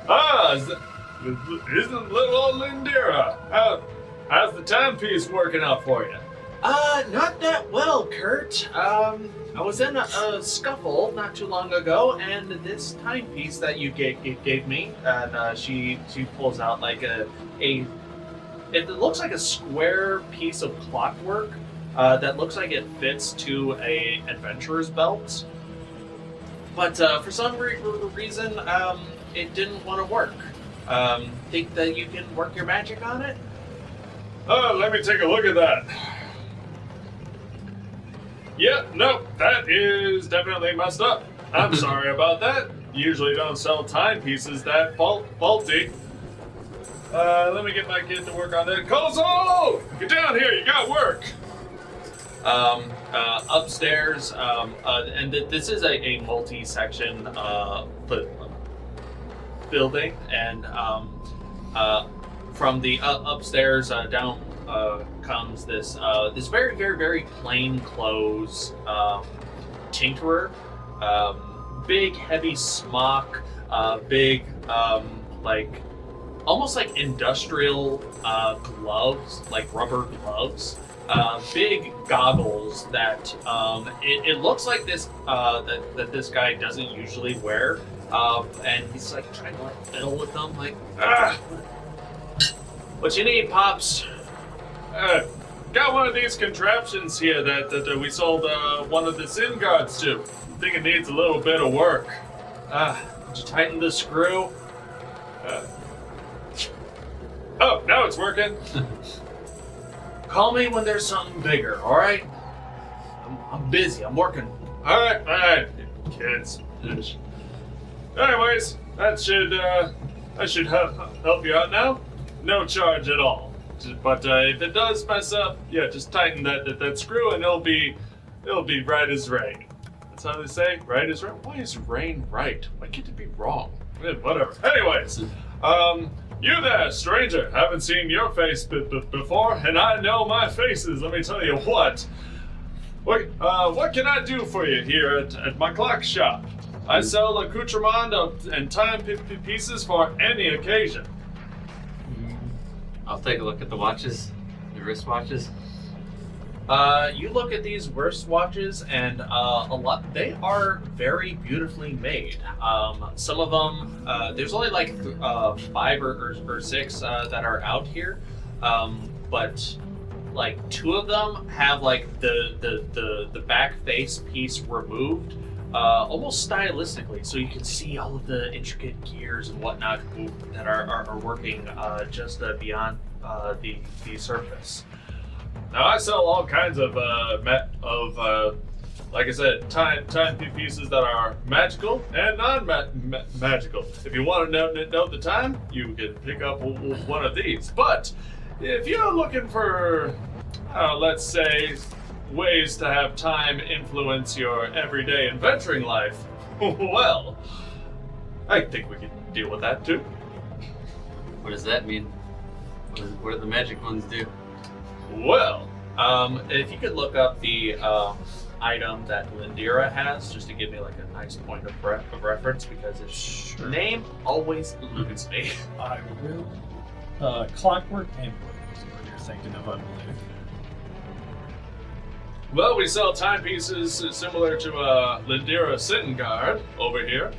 Ah, isn't little old Lindira? How's the timepiece working out for you? Not that well, Kurt. I was in a scuffle not too long ago, and this timepiece that you gave me, and she pulls out like it looks like a square piece of clockwork that looks like it fits to a adventurer's belt. But for some reason, it didn't want to work. Think that you can work your magic on it? Oh, let me take a look at that. Yep, nope, that is definitely messed up. I'm sorry about that. Usually don't sell timepieces that faulty. Let me get my kid to work on that. Kozo! Get down here, you got work! Upstairs, and this is a multi-section building, and from the upstairs down comes this very, very, very plain clothes tinkerer, big heavy smock, big like almost like industrial gloves, like rubber gloves, big goggles that it looks like this that this guy doesn't usually wear, and he's like trying to like fiddle with them, like what you need, Pops? Got one of these contraptions here that we sold one of the sin guards to. I think it needs a little bit of work. Did you tighten the screw? Oh, now it's working. Call me when there's something bigger, all right? I'm busy. I'm working. All right, kids. Anyways, that should help you out now. No charge at all. But if it does mess up, yeah, just tighten that screw and it'll be right as rain. That's how they say, right as rain. Why is rain right? Why can't it be wrong? Whatever. Anyways, you there, stranger. Haven't seen your face before, and I know my faces. Let me tell you what. What can I do for you here at my clock shop? I sell accoutrement and timepieces for any occasion. I'll take a look at the watches, the wristwatches. You look at these wristwatches, and they are very beautifully made. Some of them, there's only like 5 or 6 that are out here, but like 2 of them have like the back face piece removed, almost stylistically, so you can see all of the intricate gears and whatnot that are working just beyond the surface. Now I sell all kinds of like I said, time pieces that are magical and non-magical. If you want to know the time, you can pick up one of these. But if you're looking for, let's say, ways to have time influence your everyday adventuring life, well, I think we can deal with that too. What does that mean? What do the magic ones do? Well, if you could look up the item that Lindira has, just to give me like a nice point of reference, because its name always eludes me. I will. Clockwork Amulet is what you're thinking of, I believe. Well, we sell timepieces similar to Lindira Sittengard over here.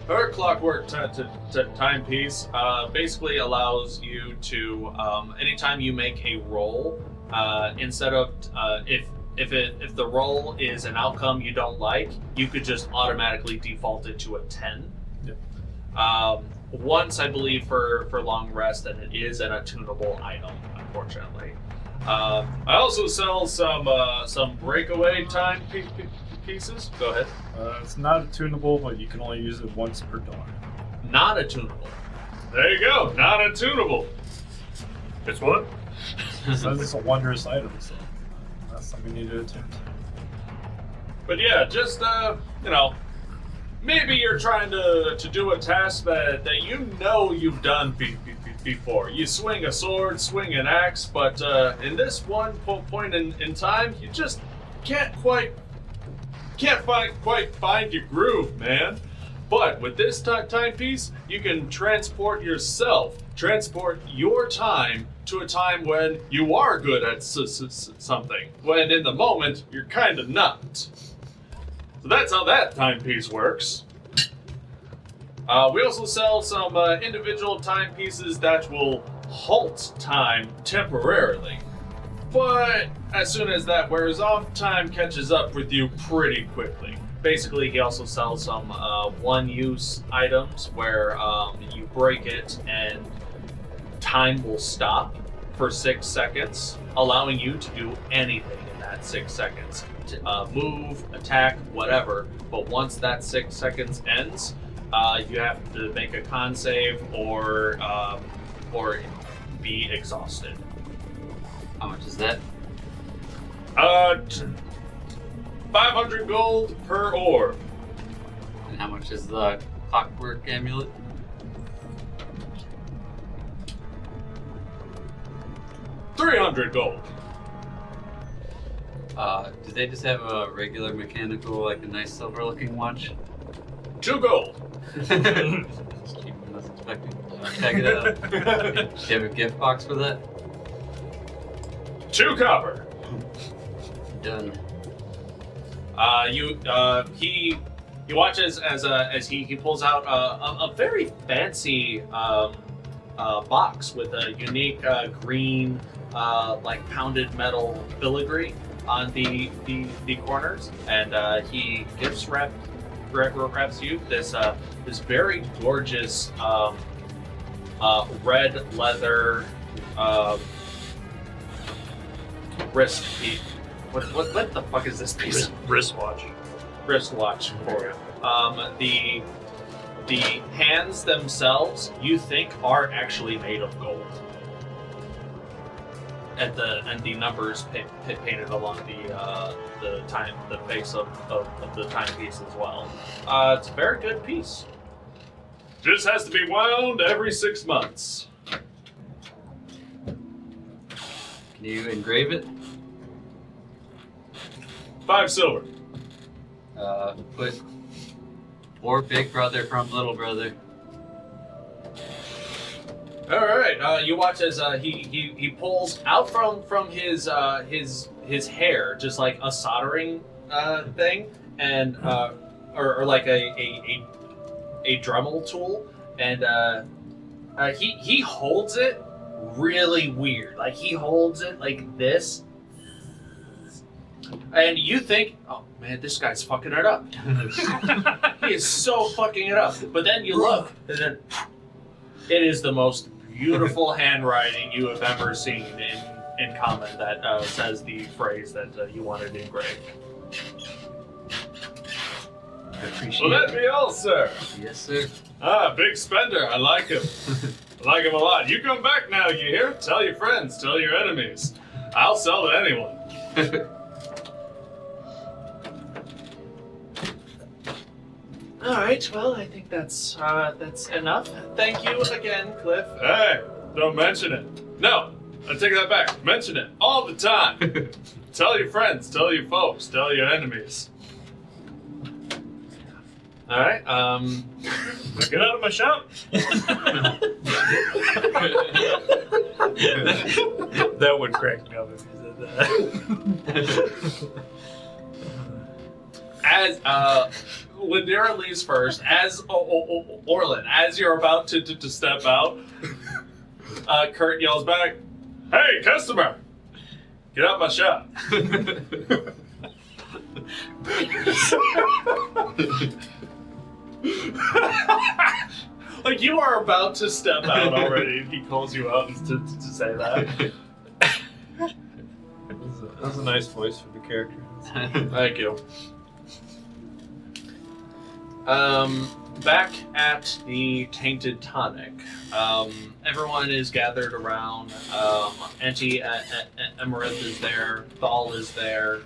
Her clockwork timepiece basically allows you to, anytime you make a roll, instead of if the roll is an outcome you don't like, you could just automatically default it to a 10. Yep. Once, I believe, for long rest, and it is an attunable item, unfortunately. I also sell some breakaway time pieces. Go ahead. It's not attunable, but you can only use it once per dawn. Not attunable. There you go. Not attunable. It's what? So it's a wondrous item, so that's something you need to attune to. But yeah, just maybe you're trying to do a task that you know you've done before. You swing a sword, swing an axe, but in this one point in time, you just can't quite find your groove, man. But with this timepiece, you can transport your time to a time when you are good at something, when in the moment you're kind of not. So that's how that timepiece works. We also sell some individual timepieces that will halt time temporarily. But as soon as that wears off, time catches up with you pretty quickly. Basically, he also sells some one-use items where you break it and time will stop for 6 seconds, allowing you to do anything in that 6 seconds. Move, attack, whatever. But once that 6 seconds ends, you have to make a con save or be exhausted. How much is that? 500 gold per orb. And how much is the clockwork amulet? 300 gold. Do they just have a regular mechanical, like a nice silver-looking watch? 2 gold. Cheaper than I was expecting. Check it out. Do you have a gift box for that? 2 copper. Done. He watches as he pulls out a very fancy box with a unique green like pounded metal filigree on the corners, and he wraps you this very gorgeous red leather wrist piece. What the fuck is this piece? Wristwatch. Wristwatch for you. The hands themselves you think are actually made of gold. And the numbers painted along the face of the timepiece as well. It's a very good piece. Just has to be wound every 6 months. Can you engrave it? 5 silver. Put for big brother from little brother. All right. You watch as he pulls out from his hair just like a soldering thing, and or like a Dremel tool, and he holds it really weird. Like he holds it like this. And you think, oh man, this guy's fucking it up. He is so fucking it up. But then you look, and then it is the most beautiful handwriting you have ever seen in common that says the phrase that you wanted engraved. I appreciate Well, that'd be all, sir. Yes, sir. Big spender. I like him. I like him a lot. You come back now, you hear? Tell your friends, tell your enemies. I'll sell to anyone. All right. Well, I think that's enough. Thank you again, Cliff. Hey, don't mention it. No, I take that back. Mention it all the time. Tell your friends, tell your folks, tell your enemies. All right. Get out of my shop. That would crack me up if you said that. As Lindera leaves first, as Orlin, as you're about to step out, Kurt yells back, Hey, customer! Get out my shop. like you are about to step out already, and he calls you out to say that. That was a nice voice for the character. Thank you. Back at the Tainted Tonic, everyone is gathered around. Auntie Emerith is there. Thal is there.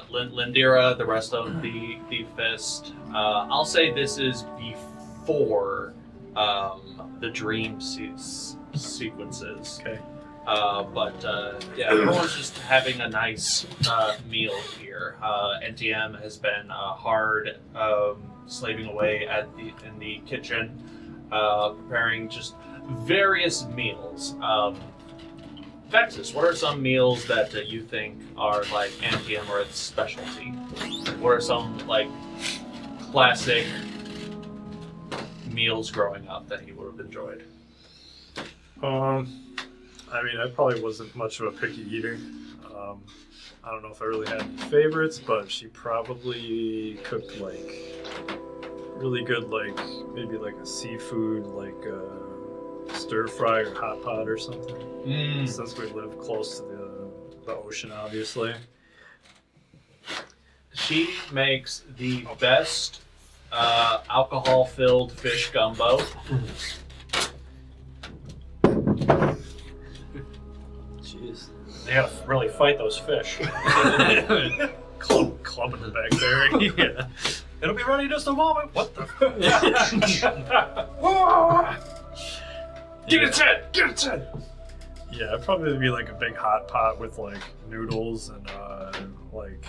Lindira, the rest of the fist. I'll say this is before the dream sequences. Okay. Yeah, everyone's just having a nice meal here. NTM has been hard slaving away in the kitchen, preparing just various meals. Vaxxus, what are some meals that you think are like NTM or its specialty? What are some like classic meals growing up that he would have enjoyed? I mean, I probably wasn't much of a picky eater. I don't know if I really had any favorites, but she probably cooked like really good, like maybe like a seafood, like stir fry or hot pot or something. Since we live close to the ocean, obviously. She makes the best alcohol-filled fish gumbo. Jeez. They gotta really fight those fish. Clubbing it back there. Yeah. It'll be ready in just a moment. What the? Get its head! Get its head! Yeah, it'd probably be like a big hot pot with like noodles and like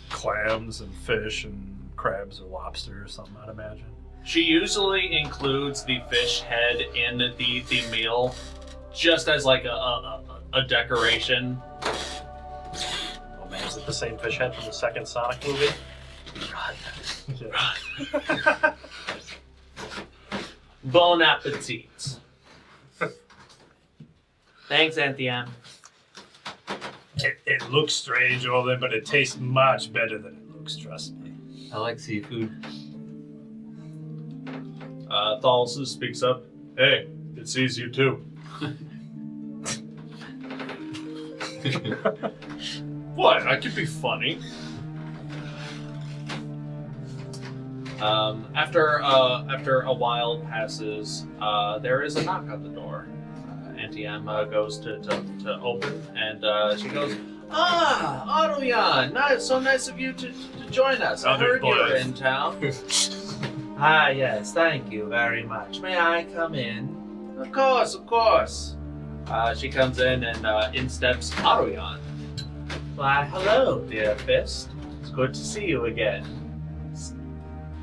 clams and fish and crabs or lobster or something, I'd imagine. She usually includes the fish head in the meal just as like a decoration. Oh man, is it the same fish head from the second Sonic movie? Yeah. Bon appetit. Thanks, NTM. It looks strange, Orlin, but it tastes much better than it looks, trust me. I like seafood. Thalsus speaks up. Hey, it sees you too. What? I could be funny. After a while passes, there is a knock on the door. NTM goes to open, and she goes, Aryan, so nice of you to join us. I heard you were in town. Yes, thank you very much. May I come in? Of course. She comes in and in steps Aryan. Why, hello, dear Fist. It's good to see you again.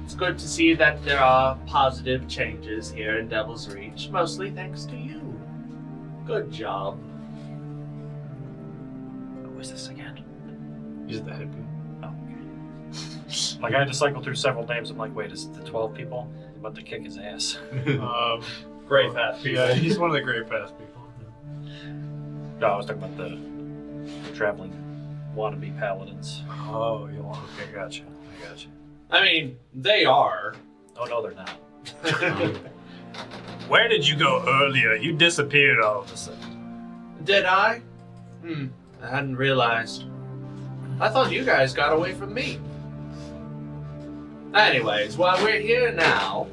It's good to see that there are positive changes here in Devil's Reach, mostly thanks to you. Good job. Who is this again? He's the head dude. Oh, okay. Like I had to cycle through several names. I'm like, wait, is it the 12 people? I'm about to kick his ass. Great path people. Yeah, he's one of the great path people. No, I was talking about the traveling wannabe paladins. Oh, you want? Okay, gotcha. I mean, they are. Oh no, they're not. Where did you go earlier? You disappeared all of a sudden. Did I? I hadn't realized. I thought you guys got away from me. Anyways, while we're here now,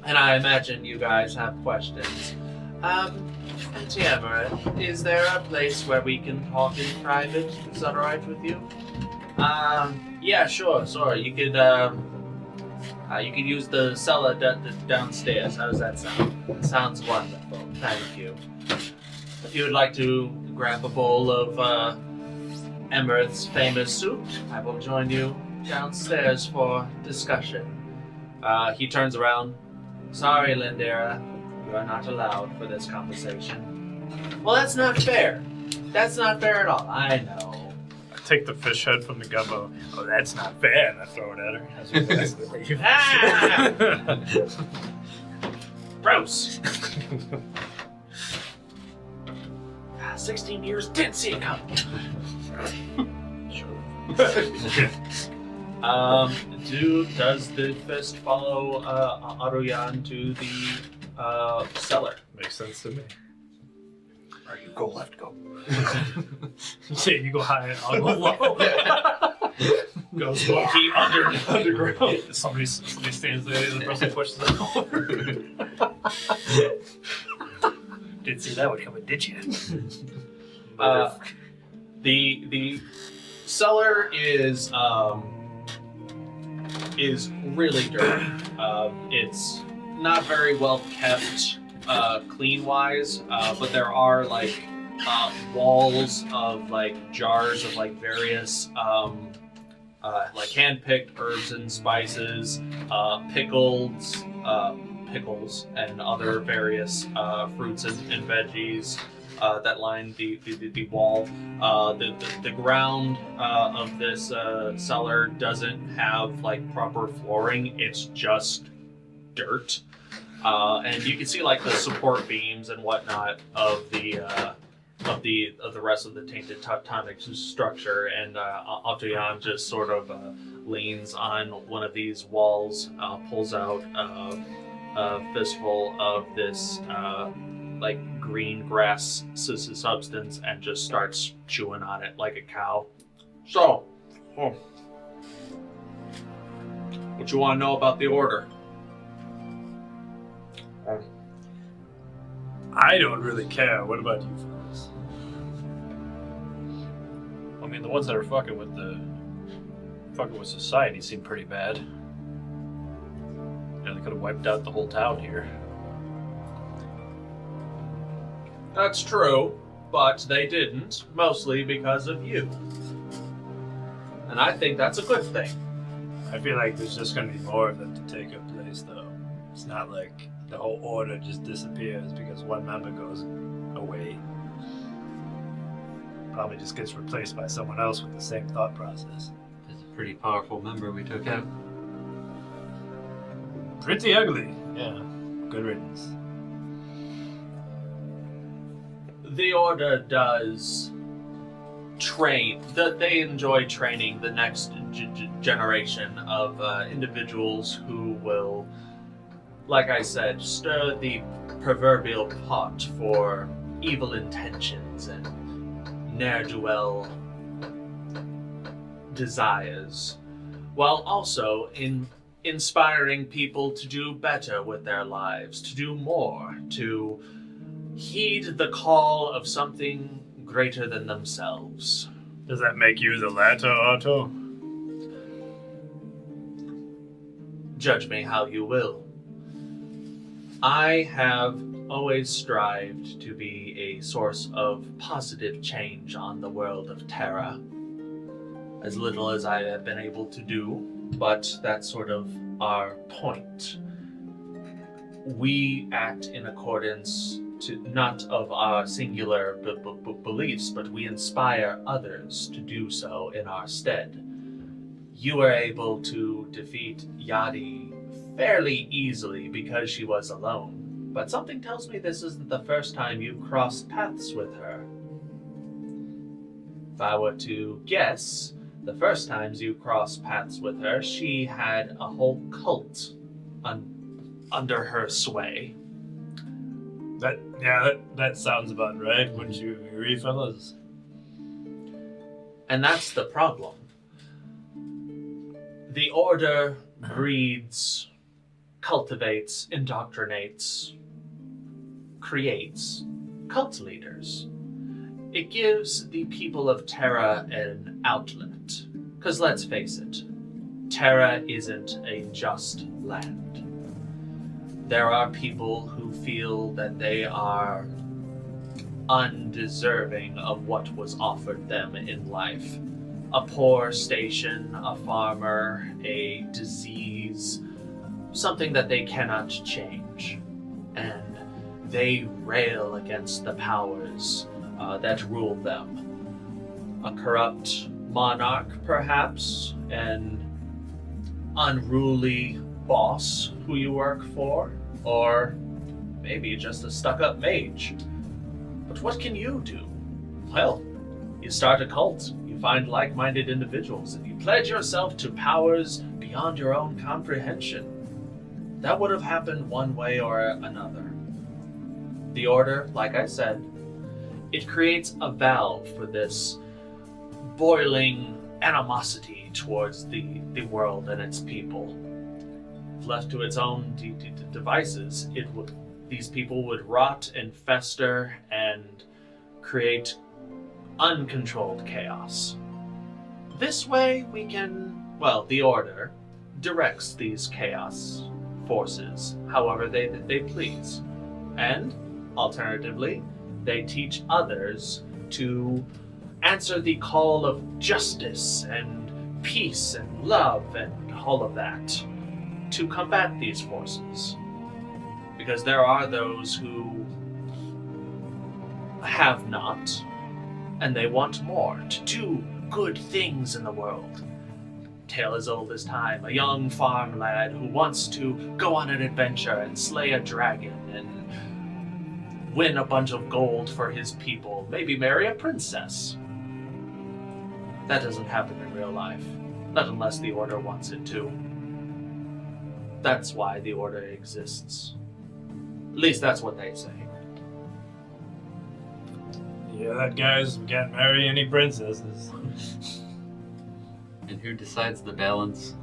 and I imagine you guys have questions, NTM, is there a place where we can talk in private? Is that alright with you? Yeah, sure. You could use the cellar downstairs. How does that sound? It sounds wonderful. Thank you. If you would like to grab a bowl of Emerith's famous soup, I will join you downstairs for discussion. He turns around. Sorry, Lindera. You are not allowed for this conversation. Well, that's not fair. That's not fair at all. I know. Take the fish head from the gumbo. Oh, that's not fair. And I throw it at her. As we pass the leaf. Ah! Gross. 16 years, didn't see it coming. Does the fist follow Aruyan to the cellar? Makes sense to me. Alright, you go left, go. Yeah, you go high, I'll go low. Goes low-key underground. Somebody stands there, the person pushes it over. Didn't see that one coming, did you? The cellar is really dirty. It's not very well kept, clean-wise, but there are like walls of like jars of like various like hand-picked herbs and spices, pickles, and other various fruits and veggies that line the wall. The ground of this cellar doesn't have like proper flooring. It's just dirt, and you can see like the support beams and whatnot of the rest of the tainted tonic structure. And Altoyan just sort of leans on one of these walls, pulls out a fistful of this like green grass substance, and just starts chewing on it like a cow. So, what you want to know about the order? I don't really care. What about you fellas? I mean, the ones that are fucking with society seem pretty bad. Yeah, they could have wiped out the whole town here. That's true, but they didn't, mostly because of you. And I think that's a good thing. I feel like there's just going to be more of them to take up place, though. It's not like the whole order just disappears because one member goes away. Probably just gets replaced by someone else with the same thought process. It's a pretty powerful member we took out. Pretty ugly. Yeah. Good riddance. The Order does train. They enjoy training the next generation of individuals who will, like I said, stir the proverbial pot for evil intentions and ne'er-do-well desires, while also inspiring people to do better with their lives, to do more, to heed the call of something greater than themselves. Does that make you the latter, Otto? Judge me how you will. I have always strived to be a source of positive change on the world of Terra. As little as I have been able to do, but that's sort of our point. We act in accordance to not of our singular beliefs, but we inspire others to do so in our stead. You were able to defeat Yadi fairly easily because she was alone, but something tells me this isn't the first time you've crossed paths with her. If I were to guess, the first times you crossed paths with her, she had a whole cult under her sway. That sounds about right. Wouldn't you agree, fellas? And that's the problem. The Order breeds, cultivates, indoctrinates, creates cult leaders. It gives the people of Terra an outlet. Because let's face it, Terra isn't a just land. There are people who feel that they are undeserving of what was offered them in life. A poor station, a farmer, a disease, something that they cannot change. And they rail against the powers that rule them. A corrupt monarch, perhaps, an unruly boss who you work for, or maybe just a stuck-up mage. But what can you do? Well, you start a cult, you find like-minded individuals, and you pledge yourself to powers beyond your own comprehension. That would have happened one way or another. The Order, like I said, it creates a valve for this boiling animosity towards the world and its people. If left to its own devices, these people would rot and fester and create uncontrolled chaos. This way we can, well, the Order directs these chaos forces however they please. And, alternatively, they teach others to answer the call of justice and peace and love and all of that to combat these forces. Because there are those who have not, and they want more, to do good things in the world. Tale as old as time, a young farm lad who wants to go on an adventure and slay a dragon and win a bunch of gold for his people, maybe marry a princess. That doesn't happen in real life, not unless the Order wants it to. That's why the Order exists. At least that's what they say. Yeah, that guy's can't marry any princesses. And who decides the balance?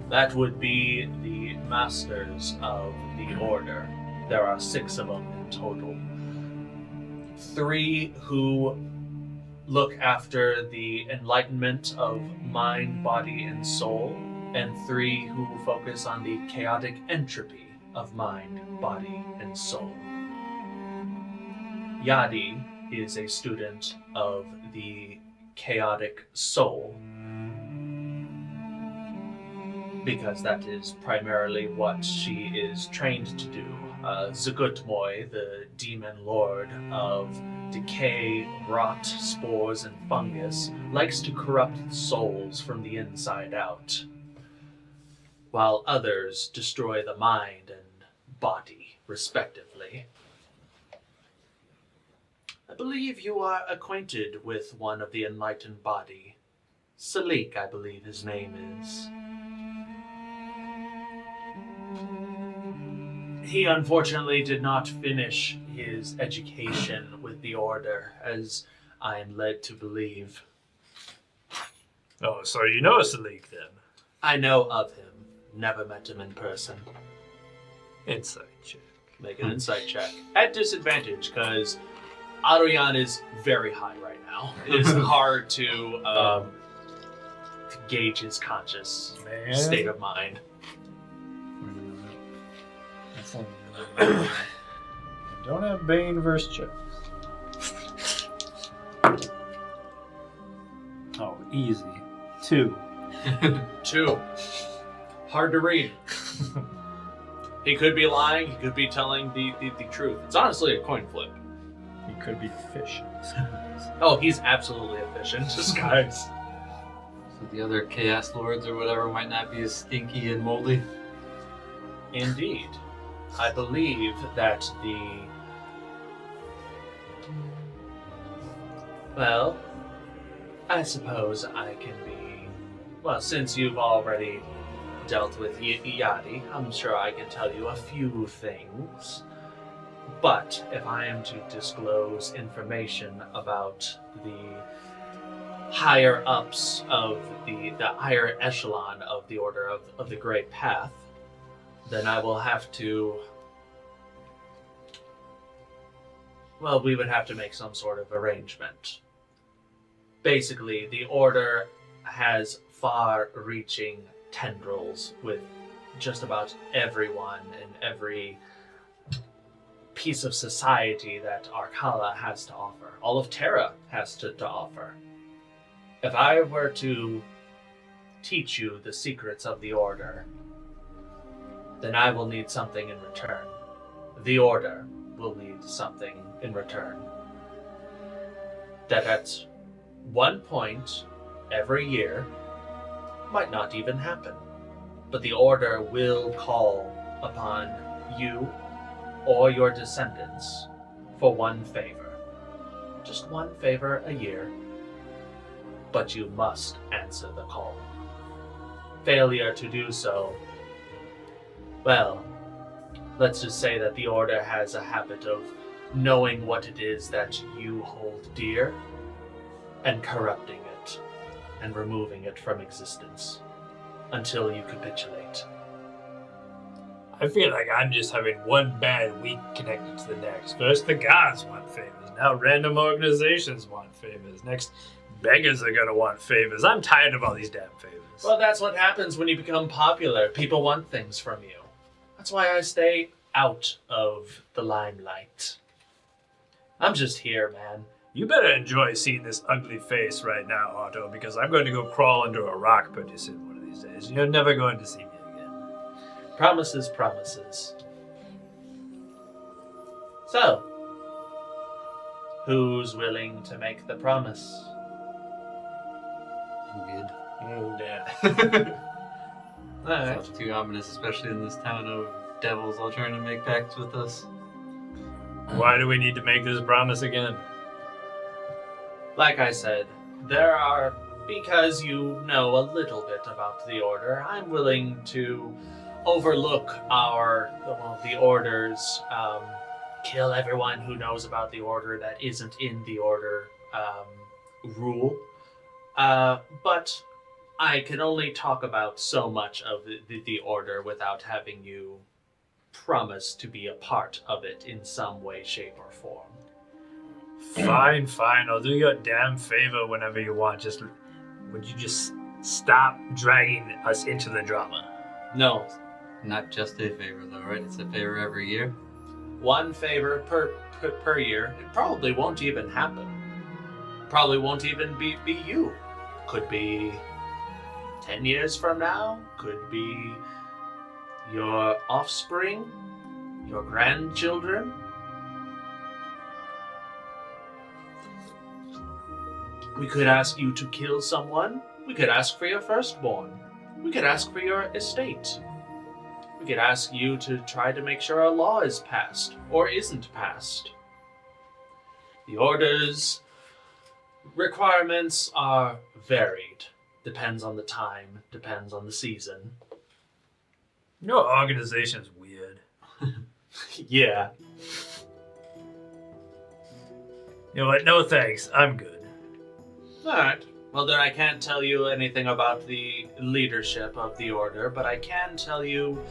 That would be the Masters of the Order. There are 6 of them in total. 3 who look after the enlightenment of mind, body, and soul, and 3 who focus on the chaotic entropy of mind, body, and soul. Yadi is a student of the chaotic soul, because that is primarily what she is trained to do. Zagutmoy, the demon lord of decay, rot, spores, and fungus, likes to corrupt souls from the inside out, while others destroy the mind and body, respectively. I believe you are acquainted with one of the enlightened body. Salic, I believe his name is. He unfortunately did not finish his education with the Order, as I am led to believe. Oh, so you know Salic then? I know of him. Never met him in person. Insight check. Make an insight check. At disadvantage, because Adrian is very high right now. It is hard to gauge his conscious state of mind. I don't have Bane versus checks. Oh, easy. 2. 2. Hard to read. He could be lying, he could be telling the truth. It's honestly a coin flip. He could be fish. Oh, he's absolutely a fish in disguise. So the other Chaos Lords or whatever might not be as stinky and moldy? Indeed. I believe that well, I suppose I can be, well, since you've already dealt with Yadi, I'm sure I can tell you a few things. But if I am to disclose information about the higher ups of the higher echelon of the Order of the Great Path, then I will have to, well, we would have to make some sort of arrangement. Basically, the Order has far-reaching tendrils with just about everyone and every piece of society that Arcala has to offer. All of Terra has to offer. If I were to teach you the secrets of the Order, then I will need something in return. The Order will need something in return. That at one point every year might not even happen, but the Order will call upon you or your descendants for one favor. Just one favor a year, but you must answer the call. Failure to do so, well, let's just say that the Order has a habit of knowing what it is that you hold dear and corrupting it and removing it from existence until you capitulate. I feel like I'm just having one bad week connected to the next. First the gods want favors, now random organizations want favors. Next, Beggars are gonna want favors. I'm tired of all these damn favors. Well, that's what happens when you become popular. People want things from you. That's why I stay out of the limelight. I'm just here, man. You better enjoy seeing this ugly face right now, Otto, because I'm going to go crawl under a rock pretty soon one of these days. You're never going to see me again. Promises, promises. So, who's willing to make the promise? Good. Yeah. Alright. Sounds too ominous, especially in this town of devils all trying to make pacts with us. Why do we need to make this promise again? Like I said, because you know a little bit about the Order, I'm willing to overlook the Order's, kill everyone who knows about the Order that isn't in the Order, rule. But I can only talk about so much of the Order without having you promise to be a part of it in some way, shape, or form. Fine. I'll do you a damn favor whenever you want. Would you just stop dragging us into the drama? No. Not just a favor, though, right? It's a favor every year. One favor per year. It probably won't even happen. Probably won't even be you. Could be 10 years from now. Could be your offspring. Your grandchildren. We could ask you to kill someone. We could ask for your firstborn. We could ask for your estate. We could ask you to try to make sure a law is passed or isn't passed. The Order's requirements are varied. Depends on the time, depends on the season. Your organization's weird. Yeah. You know what? No thanks. I'm good. Alright. Well, then I can't tell you anything about the leadership of the Order, but I can tell you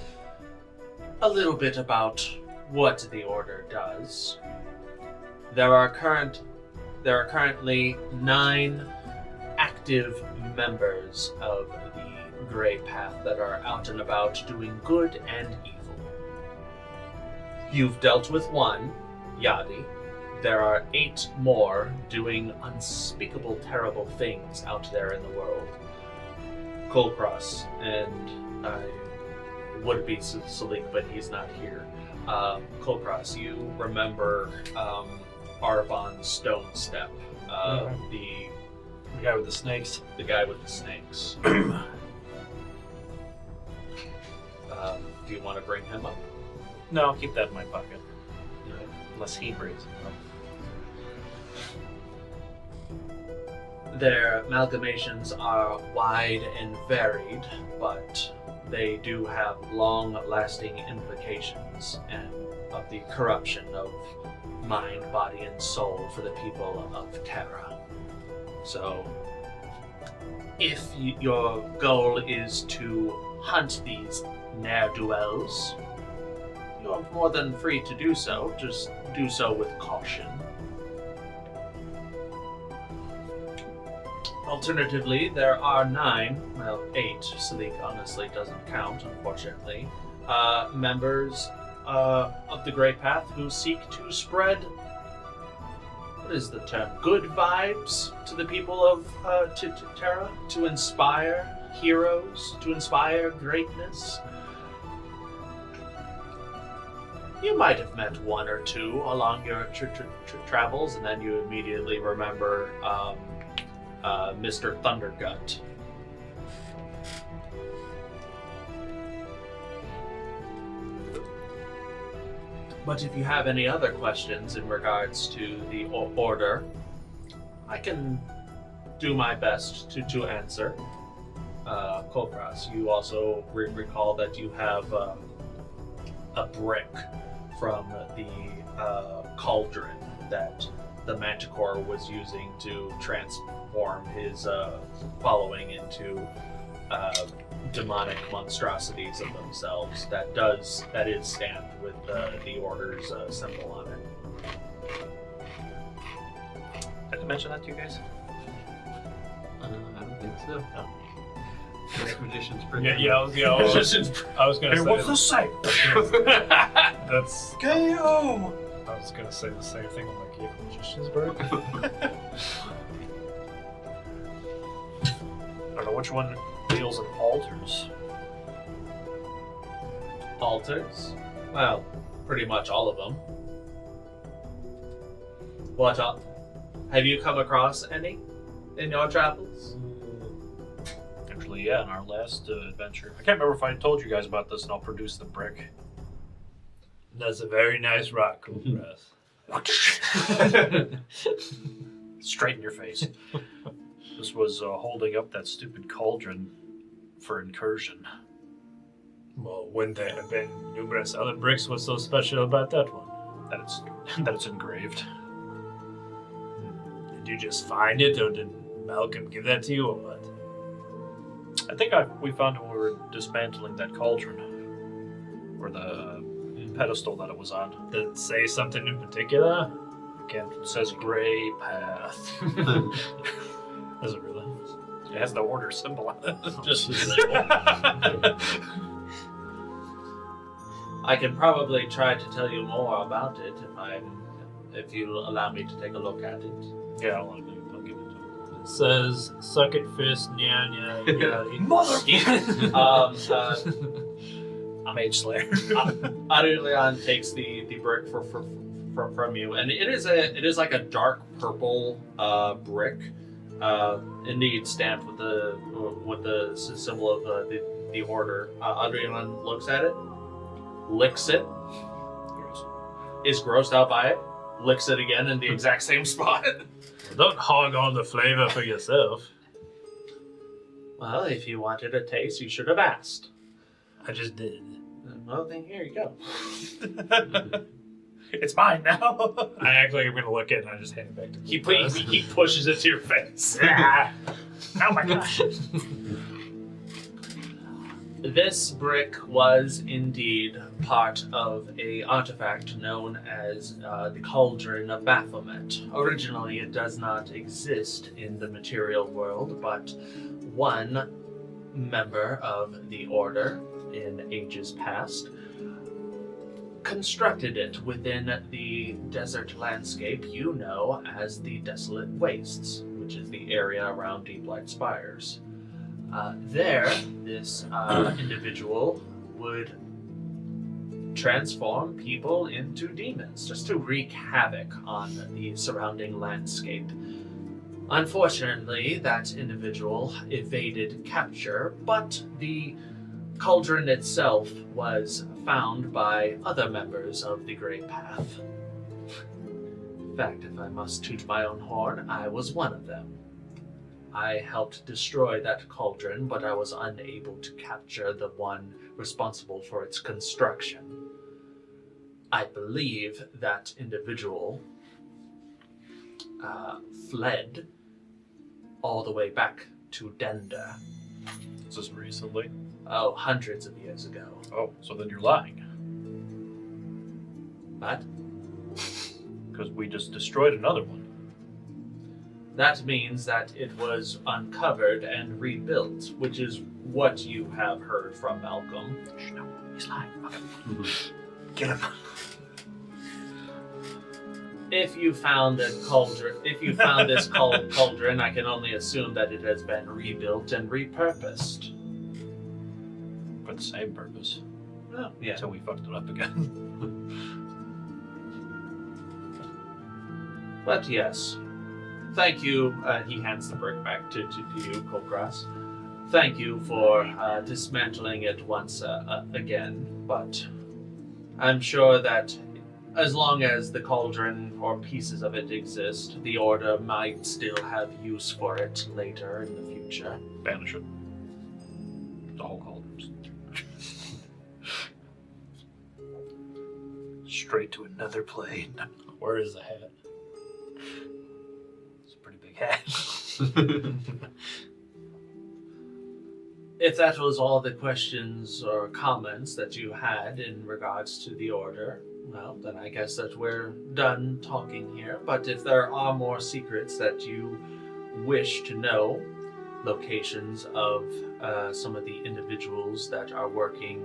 a little bit about what the Order does. There are currently 9 active members of the Grey Path that are out and about doing good and evil. You've dealt with one, Yadi. There are 8 more doing unspeakable, terrible things out there in the world. Kulkras and would be Salic, but he's not here. Kulkras, you remember Arvon Stone Step, the guy with the snakes. The guy with the snakes. Do you want to bring him up? No, I'll keep that in my pocket. Unless he brings it up. Their amalgamations are wide and varied, but they do have long-lasting implications and of the corruption of mind, body, and soul for the people of Terra. So, if your goal is to hunt these ne'er-do-wells, you're more than free to do so. Just do so with caution. Alternatively, there are 8, Salic honestly doesn't count, unfortunately, members of the Grey Path who seek to spread, what is the term, good vibes to the people of Terra, to inspire heroes, to inspire greatness. You might have met 1 or 2 along your travels, and then you immediately remember Mr. Thundergut. But if you have any other questions in regards to the Order, I can do my best to answer. Kulkras, you also recall that you have a brick from the cauldron that the Manticore was using to transform his following into demonic monstrosities of themselves. That is stamped with the Order's symbol on it. Did I mention that to you guys? too. Magician's brick. Yeah, I was gonna say. what's the say? That's. KO! I was gonna say the same thing. I'm like, yeah, magician's bird. I don't know which one deals in altars. Altars? Well, pretty much all of them. What have you come across any in your travels? Actually, yeah, in our last adventure. I can't remember if I told you guys about this, and I'll produce the brick. That's a very nice rock, Kulkras. Straight in your face. This was holding up that stupid cauldron for incursion. Well, wouldn't there have been numerous other bricks? What's so special about that one? That it's engraved. Did you just find it, or did Malcolm give that to you, or what? I think we found it when we were dismantling that cauldron. Or the pedestal that it was on. Does it say something in particular? Again, it says gray path. Does it really? It has the order symbol on it. Just a symbol. I can probably try to tell you more about it if you allow me to take a look at it. Yeah, I'll give it to him. It says, suck it fist, nya nya nya. Mage Slayer. Aurelian takes the brick from you, and it is like a dark purple brick, indeed stamped with the symbol of the order. Aurelian looks at it, licks it, is grossed out by it, licks it again in the exact same spot. Don't hog on the flavor for yourself. Well, if you wanted a taste, you should have asked. I just did. Well, then here you go. It's mine now. I act like I'm gonna look at it and I just hand it back to him. He pushes it to your face. Oh my gosh. This brick was indeed part of a artifact known as the Cauldron of Baphomet. Originally, it does not exist in the material world, but one member of the Order in ages past constructed it within the desert landscape you know as the Desolate Wastes, which is the area around Deeplight Spires. There, this individual would transform people into demons, just to wreak havoc on the surrounding landscape. Unfortunately, that individual evaded capture, but the cauldron itself was found by other members of the Grey Path. In fact, if I must toot my own horn, I was one of them. I helped destroy that cauldron, but I was unable to capture the one responsible for its construction. I believe that individual fled all the way back to Denda. Is this recently? Oh, hundreds of years ago. Oh, so then you're lying. But Because we just destroyed another one. that means that it was uncovered and rebuilt, which is what you have heard from Malcolm. No, he's lying. Get him. If you found this cauldron, I can only assume that it has been rebuilt and repurposed. For the same purpose. Oh, yeah. Until we fucked it up again. But yes, thank you. He hands the brick back to you, Kulkras. Thank you for dismantling it once again, but I'm sure that as long as the cauldron or pieces of it exist, the Order might still have use for it later in the future. Banish it. The whole cauldrons. Straight to another plane. Where is the hat? It's a pretty big hat. If that was all the questions or comments that you had in regards to the Order, well, then I guess that we're done talking here. But if there are more secrets that you wish to know, locations of some of the individuals that are working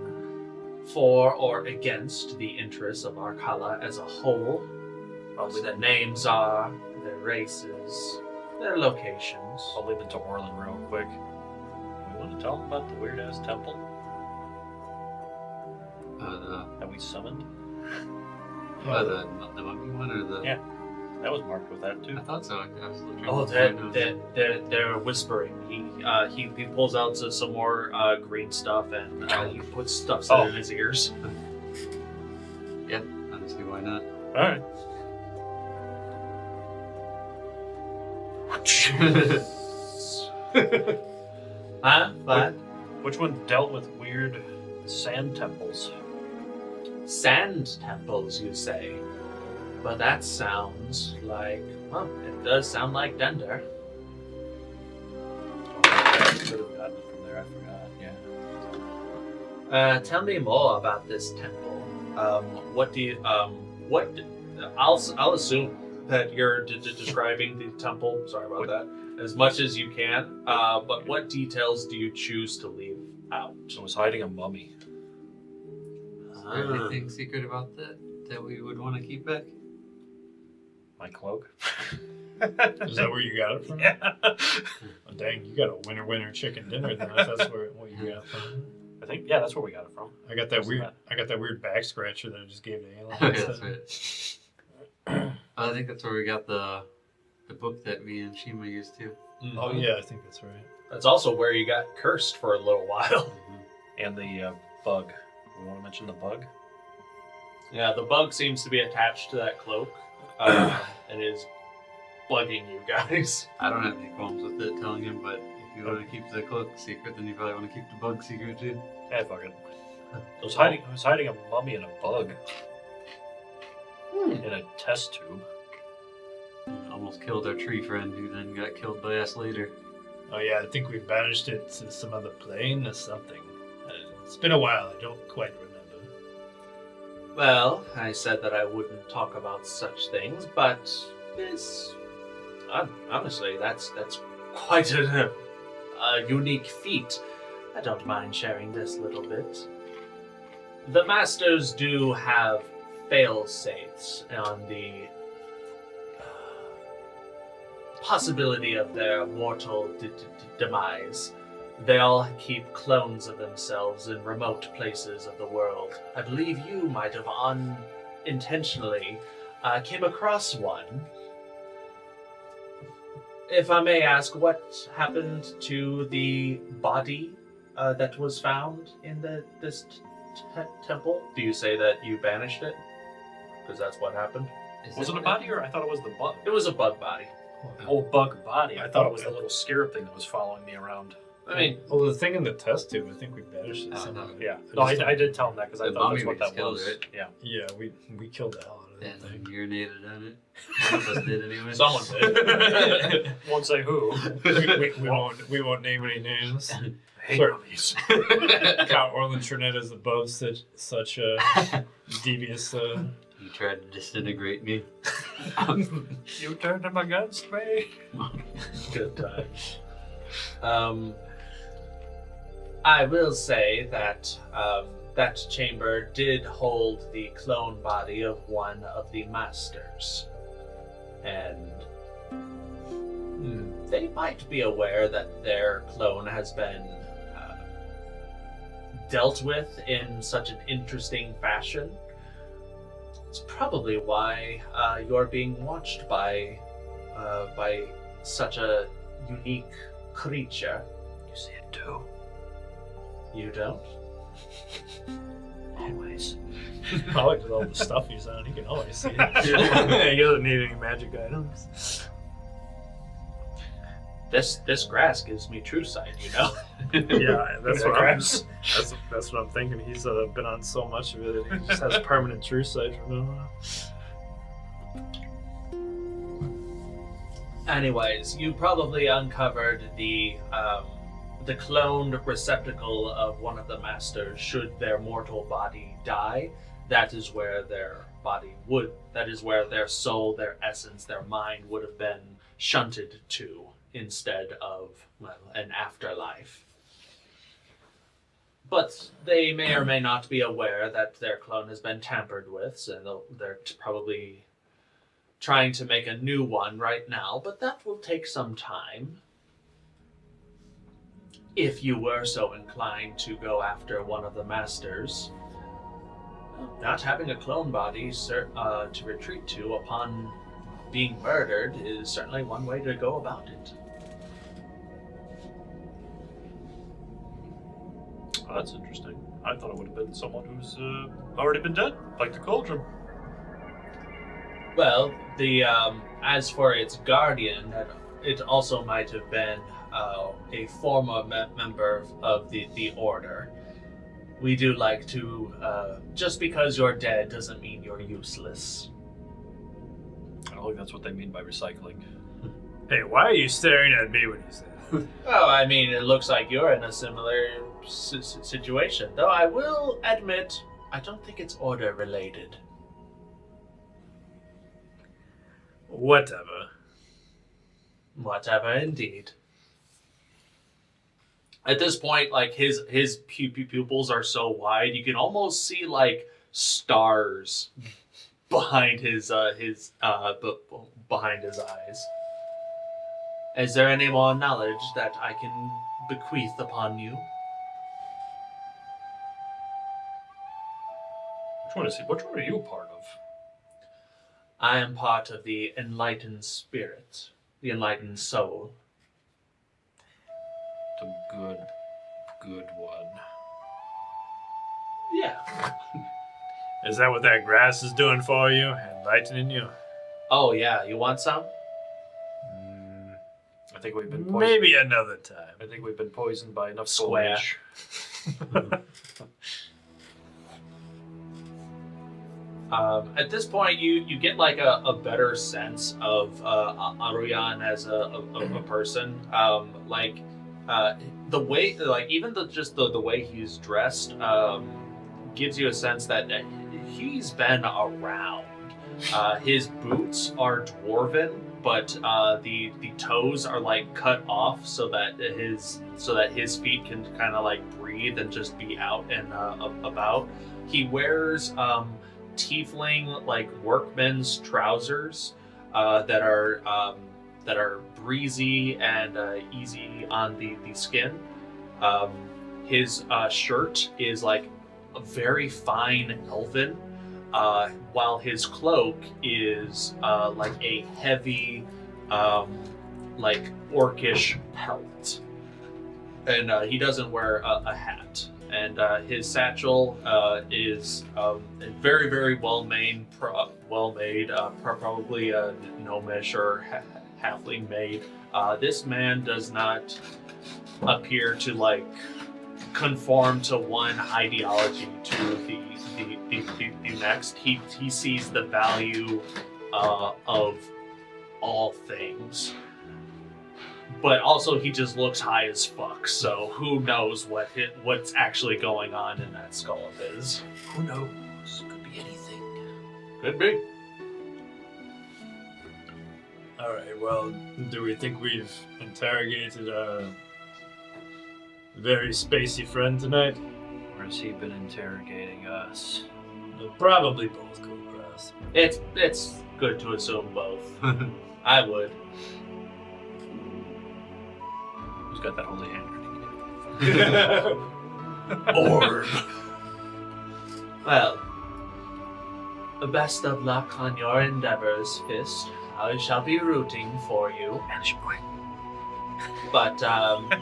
for or against the interests of Arcala as a whole. What their names are, their races, their locations. I'll leave it to Orlin real quick. We want to tell him about the weird ass temple that we summoned. The mummy one or the? Yeah. That was marked with that too. I thought so. I was trying Oh, to find out. they're whispering. He pulls out some more green stuff and he puts stuff in his ears. Yeah, honestly, why not? Alright. Huh? What? Which one dealt with weird sand temples? Sand temples, you say? But that sounds like, well, it does sound like Dender. I could have gotten it from there, I forgot, yeah. Tell me more about this temple. I'll assume that you're describing the temple, sorry about that, as much as you can, but what details do you choose to leave out? So it was hiding a mummy. Is there anything secret about that we would want to keep back? My cloak. Is that where you got it from? Yeah. Oh, dang, you got a winner chicken dinner then. If that's what you got from. I think, yeah, that's where we got it from. I got that weird back scratcher that I just gave to Alan. Oh, yeah, that's right. I think that's where we got the book that me and Shiima used to. Mm-hmm. Oh yeah, I think that's right. That's also where you got cursed for a little while. And the bug. We want to mention the bug? Yeah, the bug seems to be attached to that cloak and is bugging you guys. I don't have any qualms with it telling him, but if you want to keep the cloak secret, then you probably want to keep the bug secret too. Yeah, fuck it. I was hiding a mummy and a bug. In a test tube. Almost killed our tree friend, who then got killed by us later. Oh yeah, I think we banished it to some other plane or something. It's been a while. I don't quite remember. Well, I said that I wouldn't talk about such things, but this, honestly, that's quite a unique feat. I don't mind sharing this little bit. The masters do have fail-safes on the possibility of their mortal demise. They all keep clones of themselves in remote places of the world. I believe you might have unintentionally came across one. If I may ask, what happened to the body that was found in this temple? Do you say that you banished it? Because that's what happened. Was it a body, or I thought it was the bug? It was a bug body. Oh, bug body. I thought it was the little scarab thing that was following me around. I mean, well, the thing in the test tube, I think we banished it. Oh, somehow. Yeah. No, I did tell him that because I The thought that's mummy what that killed, was. right? Yeah. Yeah, we killed the hell out of And that thing. urinated on it. One of us did anyway. someone did. Won't say who. we won't name any names. Hey, Sorry. mummies. Count Orlin Trinette is above such devious. You tried to disintegrate me. You turned him against me. Good times. I will say that that chamber did hold the clone body of one of the masters. And they might be aware that their clone has been dealt with in such an interesting fashion. It's probably why you're being watched by such a unique creature. You see it too. You don't? Always. Probably with all the stuff he's on, he can always see it. He doesn't need any magic items. This grass gives me true sight, you know? Yeah, that's what Grass. that's what I'm thinking. He's been on so much of it, he just has permanent true sight from now on. Anyways, you probably uncovered the cloned receptacle of one of the masters. Should their mortal body die, that is where their soul, their essence, their mind would have been shunted to instead of, well, an afterlife. But they may or may not be aware that their clone has been tampered with, so they're probably trying to make a new one right now, but that will take some time. If you were so inclined to go after one of the masters, not having a clone body to retreat to upon being murdered is certainly one way to go about it. Oh, that's interesting. I thought it would have been someone who's already been dead, like the cauldron. Well, as for its guardian, it also might have been a former member of the Order. We do like to, just because you're dead doesn't mean you're useless. I don't think that's what they mean by recycling. Hey, why are you staring at me when you say that? Oh, I mean, it looks like you're in a similar situation, though I will admit, I don't think it's Order related. Whatever. Whatever, indeed. At this point, like his pupils are so wide, you can almost see like stars behind his behind his eyes. Is there any more knowledge that I can bequeath upon you? Which one are you a part of? I am part of the enlightened spirit, the enlightened soul. The good one. Yeah. Is that what that grass is doing for you? Enlightening you? Oh yeah, you want some? I think we've been poisoned. Maybe another time. I think we've been poisoned by enough Square. foliage. At this point, you get like a better sense of Aruyan as a person. The way, like even the way he's dressed, gives you a sense that he's been around. His boots are dwarven, but the toes are like cut off so that his feet can kind of like breathe and just be out and about. He wears tiefling like workman's trousers that are breezy and easy on the skin. His shirt is like a very fine elven, while his cloak is like a heavy like orcish pelt, and he doesn't wear a hat. And his satchel is very, very well made, probably gnomish or halfling made. This man does not appear to like conform to one ideology to the next. He sees the value of all things. But also, he just looks high as fuck, so who knows what's actually going on in that skull of his. Who knows? Could be anything. Could be. Alright, well, do we think we've interrogated our very spacey friend tonight? Or has he been interrogating us? Probably both, Kulkras. It's good to assume both. I would. Who's got that holy hand? Orb. Well, best of luck on your endeavors, Fist. I shall be rooting for you. But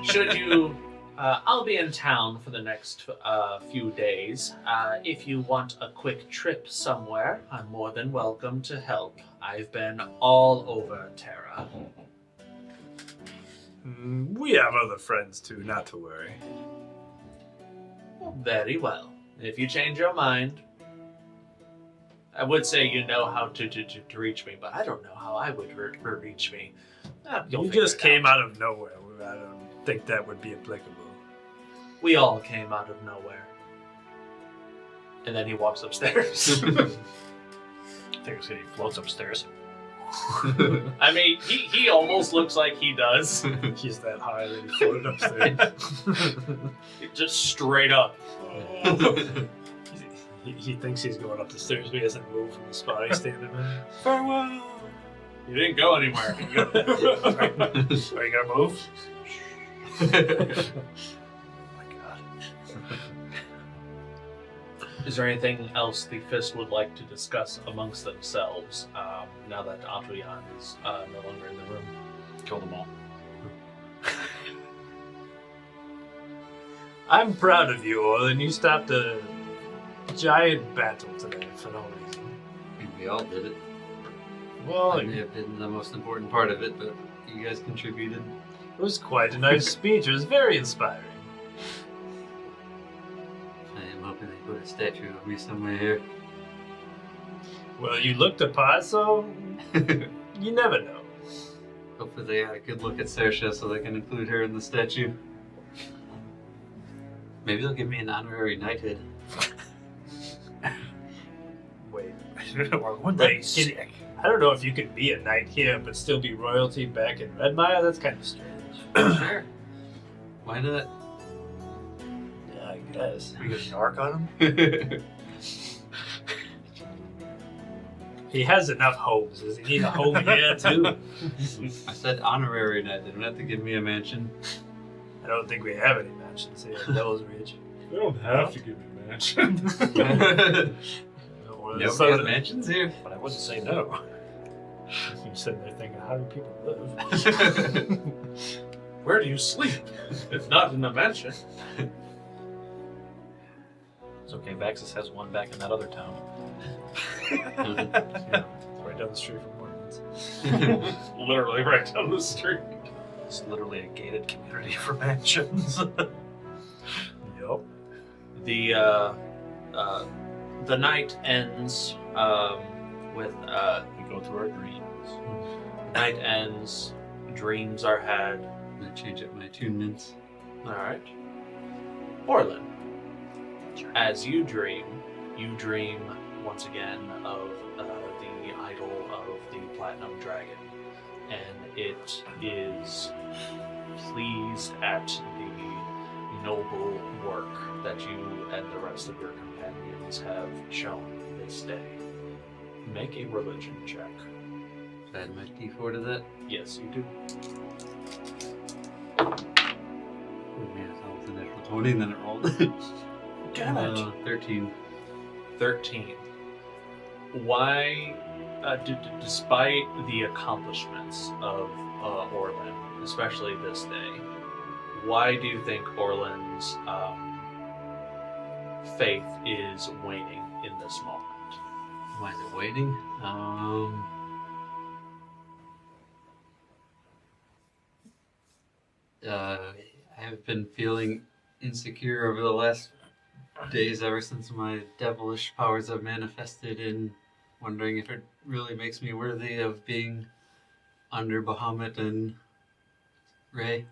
should you... I'll be in town for the next few days. If you want a quick trip somewhere, I'm more than welcome to help. I've been all over Terra. We have other friends too, not to worry. Very well. If you change your mind, I would say you know how to reach me, but I don't know how I would reach me. You just came out of nowhere. I don't think that would be applicable. We all came out of nowhere. And then he walks upstairs. I think he floats upstairs. I mean, he almost looks like he does. He's that high that he floated upstairs. Just straight up. He thinks he's going up the stairs, but he hasn't moved from the spot he's standing in. Farewell. You didn't go anywhere. Are you gonna move? Oh my god. Is there anything else the Fist would like to discuss amongst themselves now that Antoyan is no longer in the room? Kill them all. I'm proud of you, Orlin. You stopped a giant battle today for no reason. We all did it. Well, I may have been the most important part of it, but you guys contributed. it was quite a nice speech. It was very inspiring. I am hoping they put a statue of me somewhere here. Well, you looked apart, so you never know. Hopefully they got a good look at Saoirse so they can include her in the statue. Maybe they'll give me an honorary knighthood. Wait. Or would they? I don't know if you could be a knight here but still be royalty back in Redmire. That's kind of strange. Sure. Why not? Yeah, I guess. We got the arc on him? He has enough homes. Does he need a home here too? I said honorary knight. They don't have to give me a mansion. I don't think we have any mansions here in Devil's Reach. They don't have to give me a mansion. Or Nobody some has of the- mansions here? But I wouldn't say no. You're sitting there thinking, how do people live? Where do you sleep? If not in a mansion. It's okay, Vaxxus has one back in that other town. Yeah, right down the street from Morton's. Literally right down the street. It's literally a gated community for mansions. Yup. The night ends with We go through our dreams. night ends. Dreams are had. I'm gonna change up my attunements. All right. Orlin, as you dream once again of the idol of the Platinum Dragon, and it is pleased at the noble work that you and the rest of your companions have shown this day. Make a religion check. Add my D4 to that. Yes, you do. Oh man, I thought it was an natural 20 and then it rolled. Damn it. 13. 13. Why, despite the accomplishments of Orlin, especially this day, why do you think Orlin's faith is waning in this moment? Why is it waiting? I have been feeling insecure over the last days ever since my devilish powers have manifested, and wondering if it really makes me worthy of being under Bahamut and Ray.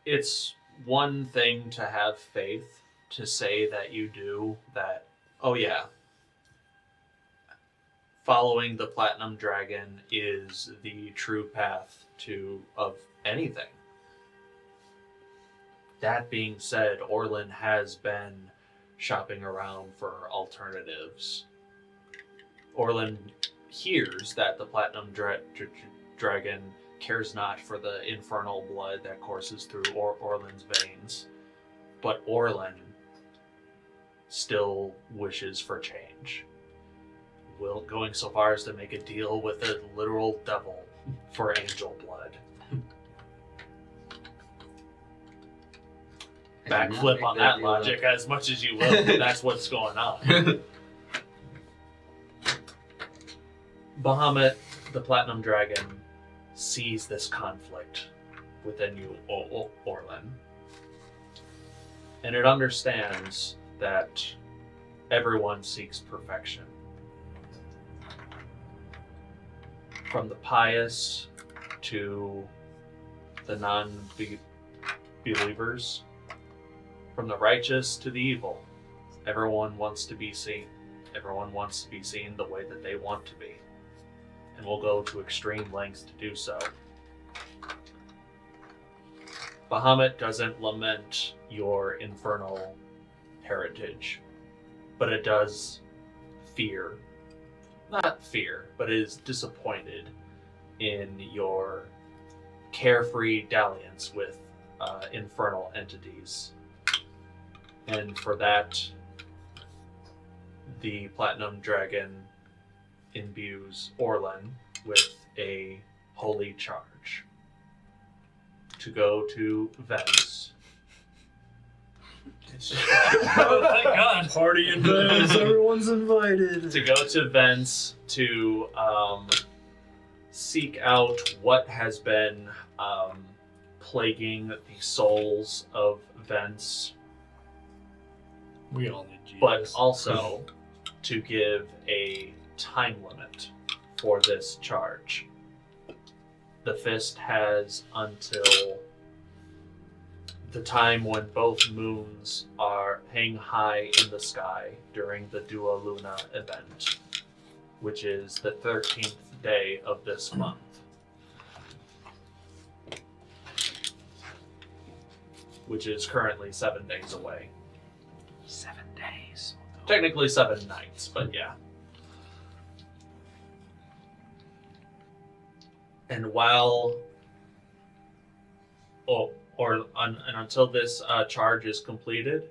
It's one thing to have faith, to say that you do, that, oh yeah, following the Platinum Dragon is the true path of anything. That being said, Orlin has been shopping around for alternatives. Orlin hears that the Platinum Dragon cares not for the infernal blood that courses through Orlin's veins, but Orlin still wishes for change. Going so far as to make a deal with the literal devil for angel blood. Backflip on that logic as much as you will, but that's what's going on. Bahamut, the Platinum Dragon, sees this conflict within you, Orlin. And it understands that everyone seeks perfection. From the pious to the non-believers, from the righteous to the evil, everyone wants to be seen. Everyone wants to be seen the way that they want to be, and will go to extreme lengths to do so. Bahamut doesn't lament your infernal heritage, but it does not fear, but is disappointed in your carefree dalliance with infernal entities. And for that, the Platinum Dragon imbues Orlin with a holy charge to go to Venice. Oh, thank God. Party in Venice, everyone's invited. To go to Venice to seek out what has been plaguing the souls of Venice, We all need Jesus. but also to give a time limit for this charge. The Fist has until the time when both moons hang high in the sky during the Dua Luna event, which is the 13th day of this month. Which is currently 7 days away. 7 days. Technically 7 nights, but yeah. And until this charge is completed,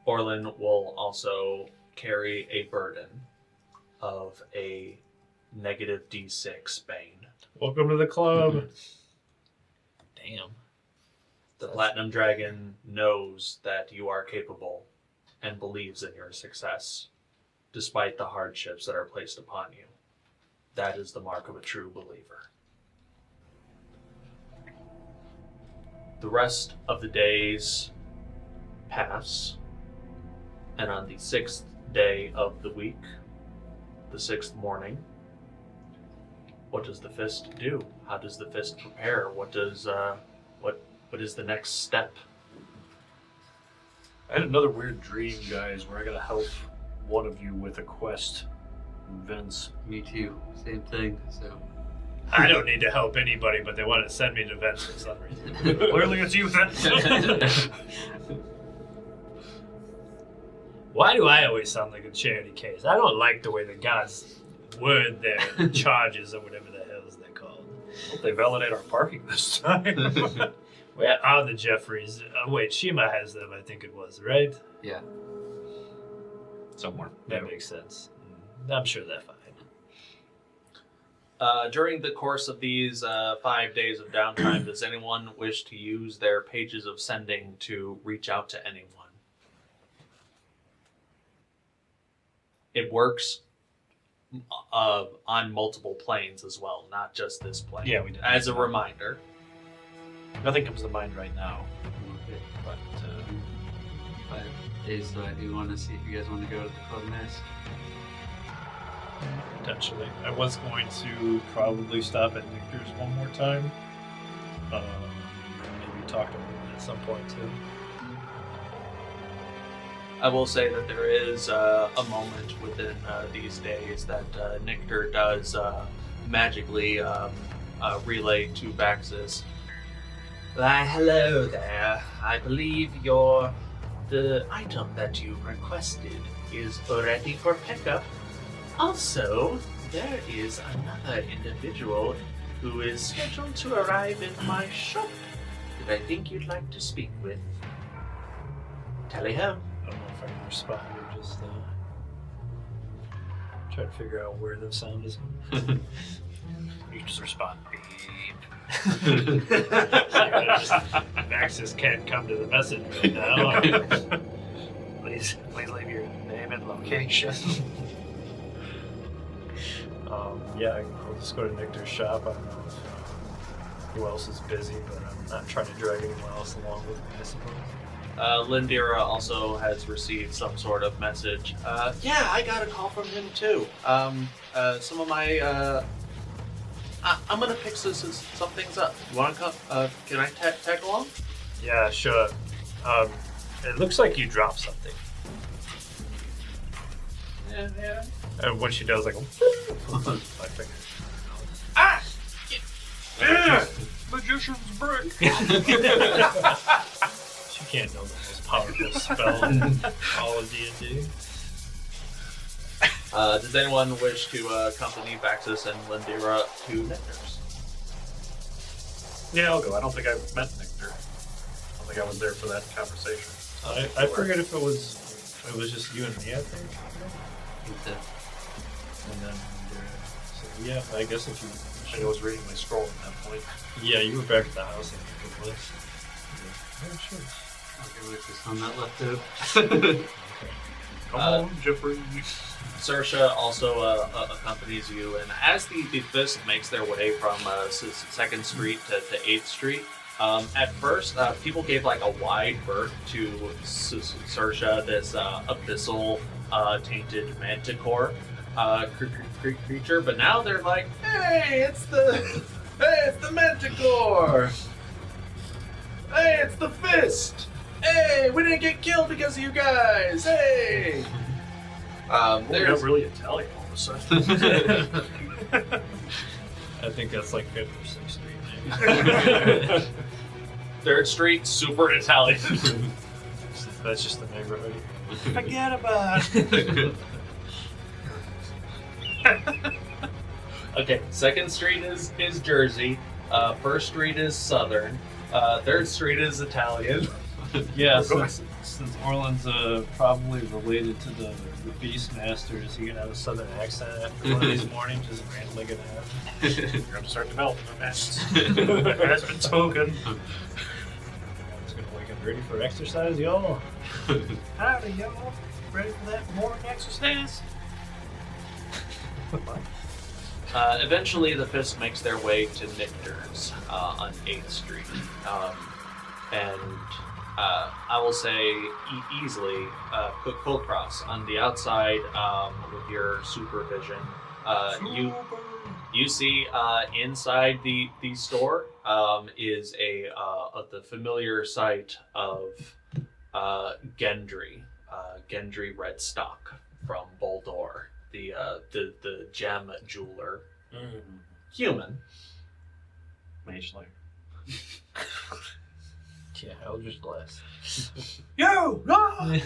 Orlin will also carry a burden of a negative D6 bane. Welcome to the club. Damn. The Platinum Dragon knows that you are capable and believes in your success, despite the hardships that are placed upon you. That is the mark of a true believer. The rest of the days pass, and on the 6th day of the week, the 6th morning, what does the Fist do? How does the Fist prepare? What is the next step? I had another weird dream, guys, where I gotta help one of you with a quest. Vince. Me too. Same thing. So I don't need to help anybody, but they want to send me to Vince for some reason. Clearly it's you, Vince. Why do I always sound like a charity case? I don't like the way the gods word their charges or whatever the hell is they're called. Hope they validate our parking this time. Where are the Jeffreys? Wait, Shiima has them, I think it was, right? yeah. Somewhere. That makes sense. I'm sure they're fine. During the course of these 5 days of downtime, does anyone wish to use their pages of sending to reach out to anyone? It works on multiple planes as well, not just this plane. Yeah, we did. As a reminder. Nothing comes to mind right now, Okay. but 5 days, so I do want to see if you guys want to go to the club mass. potentially. I was going to probably stop at Victor's one more time. Maybe talk to him at some point too. I will say that there is a moment within these days that Nictor does magically relay to Vaxxus. Why, hello there. I believe the item that you requested is ready for pickup. Also, there is another individual who is scheduled to arrive in my shop that I think you'd like to speak with. Tally ho. I don't know if I can respond or just try to figure out where the sound is. You just respond. Beep. Vaxxus can't come to the message right now. please leave your name and location. Yeah, I'll just go to Nictor's shop. I don't know who else is busy, but I'm not trying to drag anyone else along with me, I suppose. Lindira also has received some sort of message. Yeah, I got a call from him too. Some of my, I'm gonna pick some things up. You wanna come? Can I tag along? Yeah, sure. It looks like you dropped something. Yeah. And when she does, I go, my finger. Ah! Yeah! Magician's brick! She can't know the most powerful spell in all of D&D. Does anyone wish to accompany Vaxxus and Lindira to Nectar's? Yeah, I'll go. I don't think I've met Nectar. I don't think I was there for that conversation. I forget if it was just you and me, I think. And then, so yeah, I guess if you... I think I was reading my scroll at that point. Yeah, you were back at the house, I think it was. Yeah, sure. I'll give it to some that left out. Come on, Jeffrey. Sersha also accompanies you, and as the fist makes their way from 2nd Street to 8th Street, at first, people gave like a wide berth to Sersha, this abyssal tainted manticore creature, but now they're like, hey, it's the manticore! Hey, it's the fist! Hey, we didn't get killed because of you guys! Hey! They're not really Italian all of a sudden. I think that's like 5th or 6th Street. 3rd Street, super Italian. That's just the neighborhood. Forget about it. Okay, 2nd Street is Jersey, 1st Street is Southern, 3rd Street is Italian. Yeah, since Orlin's probably related to the Beastmaster, is he gonna have a southern accent after one of these mornings? Just randomly gonna have? You're going to start developing them as has been spoken. Everyone's gonna wake up ready for exercise, y'all. Howdy, y'all. Ready for that morning exercise? Eventually, the fist makes their way to Nictor's on 8th Street. And I will say easily, Kulkras on the outside with your supervision, you see inside the store is the familiar sight of Gendry Redstock from Boldor, the gem jeweler, human. Mage Slayer. Yeah, Eldritch Blast. Yo! No!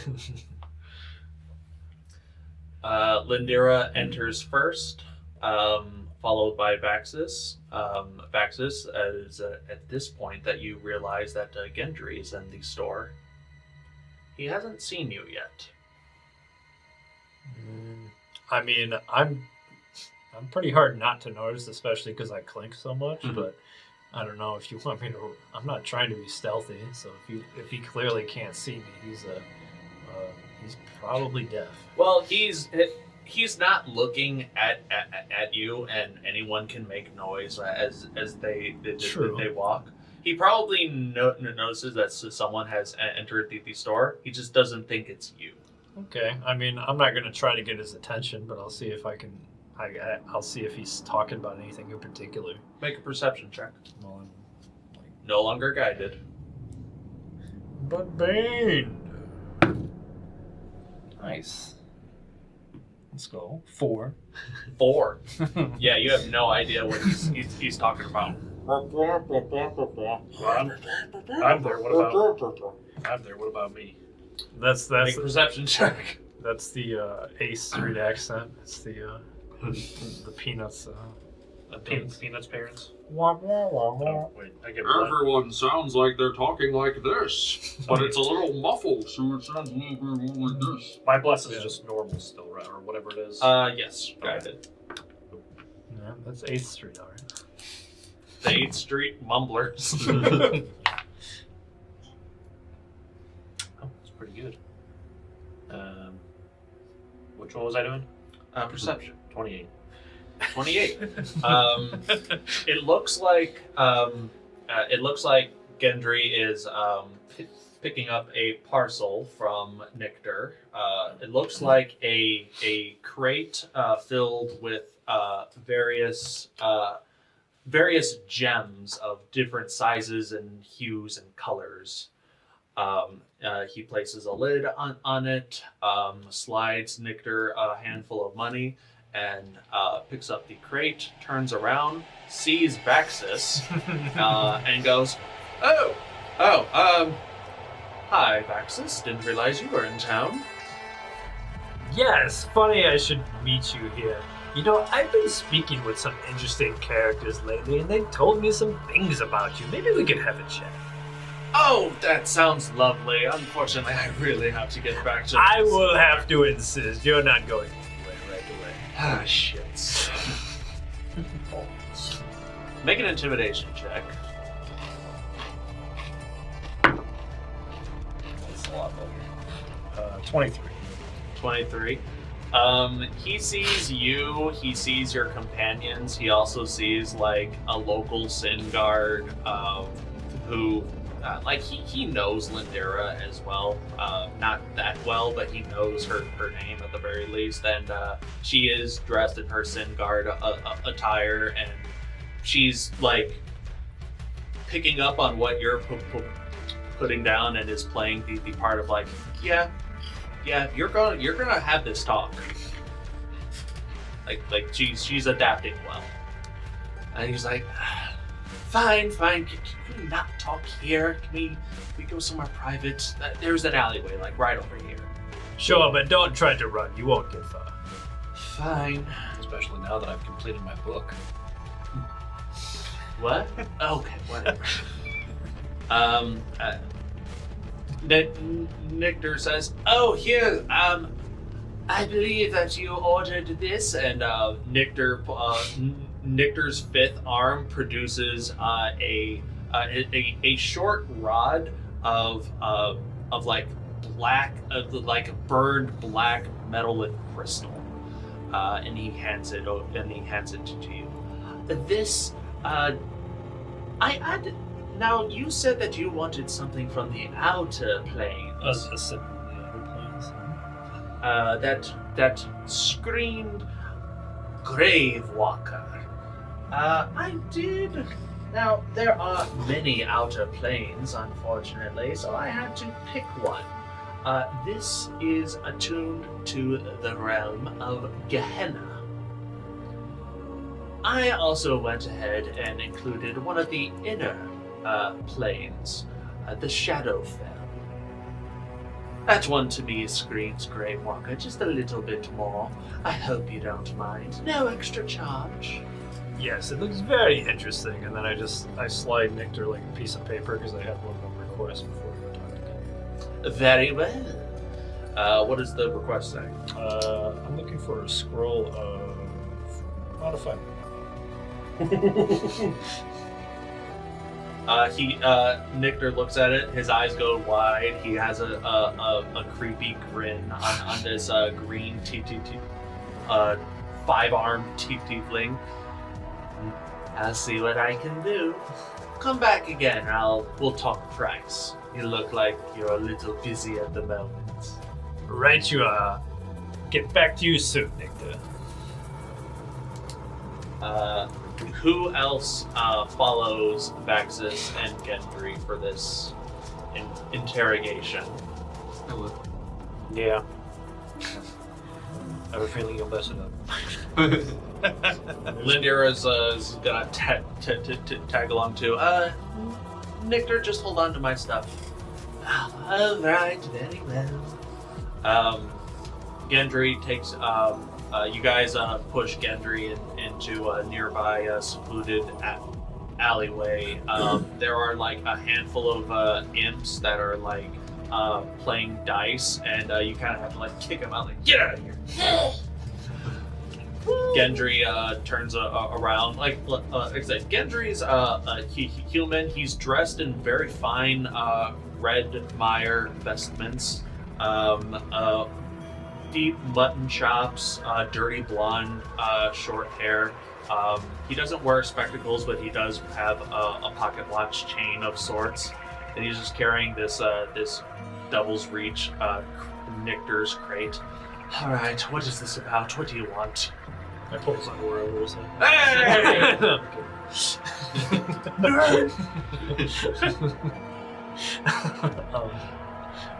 Lindira enters first, followed by Vaxxus. Vaxxus, is at this point that you realize that Gendry is in the store. He hasn't seen you yet. I mean, I'm pretty hard not to notice, especially because I clink so much. But I don't know if you want me to. I'm not trying to be stealthy, so if he clearly can't see me, he's probably deaf. Well, he's not looking at you, and anyone can make noise as they walk. He probably notices that someone has entered the store. He just doesn't think it's you. Okay, I mean, I'm not gonna try to get his attention, but I'll see if I can. I'll see if he's talking about anything in particular. Make a perception check. Well, No longer guided. But Bane. Nice. Let's go. 4. 4. Yeah, you have no idea what he's talking about. I'm there. What about me? That's Make a perception check. That's the 8th Street accent. It's the Peanuts. Peanuts parents. Oh, wait, I get blood. Everyone sounds like they're talking like this, but it's a little muffled, so it sounds like this. My bless is just normal still, right? Or whatever it is. Yes, guided. Yeah, that's 8th Street, all right. The 8th Street Mumblers. Oh, that's pretty good. Which one was I doing? Perception. 28. 28. It looks like Gendry is picking up a parcel from Nictor. It looks like a crate filled with various gems of different sizes and hues and colors. He places a lid on it, slides Nictor a handful of money, and picks up the crate, turns around, sees Vaxxus, and goes, hi, Vaxxus. Didn't realize you were in town. Yes, funny I should meet you here. You know, I've been speaking with some interesting characters lately, and they told me some things about you. Maybe we could have a chat. Oh, that sounds lovely. Unfortunately, I really have to get back to I will have to insist. You're not going anywhere right away. Ah, shit. Make an intimidation check. That's a lot better. 23. 23. He sees you, he sees your companions, he also sees like a local Sin Guard, who he knows Lindera as well. Not that well, but he knows her name at the very least, and she is dressed in her Sin Guard attire, and she's like picking up on what you're putting down and is playing the part of like, yeah, you're gonna have this talk. Like she's adapting well. And he's like, fine. Can we not talk here? Can we go somewhere private? There's an alleyway, like right over here. Sure, but don't try to run. You won't get far. Fine. Especially now that I've completed my book. What? Okay, whatever. Nictor says, "Oh, here. I believe that you ordered this." And Nictor's fifth arm produces a short rod of like black, like burned black metal and crystal, and he hands it to you. This, now you said that you wanted something from the outer planes. That screamed Grave Walker. I did. Now, there are many outer planes, unfortunately, so I had to pick one. This is attuned to the realm of Gehenna. I also went ahead and included one of the inner planes, the Shadowfell. That one to me screams Grave Walker just a little bit more. I hope you don't mind. No extra charge. Yes, it looks very interesting. And then I slide Nictor like a piece of paper because I have one more request before we go talk to him. Very well. What does the request say? I'm looking for a scroll of modified. Nictor looks at it, his eyes go wide, he has a creepy grin on this green five-armed tiefling. I'll see what I can do. Come back again, we'll talk price. You look like you're a little busy at the moment. Right you are. Get back to you soon, Nictor. Who else follows Vaxxus and Gendry for this interrogation? I would. Yeah. I have a feeling you'll mess it up. Lindira's gonna tag along too. Nictor, just hold on to my stuff. All right, very well. Gendry takes. You guys push Gendry into a nearby secluded alleyway. There are like a handful of imps that are like playing dice, and you kind of have to like kick them out, like get out of here. Gendry turns around. Like I said, Gendry's human. He's dressed in very fine red mire vestments. Deep mutton chops, dirty blonde, short hair. He doesn't wear spectacles, but he does have a pocket watch chain of sorts, and he's just carrying this Devil's Reach Nictor's crate. All right, what is this about? What do you want? I pull his underwear over his head. Hey!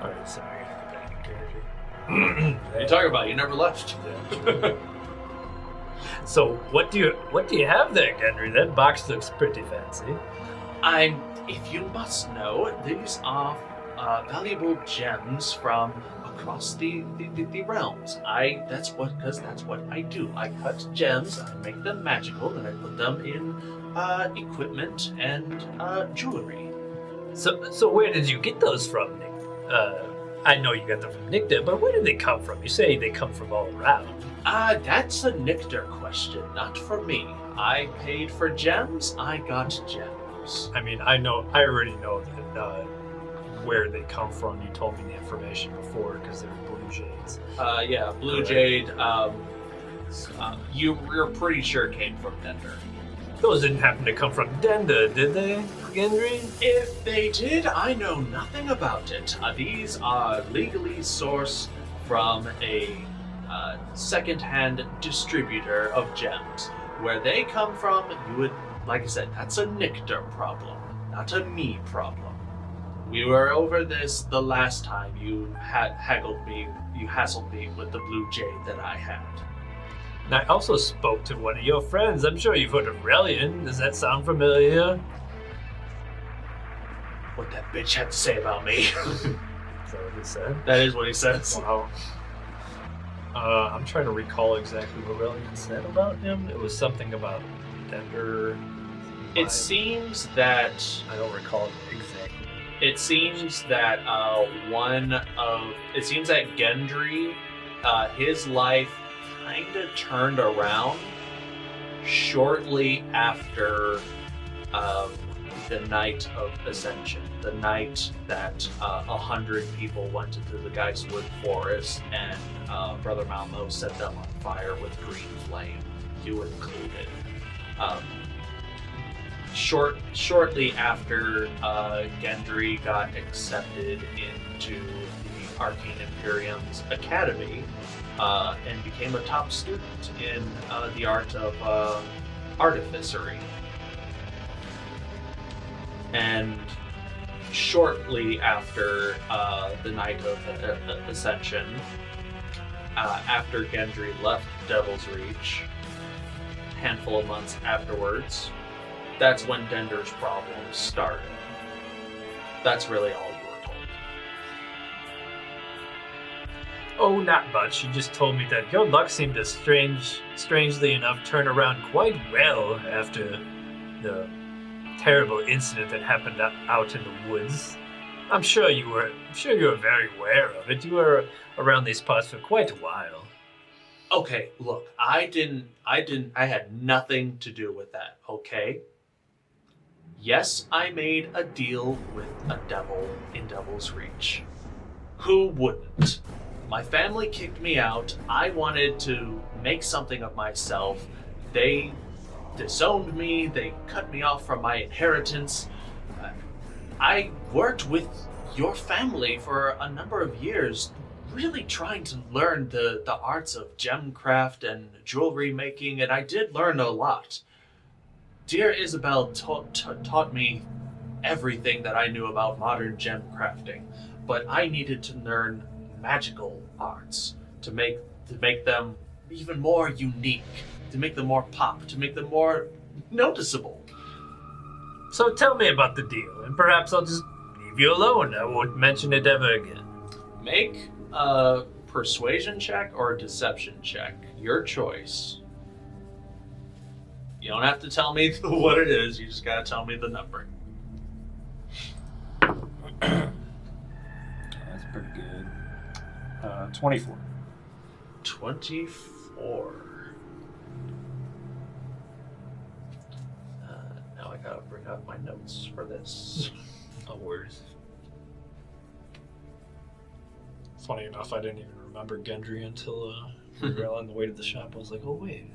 Alright, sorry. I got back in character. You talk about, you never left. So what do you have there, Gendry? That box looks pretty fancy. If you must know, these are valuable gems from across the realms. That's what I do. I cut gems, I make them magical, and I put them in equipment and jewelry. So where did you get those from, Nick? I know you got them from Nictar, but where did they come from? You say they come from all around. That's a Nictar question, not for me. I paid for gems, I got gems. I mean, I already know that where they come from. You told me the information before because they're blue jades. Yeah, blue jade, you're pretty sure came from Dender. Those didn't happen to come from Denda, did they, Gendry? If they did, I know nothing about it. These are legally sourced from a second-hand distributor of gems. Where they come from, you would, like I said, that's a Nictar problem, not a me problem. We were over this the last time you hassled me with the blue jade that I had. And I also spoke to one of your friends. I'm sure you've heard of Relian. Does that sound familiar? What that bitch had to say about me. Is that what he said? That is what he says. Wow. I'm trying to recall exactly what Relian said about him. It was something about Dender. It seems that I don't recall it exactly. It seems that Gendry, his life kind of turned around shortly after the night of Ascension, the night that 100 people went into the Geistwood Forest and Brother Malmo set them on fire with green flame, you included. Shortly after Gendry got accepted into the Arcane Imperium's academy and became a top student in the art of artificery. And shortly after the night of Ascension, after Gendry left Devil's Reach, a handful of months afterwards, that's when Dender's problems started. That's really all you were told. Oh, not much. You just told me that your luck seemed to strangely enough turn around quite well after the terrible incident that happened out in the woods. I'm sure you were very aware of it. You were around these parts for quite a while. Okay, look, I had nothing to do with that, okay? Yes, I made a deal with a devil in Devil's Reach. Who wouldn't? My family kicked me out. I wanted to make something of myself. They disowned me. They cut me off from my inheritance. I worked with your family for a number of years, really trying to learn the arts of gemcraft and jewelry making, and I did learn a lot. Dear Isabel taught me everything that I knew about modern gem crafting, but I needed to learn magical arts to make them even more unique, to make them more pop, to make them more noticeable. So tell me about the deal, and perhaps I'll just leave you alone. I won't mention it ever again. Make a persuasion check or a deception check. Your choice. You don't have to tell me what it is, you just gotta tell me the number. That's pretty good. 24. 24. Now I gotta bring up my notes for this. No worries. Funny enough, I didn't even remember Gendry until we were on the way to the shop. I was like, oh wait.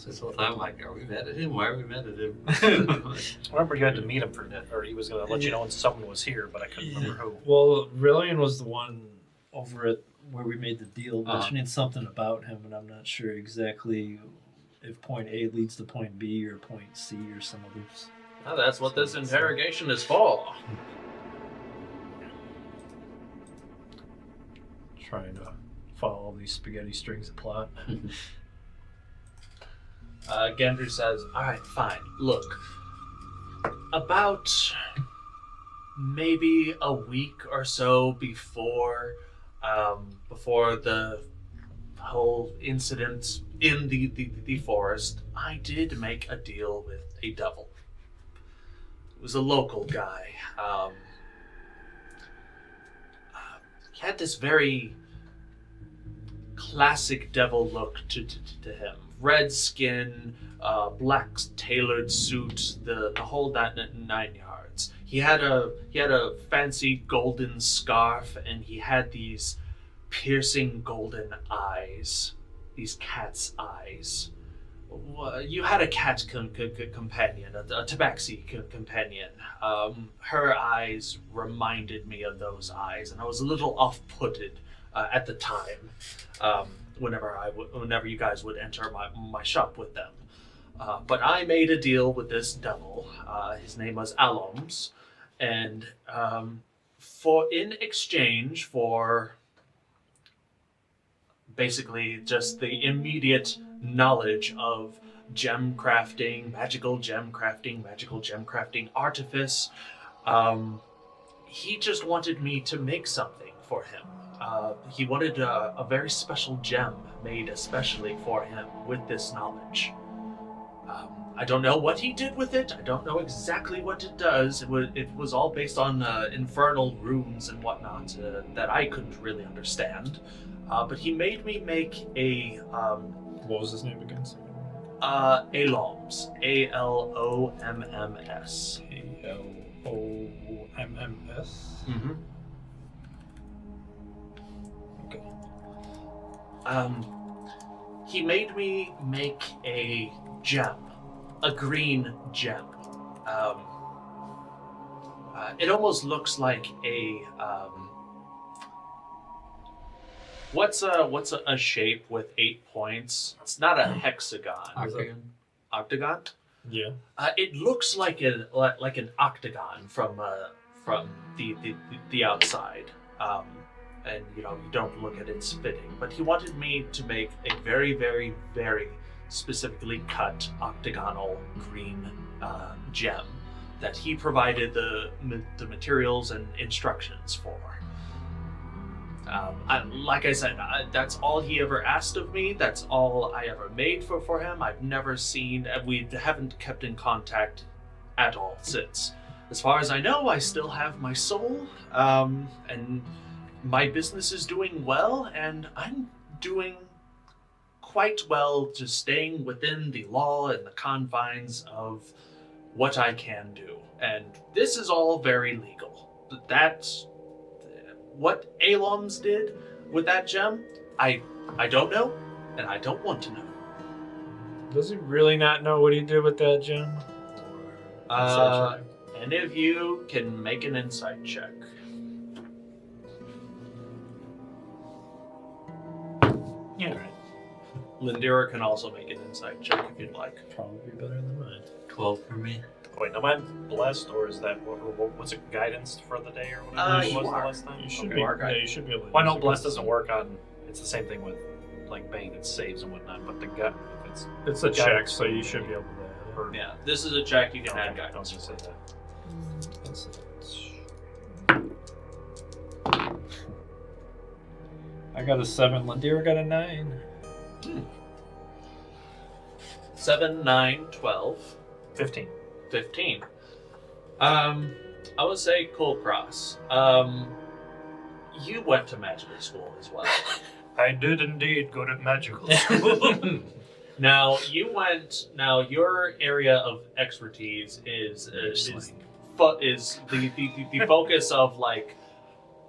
This whole time, like, are we mad at him? Why are we mad at him? I remember you had to meet him for that, or he was going to let you know when someone was here, but I couldn't remember who. Well, Relian was the one over at where we made the deal, mentioning something about him, and I'm not sure exactly if point A leads to point B or point C or some others. Well, that's what this interrogation is for. trying to follow all these spaghetti strings of plot. Gendry says, "Alright, fine. Look, about maybe a week or so before the whole incident in the forest, I did make a deal with a devil. It was a local guy. He had this very classic devil look to him. Red skin, black tailored suit, the whole 9 yards. He had a fancy golden scarf, and he had these piercing golden eyes, these cat's eyes. You had a cat companion, a Tabaxi companion. Her eyes reminded me of those eyes, and I was a little off-putted at the time. Whenever you guys would enter my shop with them. But I made a deal with this devil. His name was Aloms, and in exchange for basically just the immediate knowledge of gem crafting, magical gem crafting, artifice, he just wanted me to make something for him. He wanted a very special gem made especially for him with this knowledge. I don't know what he did with it. I don't know exactly what it does. It was all based on infernal runes and whatnot that I couldn't really understand. But he made me make a... what was his name again? Aloms. A-L-O-M-M-S. A-L-O-M-M-S? Mm-hmm. Okay. He made me make a gem, a green gem. It almost looks like a what's a shape with 8 points? It's not a hexagon. Octagon? Yeah. It looks like an octagon from the outside. And you don't look at its fitting, but he wanted me to make a very, very, very specifically cut octagonal green gem that he provided the materials and instructions for. Like I said, that's all he ever asked of me. That's all I ever made for him. I've never seen, we haven't kept in contact at all since. As far as I know, I still have my soul, and my business is doing well, and I'm doing quite well, just staying within the law and the confines of what I can do. And this is all very legal. That's what Aloms did with that gem. I don't know, and I don't want to know. Does he really not know what he did with that gem? Any of you can make an insight check. Yeah, right. Lindira can also make an insight check if you'd like. Probably better than mine. 12 for me. Wait, am I blessed, or is that what's it, guidance for the day or whatever it You was the are. last time? You should Okay. be. Mark, Yeah, you should be able to. Well, I know use it. blessed doesn't work on. It's the same thing with like Bane. It saves and whatnot, but the gut, if it's It's a guidance check, so for you me, should be able to. or- Yeah, this is a check. You can Okay, add don't guidance. just say that. I got a 7. Lindira got a 9. 7, 9, 12, 15. 15. I would say Kulkras. You went to magical school as well. I did indeed go to magical school. Now your area of expertise is the focus of like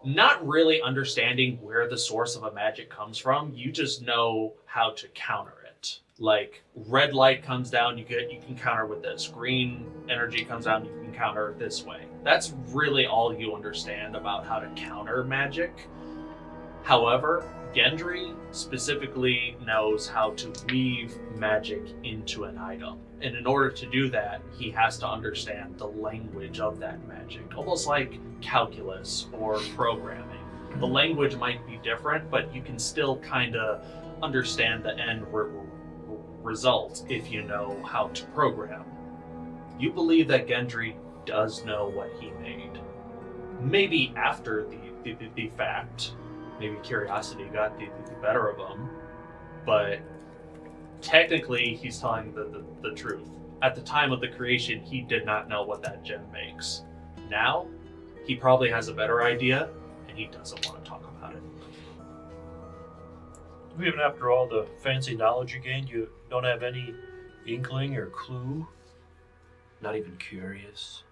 not really understanding where the source of a magic comes from. You just know how to counter it. Like red light comes down, you can counter with this. Green energy comes down, you can counter it this way. That's really all you understand about how to counter magic. However, Gendry specifically knows how to weave magic into an item. And in order to do that, he has to understand the language of that magic. Almost like calculus or programming. The language might be different, but you can still kind of understand the end result if you know how to program. You believe that Gendry does know what he made. Maybe after the fact, maybe curiosity got the better of him, but technically he's telling the truth. At the time of the creation, he did not know what that gem makes. Now, he probably has a better idea, and he doesn't want to talk about it. Even after all the fancy knowledge you gained, you don't have any inkling or clue? Not even curious?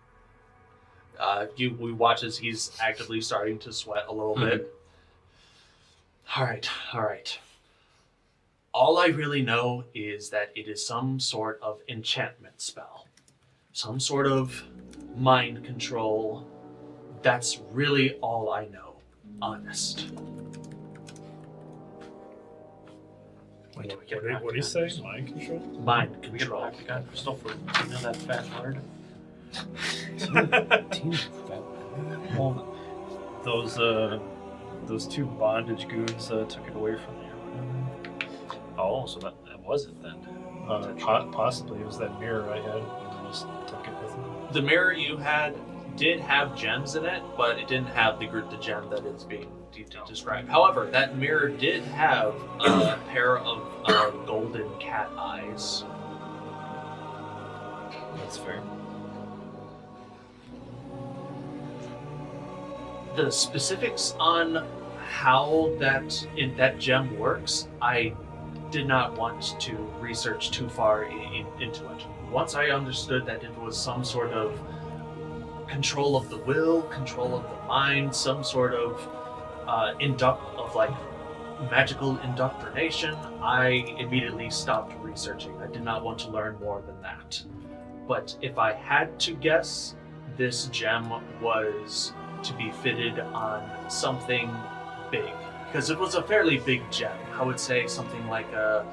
We watch as he's actively starting to sweat a little bit. All right. All I really know is that it is some sort of enchantment spell. Some sort of mind control. That's really all I know. Honest. Wait, do we get What do you say? Mind control? Mind Can we get control. back to God Crystal for that fat lard? Well, those two bondage goons took it away from you. oh, so that was it then. Possibly it was that mirror I had. And just took it with me. The mirror you had did have gems in it, but it didn't have the gem that is being described. However, that mirror did have a pair of golden cat eyes. That's fair. The specifics on how that gem works, I did not want to research too far into it. Once I understood that it was some sort of control of the will, control of the mind, some sort of magical indoctrination, I immediately stopped researching. I did not want to learn more than that. But if I had to guess, this gem was to be fitted on something big, because it was a fairly big gem. I would say something like a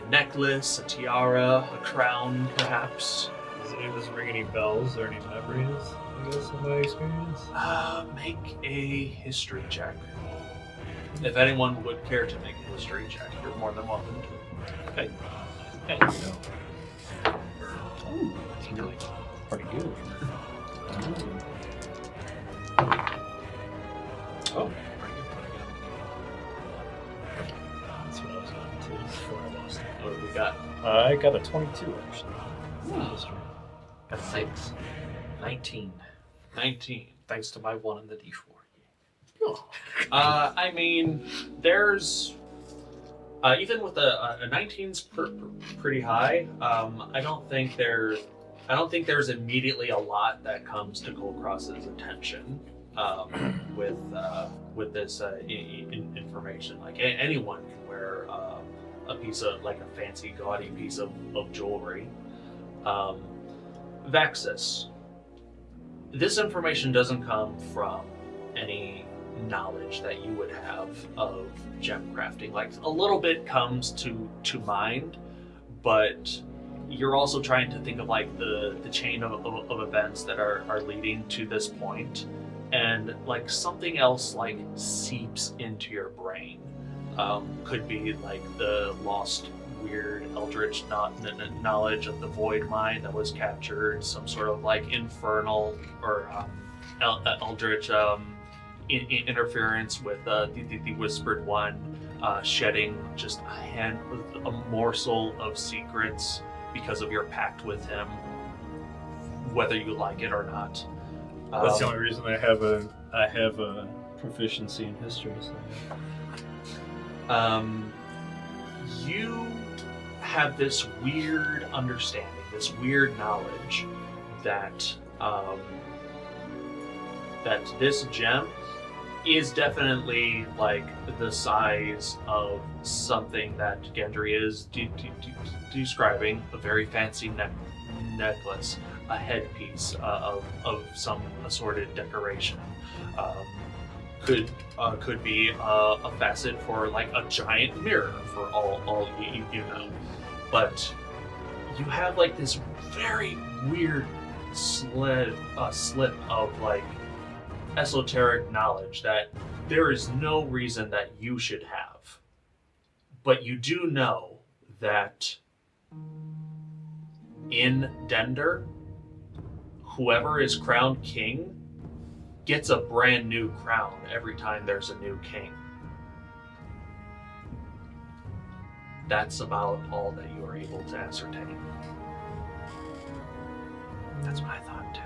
necklace, a tiara, a crown, perhaps. Does it ring any bells or any memories, I guess, in my experience? Make a history check. If anyone would care to make a history check, you're more than welcome to. Okay. Ooh, that's really pretty good. Oh, pretty good. That's what I was going to before I lost it. What have we got? I got a 22, actually. History. Got 6. 19. 19. Thanks to my 1 in the D4. I mean, there's even with a 19's pretty high. I don't think there's immediately a lot that comes to Kulkras's attention with this information. Like anyone can wear a piece of a fancy gaudy piece of jewelry. Vaxxus. This information doesn't come from any knowledge that you would have of gem crafting. Like, a little bit comes to mind, but you're also trying to think of the chain of events that are leading to this point, and something else seeps into your brain. Could be the lost weird eldritch knowledge of the void mind that was captured, some sort of infernal or eldritch interference with the Whispered One, shedding just a morsel of secrets because of your pact with him, whether you like it or not. That's the only reason I have a proficiency in history. So. You have this weird understanding, this weird knowledge that that this gem is definitely the size of something that Gendry is describing, a very fancy necklace, a headpiece of some assorted decoration. Could be a facet for a giant mirror for all you know. But you have this very weird slip of esoteric knowledge that there is no reason that you should have. But you do know that in Dender, whoever is crowned king gets a brand new crown every time there's a new king. That's about all that you are able to ascertain. That's what I thought too.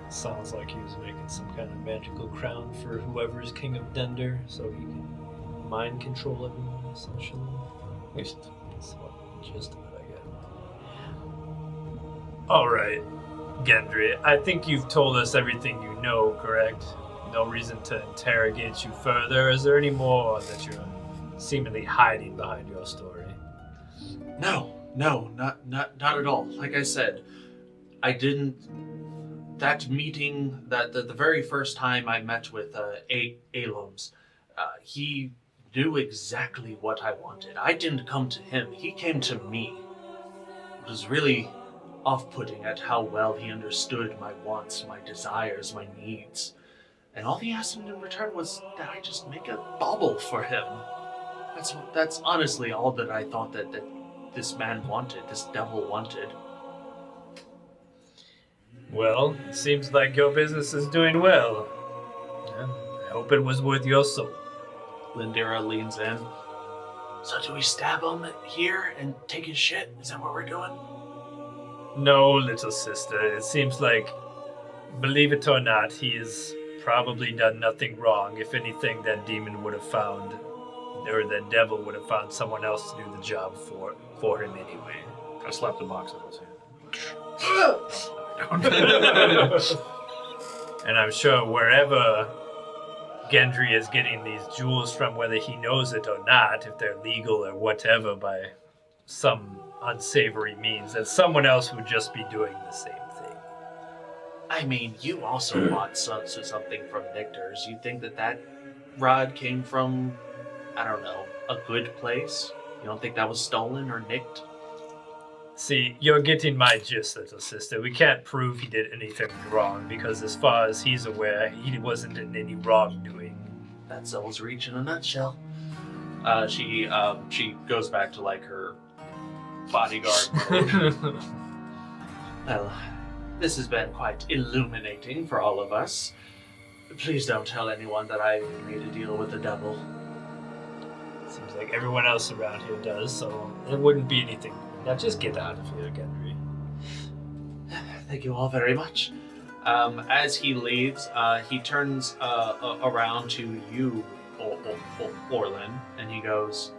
Sounds like he was making some kind of magical crown for whoever is king of Dender, so he can mind control everyone, essentially. At least that's what the gist of it, I get. Alright, Gendry, I think you've told us everything you know, correct? No reason to interrogate you further. Is there any more that you're seemingly hiding behind your story? No, not at all. Like I said, I didn't. That meeting, the very first time I met with Alums, he knew exactly what I wanted. I didn't come to him; he came to me. It was really off-putting at how well he understood my wants, my desires, my needs, and all he asked in return was that I just make a bauble for him. That's honestly all that I thought that this man wanted, this devil wanted. Well, it seems like your business is doing well. I hope it was worth your soul. Lindera leans in. So do we stab him here and take his shit? Is that what we're doing? No, little sister. It seems like, believe it or not, he has probably done nothing wrong. If anything, that demon would have found, or the devil would have found someone else to do the job for him anyway. I slapped the box out of his hand. And I'm sure wherever Gendry is getting these jewels from, whether he knows it or not, if they're legal or whatever by some unsavory means, that someone else would just be doing the same thing. I mean, you also bought something from Nictor's. You think that rod came from, I don't know, a good place? You don't think that was stolen or nicked? See, you're getting my gist, little sister. We can't prove he did anything wrong, because as far as he's aware, he wasn't in any wrongdoing. That's Zoe's Reach in a nutshell. She goes back to like her bodyguard mode. Well, this has been quite illuminating for all of us. Please don't tell anyone that I made a deal with the devil. Seems like everyone else around here does, so it wouldn't be anything. Now just get out of here, Gendry. Thank you all very much. As he leaves, he turns around to you, Orlin, and he goes,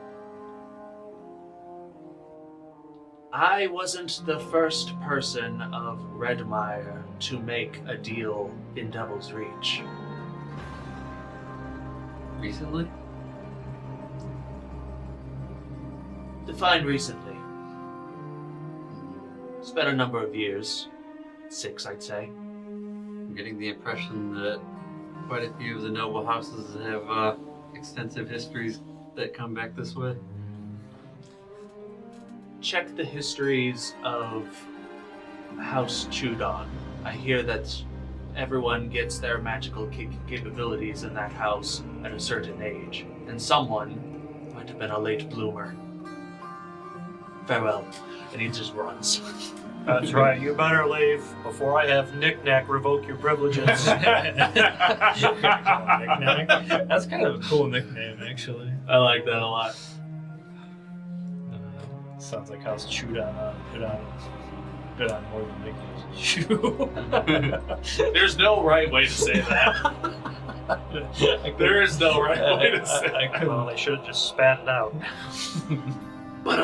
I wasn't the first person of Redmire to make a deal in Devil's Reach. Recently? Define recently. It's been a number of years. 6, I'd say. I'm getting the impression that quite a few of the noble houses have extensive histories that come back this way. Check the histories of House Chudon. I hear that everyone gets their magical capabilities in that house at a certain age, and someone might have been a late bloomer. Farewell. And he just runs. That's right. You better leave before I have Knick-Knack revoke your privileges. Knick-Knack. That's kind of a cool nickname, actually. I like that a lot. Sounds like House Chudon put on more than nicknames. Chew. There's no right way to say that. There is no right way to say that. Well, they should have just spat it out. But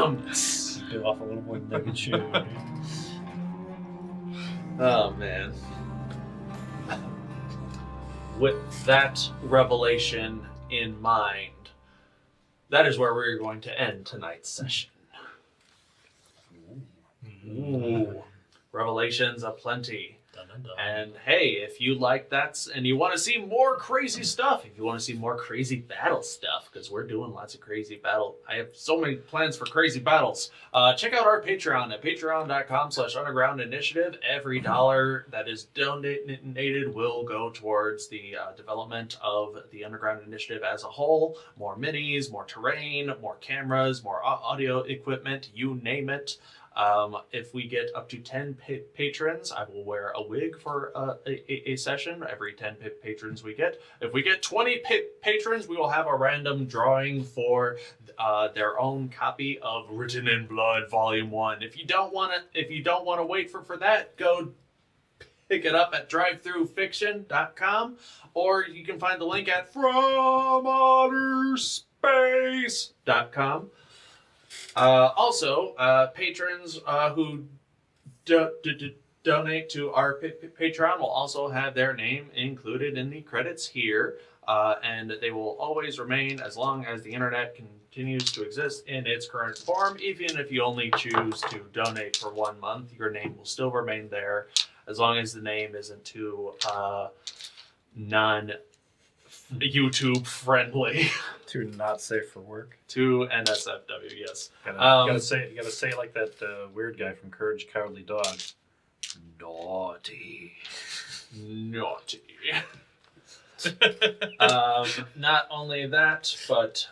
Bit off a little more nugget chew. Oh man. With that revelation in mind, that is where we're going to end tonight's session. Ooh. Revelations aplenty. Dun, dun, dun. And hey, if you like that and you want to see more crazy stuff, if you want to see more crazy battle stuff, because we're doing lots of crazy battle. I have so many plans for crazy battles. Check out our Patreon at patreon.com/underground initiative. Every dollar that is donated will go towards the development of the Underground Initiative as a whole. More minis, more terrain, more cameras, more audio equipment, you name it. If we get up to 10 patrons, I will wear a wig for a session every 10 patrons we get. If we get 20 patrons, we will have a random drawing for their own copy of Written in Blood Volume 1. If you don't want to wait for that, go pick it up at drivethroughfiction.com, or you can find the link at FromOuterSpace.com. Also, patrons who donate to our Patreon will also have their name included in the credits here, and they will always remain as long as the internet continues to exist in its current form. Even if you only choose to donate for 1 month, your name will still remain there, as long as the name isn't too non-YouTube friendly. Too not safe for work. To NSFW, yes. You gotta say it like that weird guy from Courage the Cowardly Dog. Naughty. Not only that, but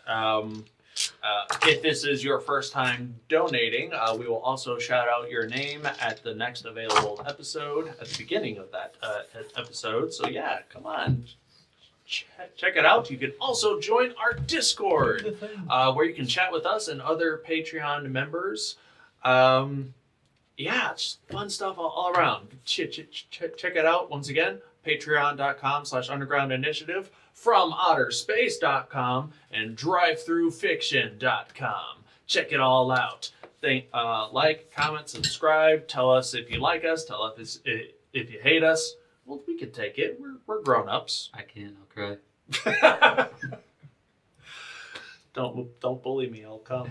if this is your first time donating, we will also shout out your name at the next available episode, at the beginning of that episode. So yeah, come on. Check it out. You can also join our Discord, where you can chat with us and other Patreon members. Yeah, it's fun stuff all around. Check it out. Once again, patreon.com/underground initiative, FromOuterSpace.com, and drivethroughfiction.com. Check it all out. Like, comment, subscribe. Tell us if you like us. Tell us if you hate us. Well, we can take it. We're grown-ups. I can't. I'll cry. Don't bully me. I'll come.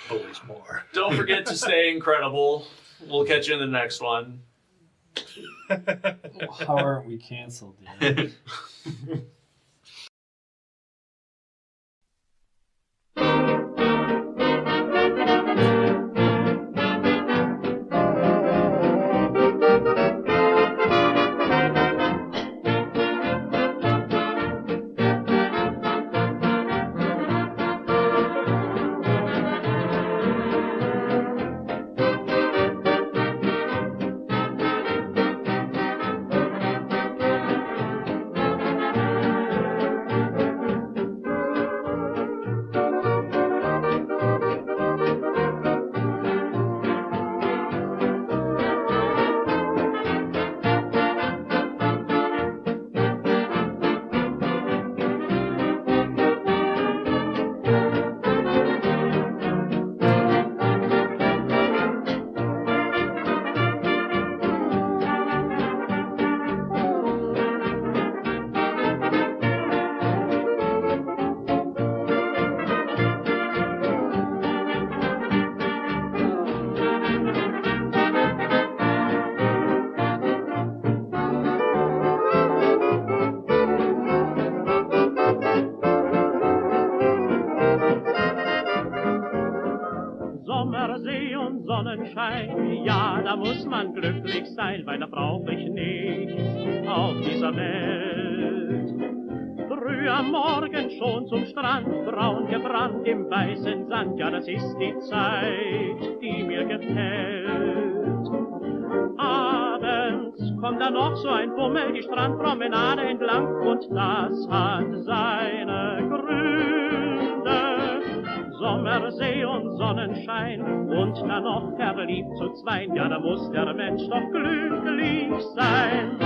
Bullies more. Don't forget to stay incredible. We'll catch you in the next one. How aren't we canceled yet? Sonnenschein, ja, da muss man glücklich sein, weil da brauch ich nichts auf dieser Welt. Früh am Morgen schon zum Strand, braun gebrannt im weißen Sand, ja, das ist die Zeit, die mir gefällt. Abends kommt dann noch so ein Bummel die Strandpromenade entlang und das hat seine Gründe. Sommersee und Sonnenschein und dann noch verliebt zu zweien, ja, da muss der Mensch doch glücklich sein.